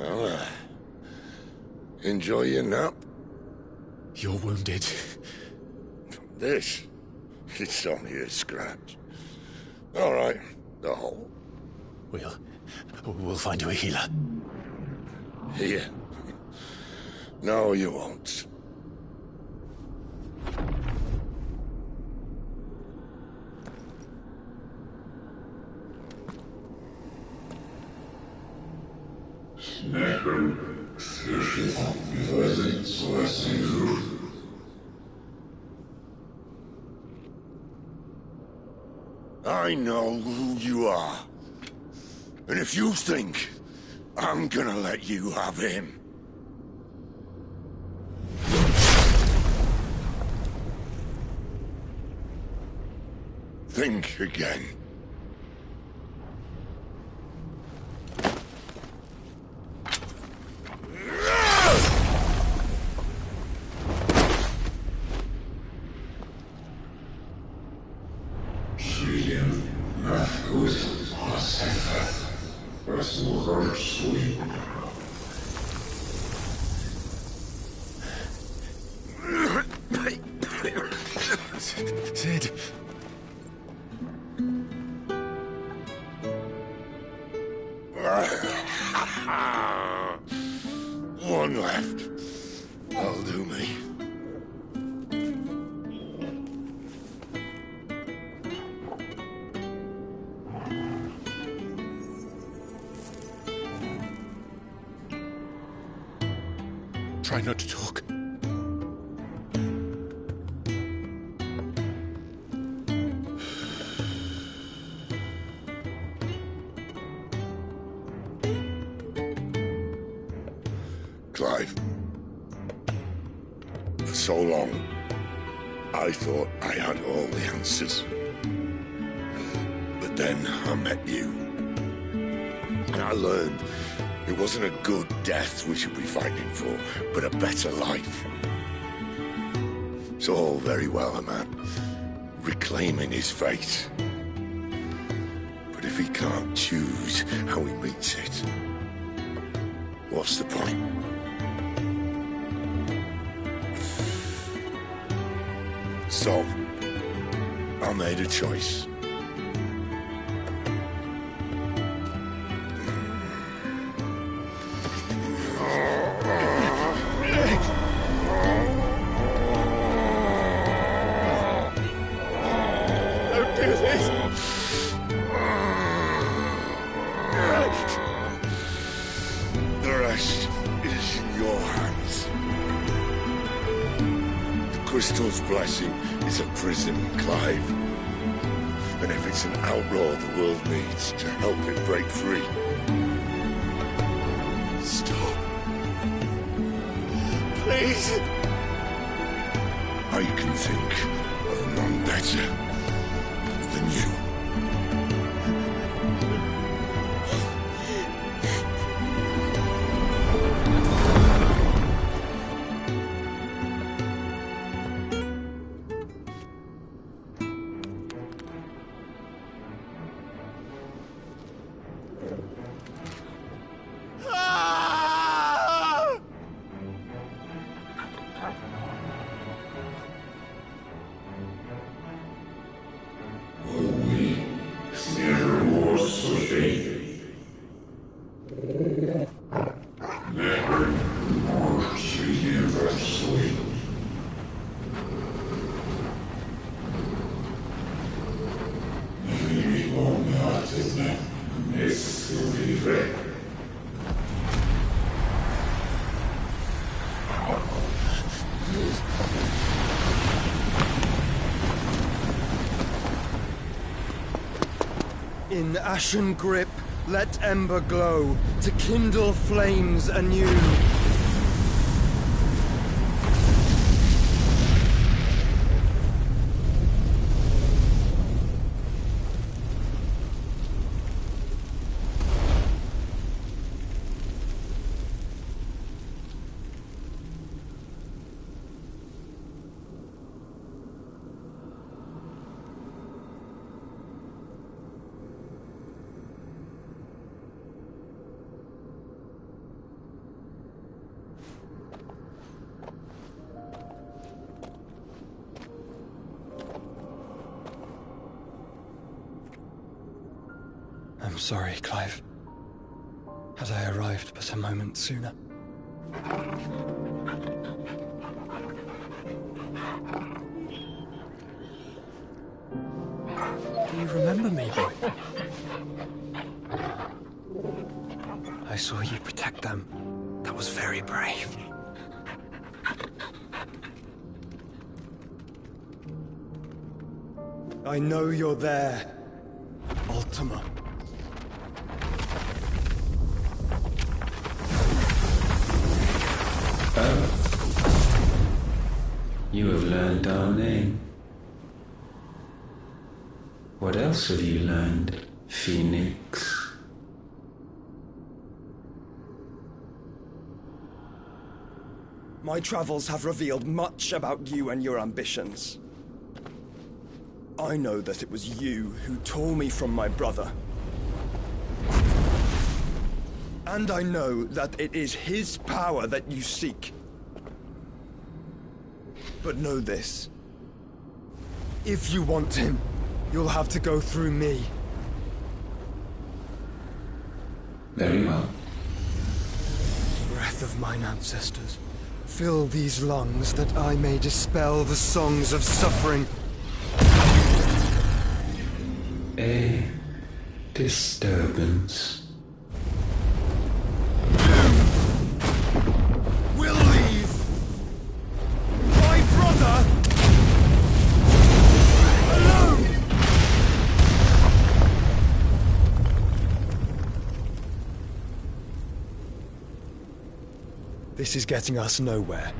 Well, enjoy your nap. You're wounded. This? It's only a scratch. All right, the hole. We'll find you a healer. Here. No, you won't. I know who you are. And if you think I'm gonna let you have him... think again. Sid. One left. That'll do me. Try not to talk. Clive. For so long, I thought I had all the answers. But then I met you. And I learned it wasn't a good death we should be fighting for, but a better life. It's all very well, a man reclaiming his fate. But if he can't choose how he meets it, what's the point? So, I made a choice. Don't do this! The rest is in your hands. The Crystal's blessing is a prison, Clive. And if it's an outlaw the world needs to help it break free... Stop. Please. I can think of none better than you. In ashen grip, let ember glow, to kindle flames anew. sorry, Clive. Had I arrived but a moment sooner. Do you remember me, boy? I saw you protect them. That was very brave. I know you're there, Ultima. Oh. You have learned our name. What else have you learned, Phoenix? My travels have revealed much about you and your ambitions. I know that it was you who tore me from my brother. And I know that it is his power that you seek. But know this. If you want him, you'll have to go through me. Very well. Breath of mine ancestors, fill these lungs that I may dispel the songs of suffering. A disturbance. We'll leave! My brother! Alone! This is getting us nowhere.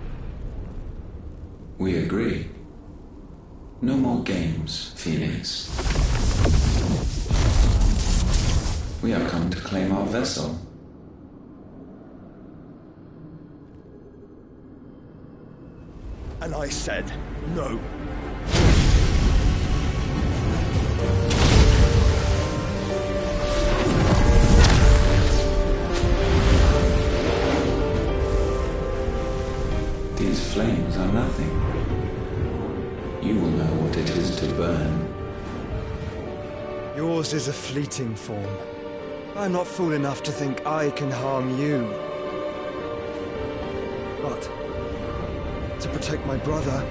We agree. No more games, Phoenix. We have come to claim our vessel. And I said no. These flames are nothing. You will know what it is to burn. Yours is a fleeting form. I'm not fool enough to think I can harm you. But to protect my brother,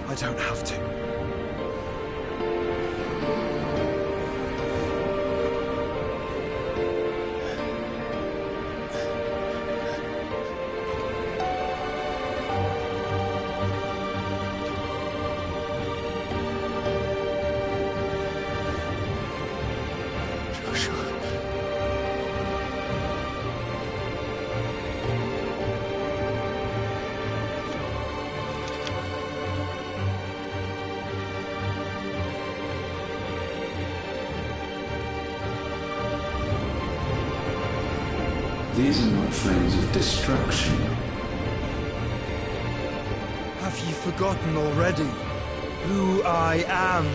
I don't have to. These are not flames of destruction. Have you forgotten already who I am?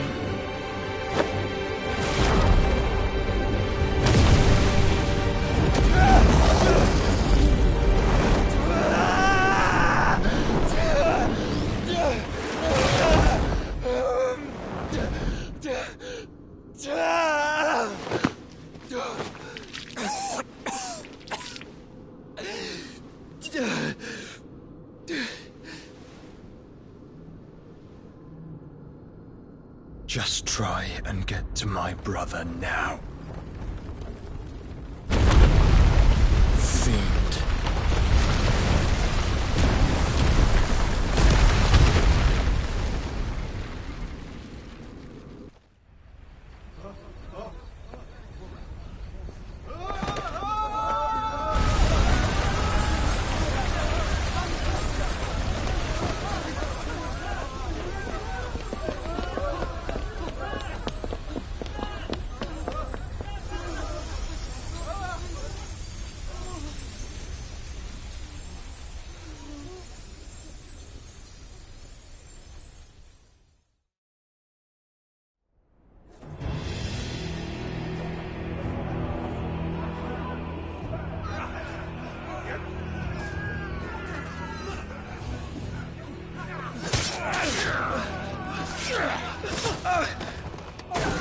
Just try and get to my brother now. Fiend.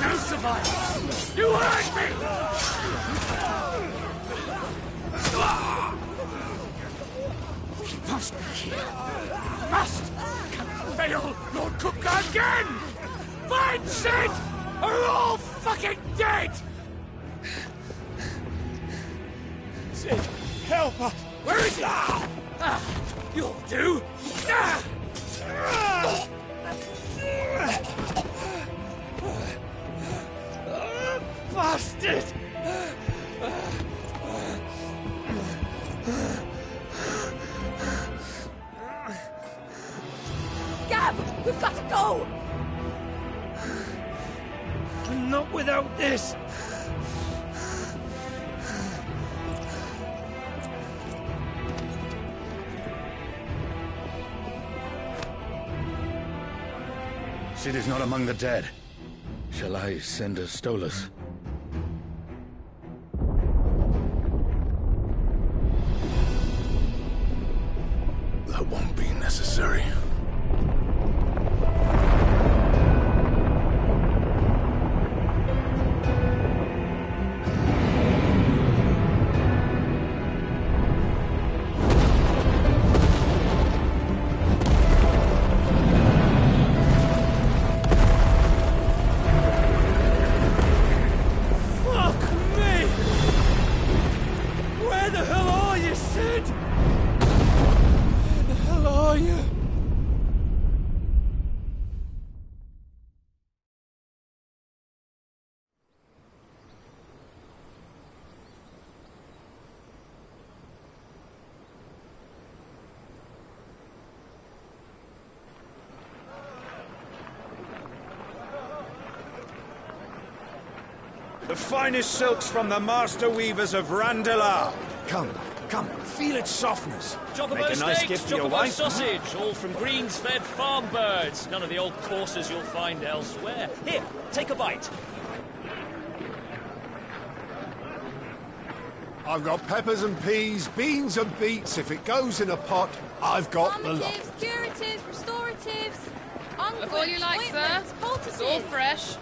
No survivors! You hurt me! must be here. Must! Can't fail Lord Cook again! Find Sid! Or we're all fucking dead! Sid, help us! Where is he? You'll do! Bastard! Gab! We've got to go! Not without this! Sid is not among the dead. Shall I send a Stolas? That won't be necessary. The finest silks from the master weavers of Randalar. Come, feel its softness. Chocobo Make a nice steaks, gift for your chocobo wife. sausage, all from greens-fed farm birds. None of the old courses you'll find elsewhere. Here, take a bite. I've got peppers and peas, beans and beets. If it goes in a pot, I've got the lot. Curatives, restoratives, Look all you like, sir. It's all fresh.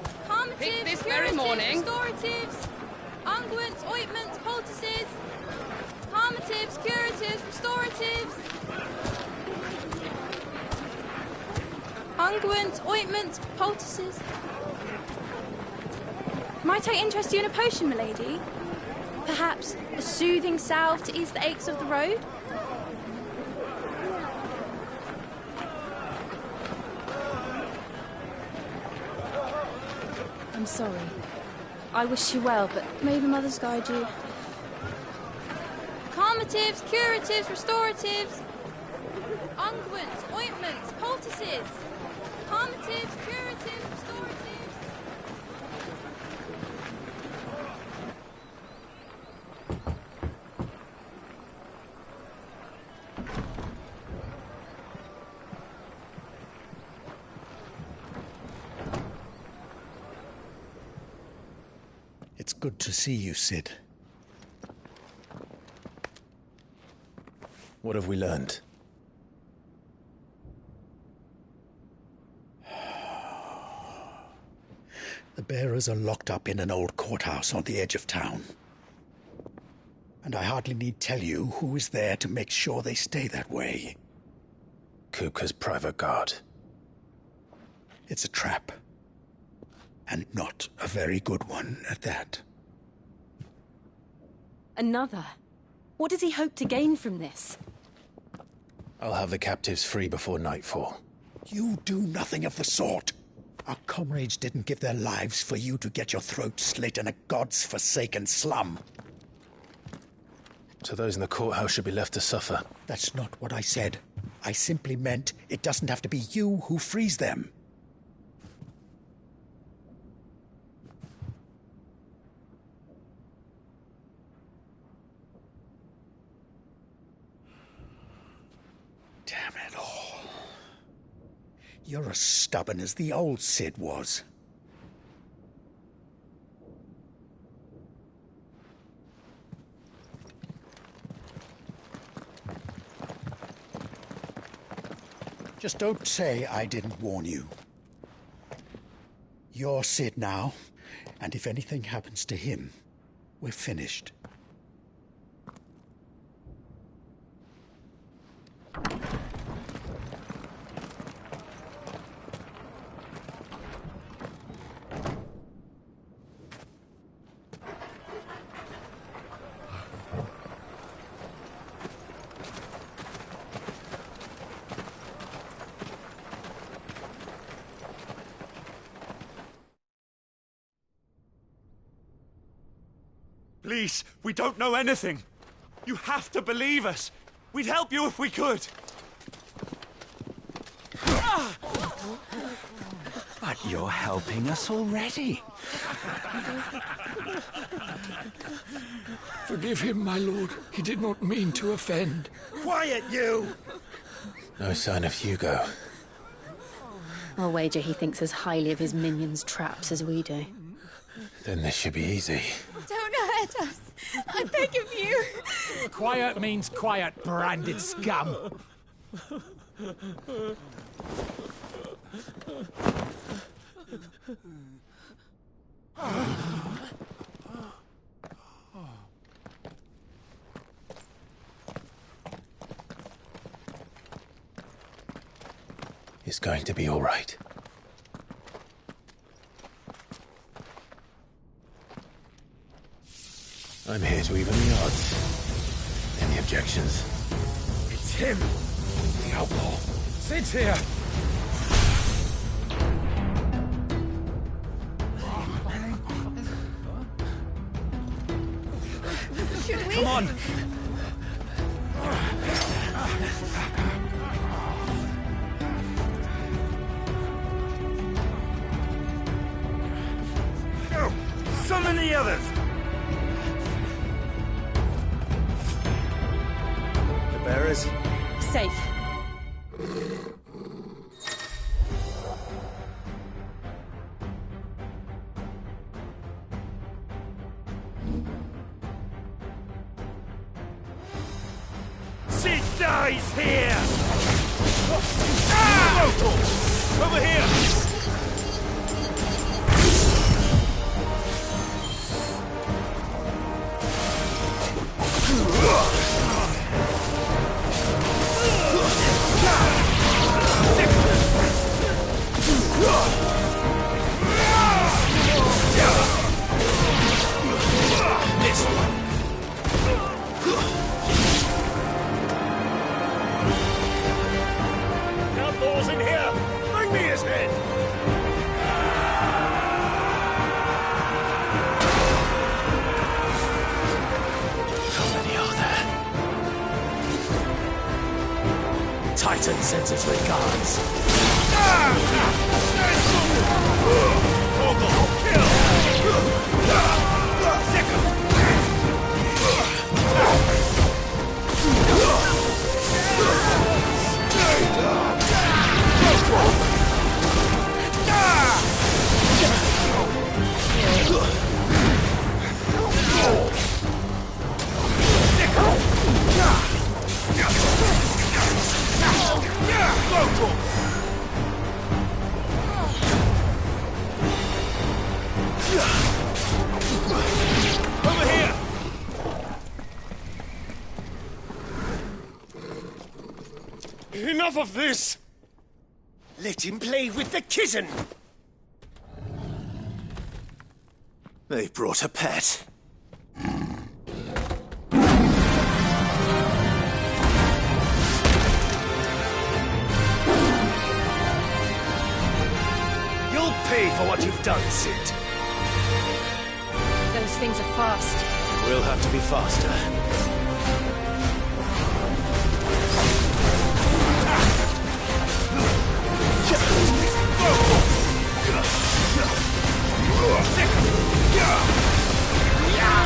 Picked this very morning. Restoratives, unguents, ointments, poultices, calmatives, curatives, restoratives, unguents, ointments, poultices. Might I interest you in a potion, milady? Perhaps a soothing salve to ease the aches of the road? I'm sorry. I wish you well, but may the mothers guide you. Calmatives, curatives, restoratives, unguents, ointments, poultices. Calmatives, curatives, restoratives. It's good to see you, Sid. What have we learned? The bearers are locked up in an old courthouse on the edge of town. And I hardly need tell you who is there to make sure they stay that way. Kupka's private guard. It's a trap. And not a very good one at that. Another? What does he hope to gain from this? I'll have the captives free before nightfall. You do nothing of the sort. Our comrades didn't give their lives for you to get your throat slit in a god's-forsaken slum. So those in the courthouse should be left to suffer. That's not what I said. I simply meant it doesn't have to be you who frees them. Damn it all. You're as stubborn as the old Sid was. Just don't say I didn't warn you. You're Sid now, and if anything happens to him, we're finished. Please, we don't know anything. You have to believe us. We'd help you if we could. But you're helping us already. Forgive him, my lord. He did not mean to offend. Quiet, you! No sign of Hugo. I'll wager he thinks as highly of his minions' traps as we do. Then this should be easy. Don't hurt us. I beg of you. Quiet means quiet, branded scum. It's going to be all right. I'm here to even the odds. Any objections? It's him, the outlaw. Sit here. Should we? Come on. Go! Summon the others! The bearers? Safe. Sid dies here! Ah! Over here! This one. Outlaws in here! Bring me his head! How many are there? Titan sends its regards. Over here! Enough of this! Let him play with the kitten! They've brought a pet. You'll pay for what you've done, Sid. Those things are fast. We'll have to be faster.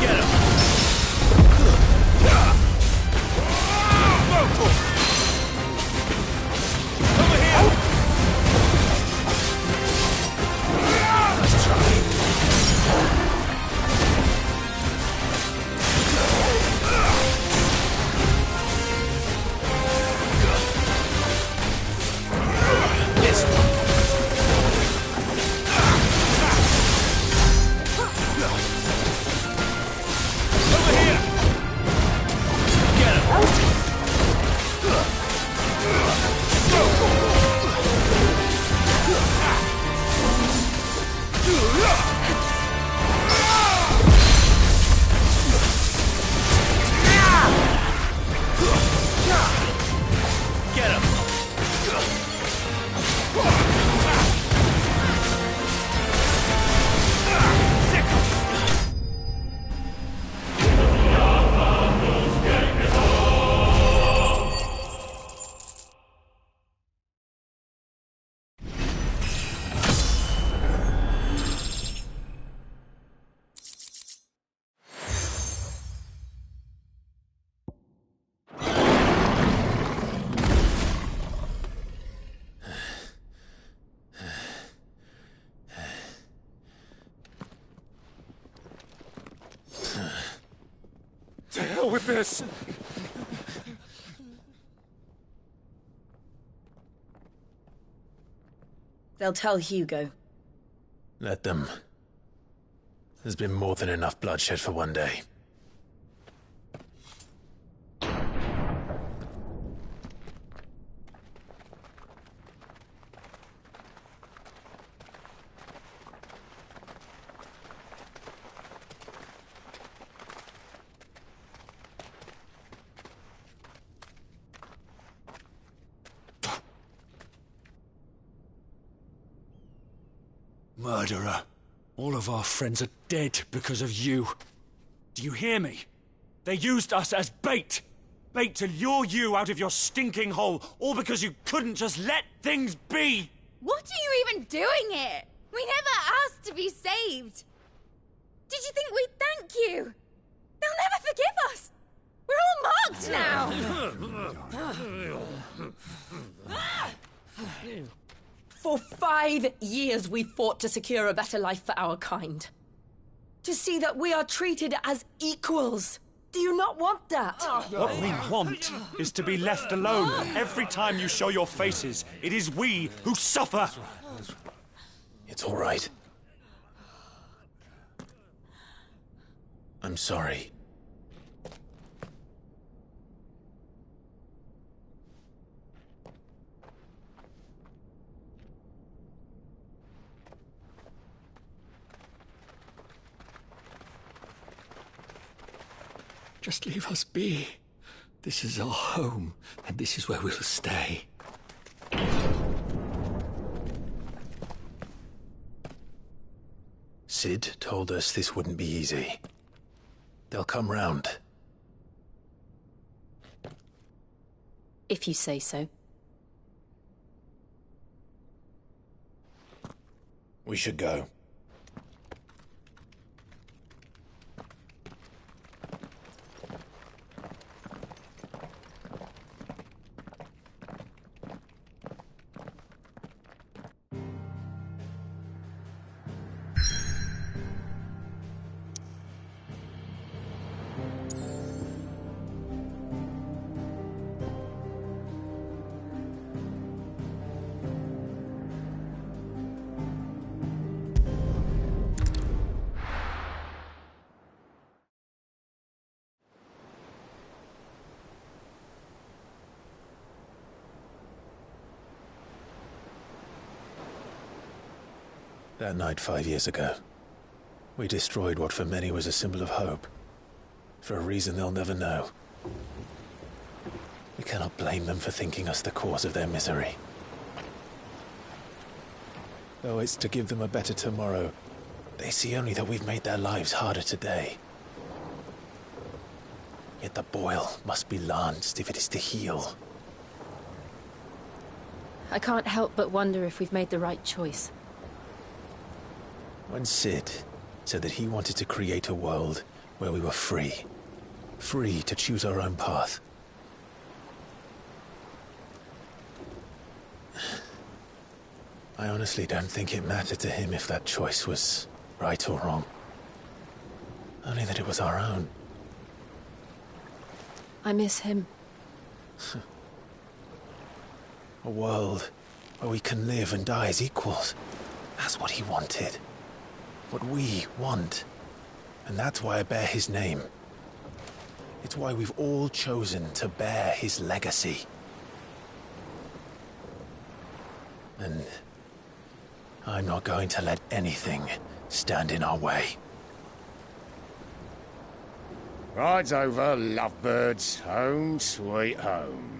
Get him! Over here! Let's try. This one. Over here! Get him! Get him! this! They'll tell Hugo. Let them. There's been more than enough bloodshed for one day. Murderer. All of our friends are dead because of you. Do you hear me? They used us as bait. Bait to lure you out of your stinking hole, all because you couldn't just let things be. What are you even doing here? We never asked to be saved. Did you think we'd thank you? They'll never forgive us. We're all marked now. For 5 years we fought to secure a better life for our kind. To see that we are treated as equals. Do you not want that? What we want is to be left alone. Every time you show your faces, it is we who suffer. It's all right. I'm sorry. Just leave us be. This is our home, and this is where we'll stay. Sid told us this wouldn't be easy. They'll come round. If you say so. We should go. That night 5 years ago, we destroyed what for many was a symbol of hope. For a reason they'll never know. We cannot blame them for thinking us the cause of their misery. Though it's to give them a better tomorrow, they see only that we've made their lives harder today. Yet the boil must be lanced if it is to heal. I can't help but wonder if we've made the right choice. When Sid said that he wanted to create a world where we were free. Free to choose our own path. I honestly don't think it mattered to him if that choice was right or wrong. Only that it was our own. I miss him. A world where we can live and die as equals. That's what he wanted. What we want. And that's why I bear his name. It's why we've all chosen to bear his legacy. And I'm not going to let anything stand in our way. Ride's over, lovebirds. Home sweet home.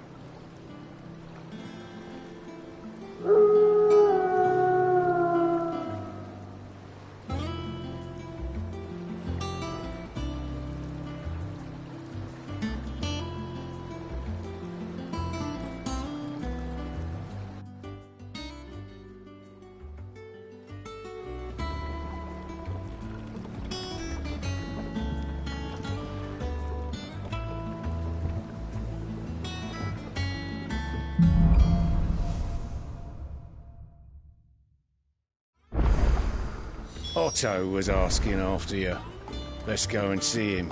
Otto was asking after you. Let's go and see him.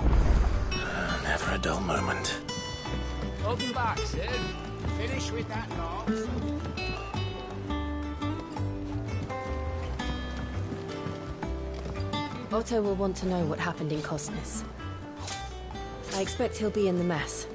Never for a dull moment. Welcome back, Sid. Finish with that box. Otto will want to know what happened in Cosnes. I expect he'll be in the mess.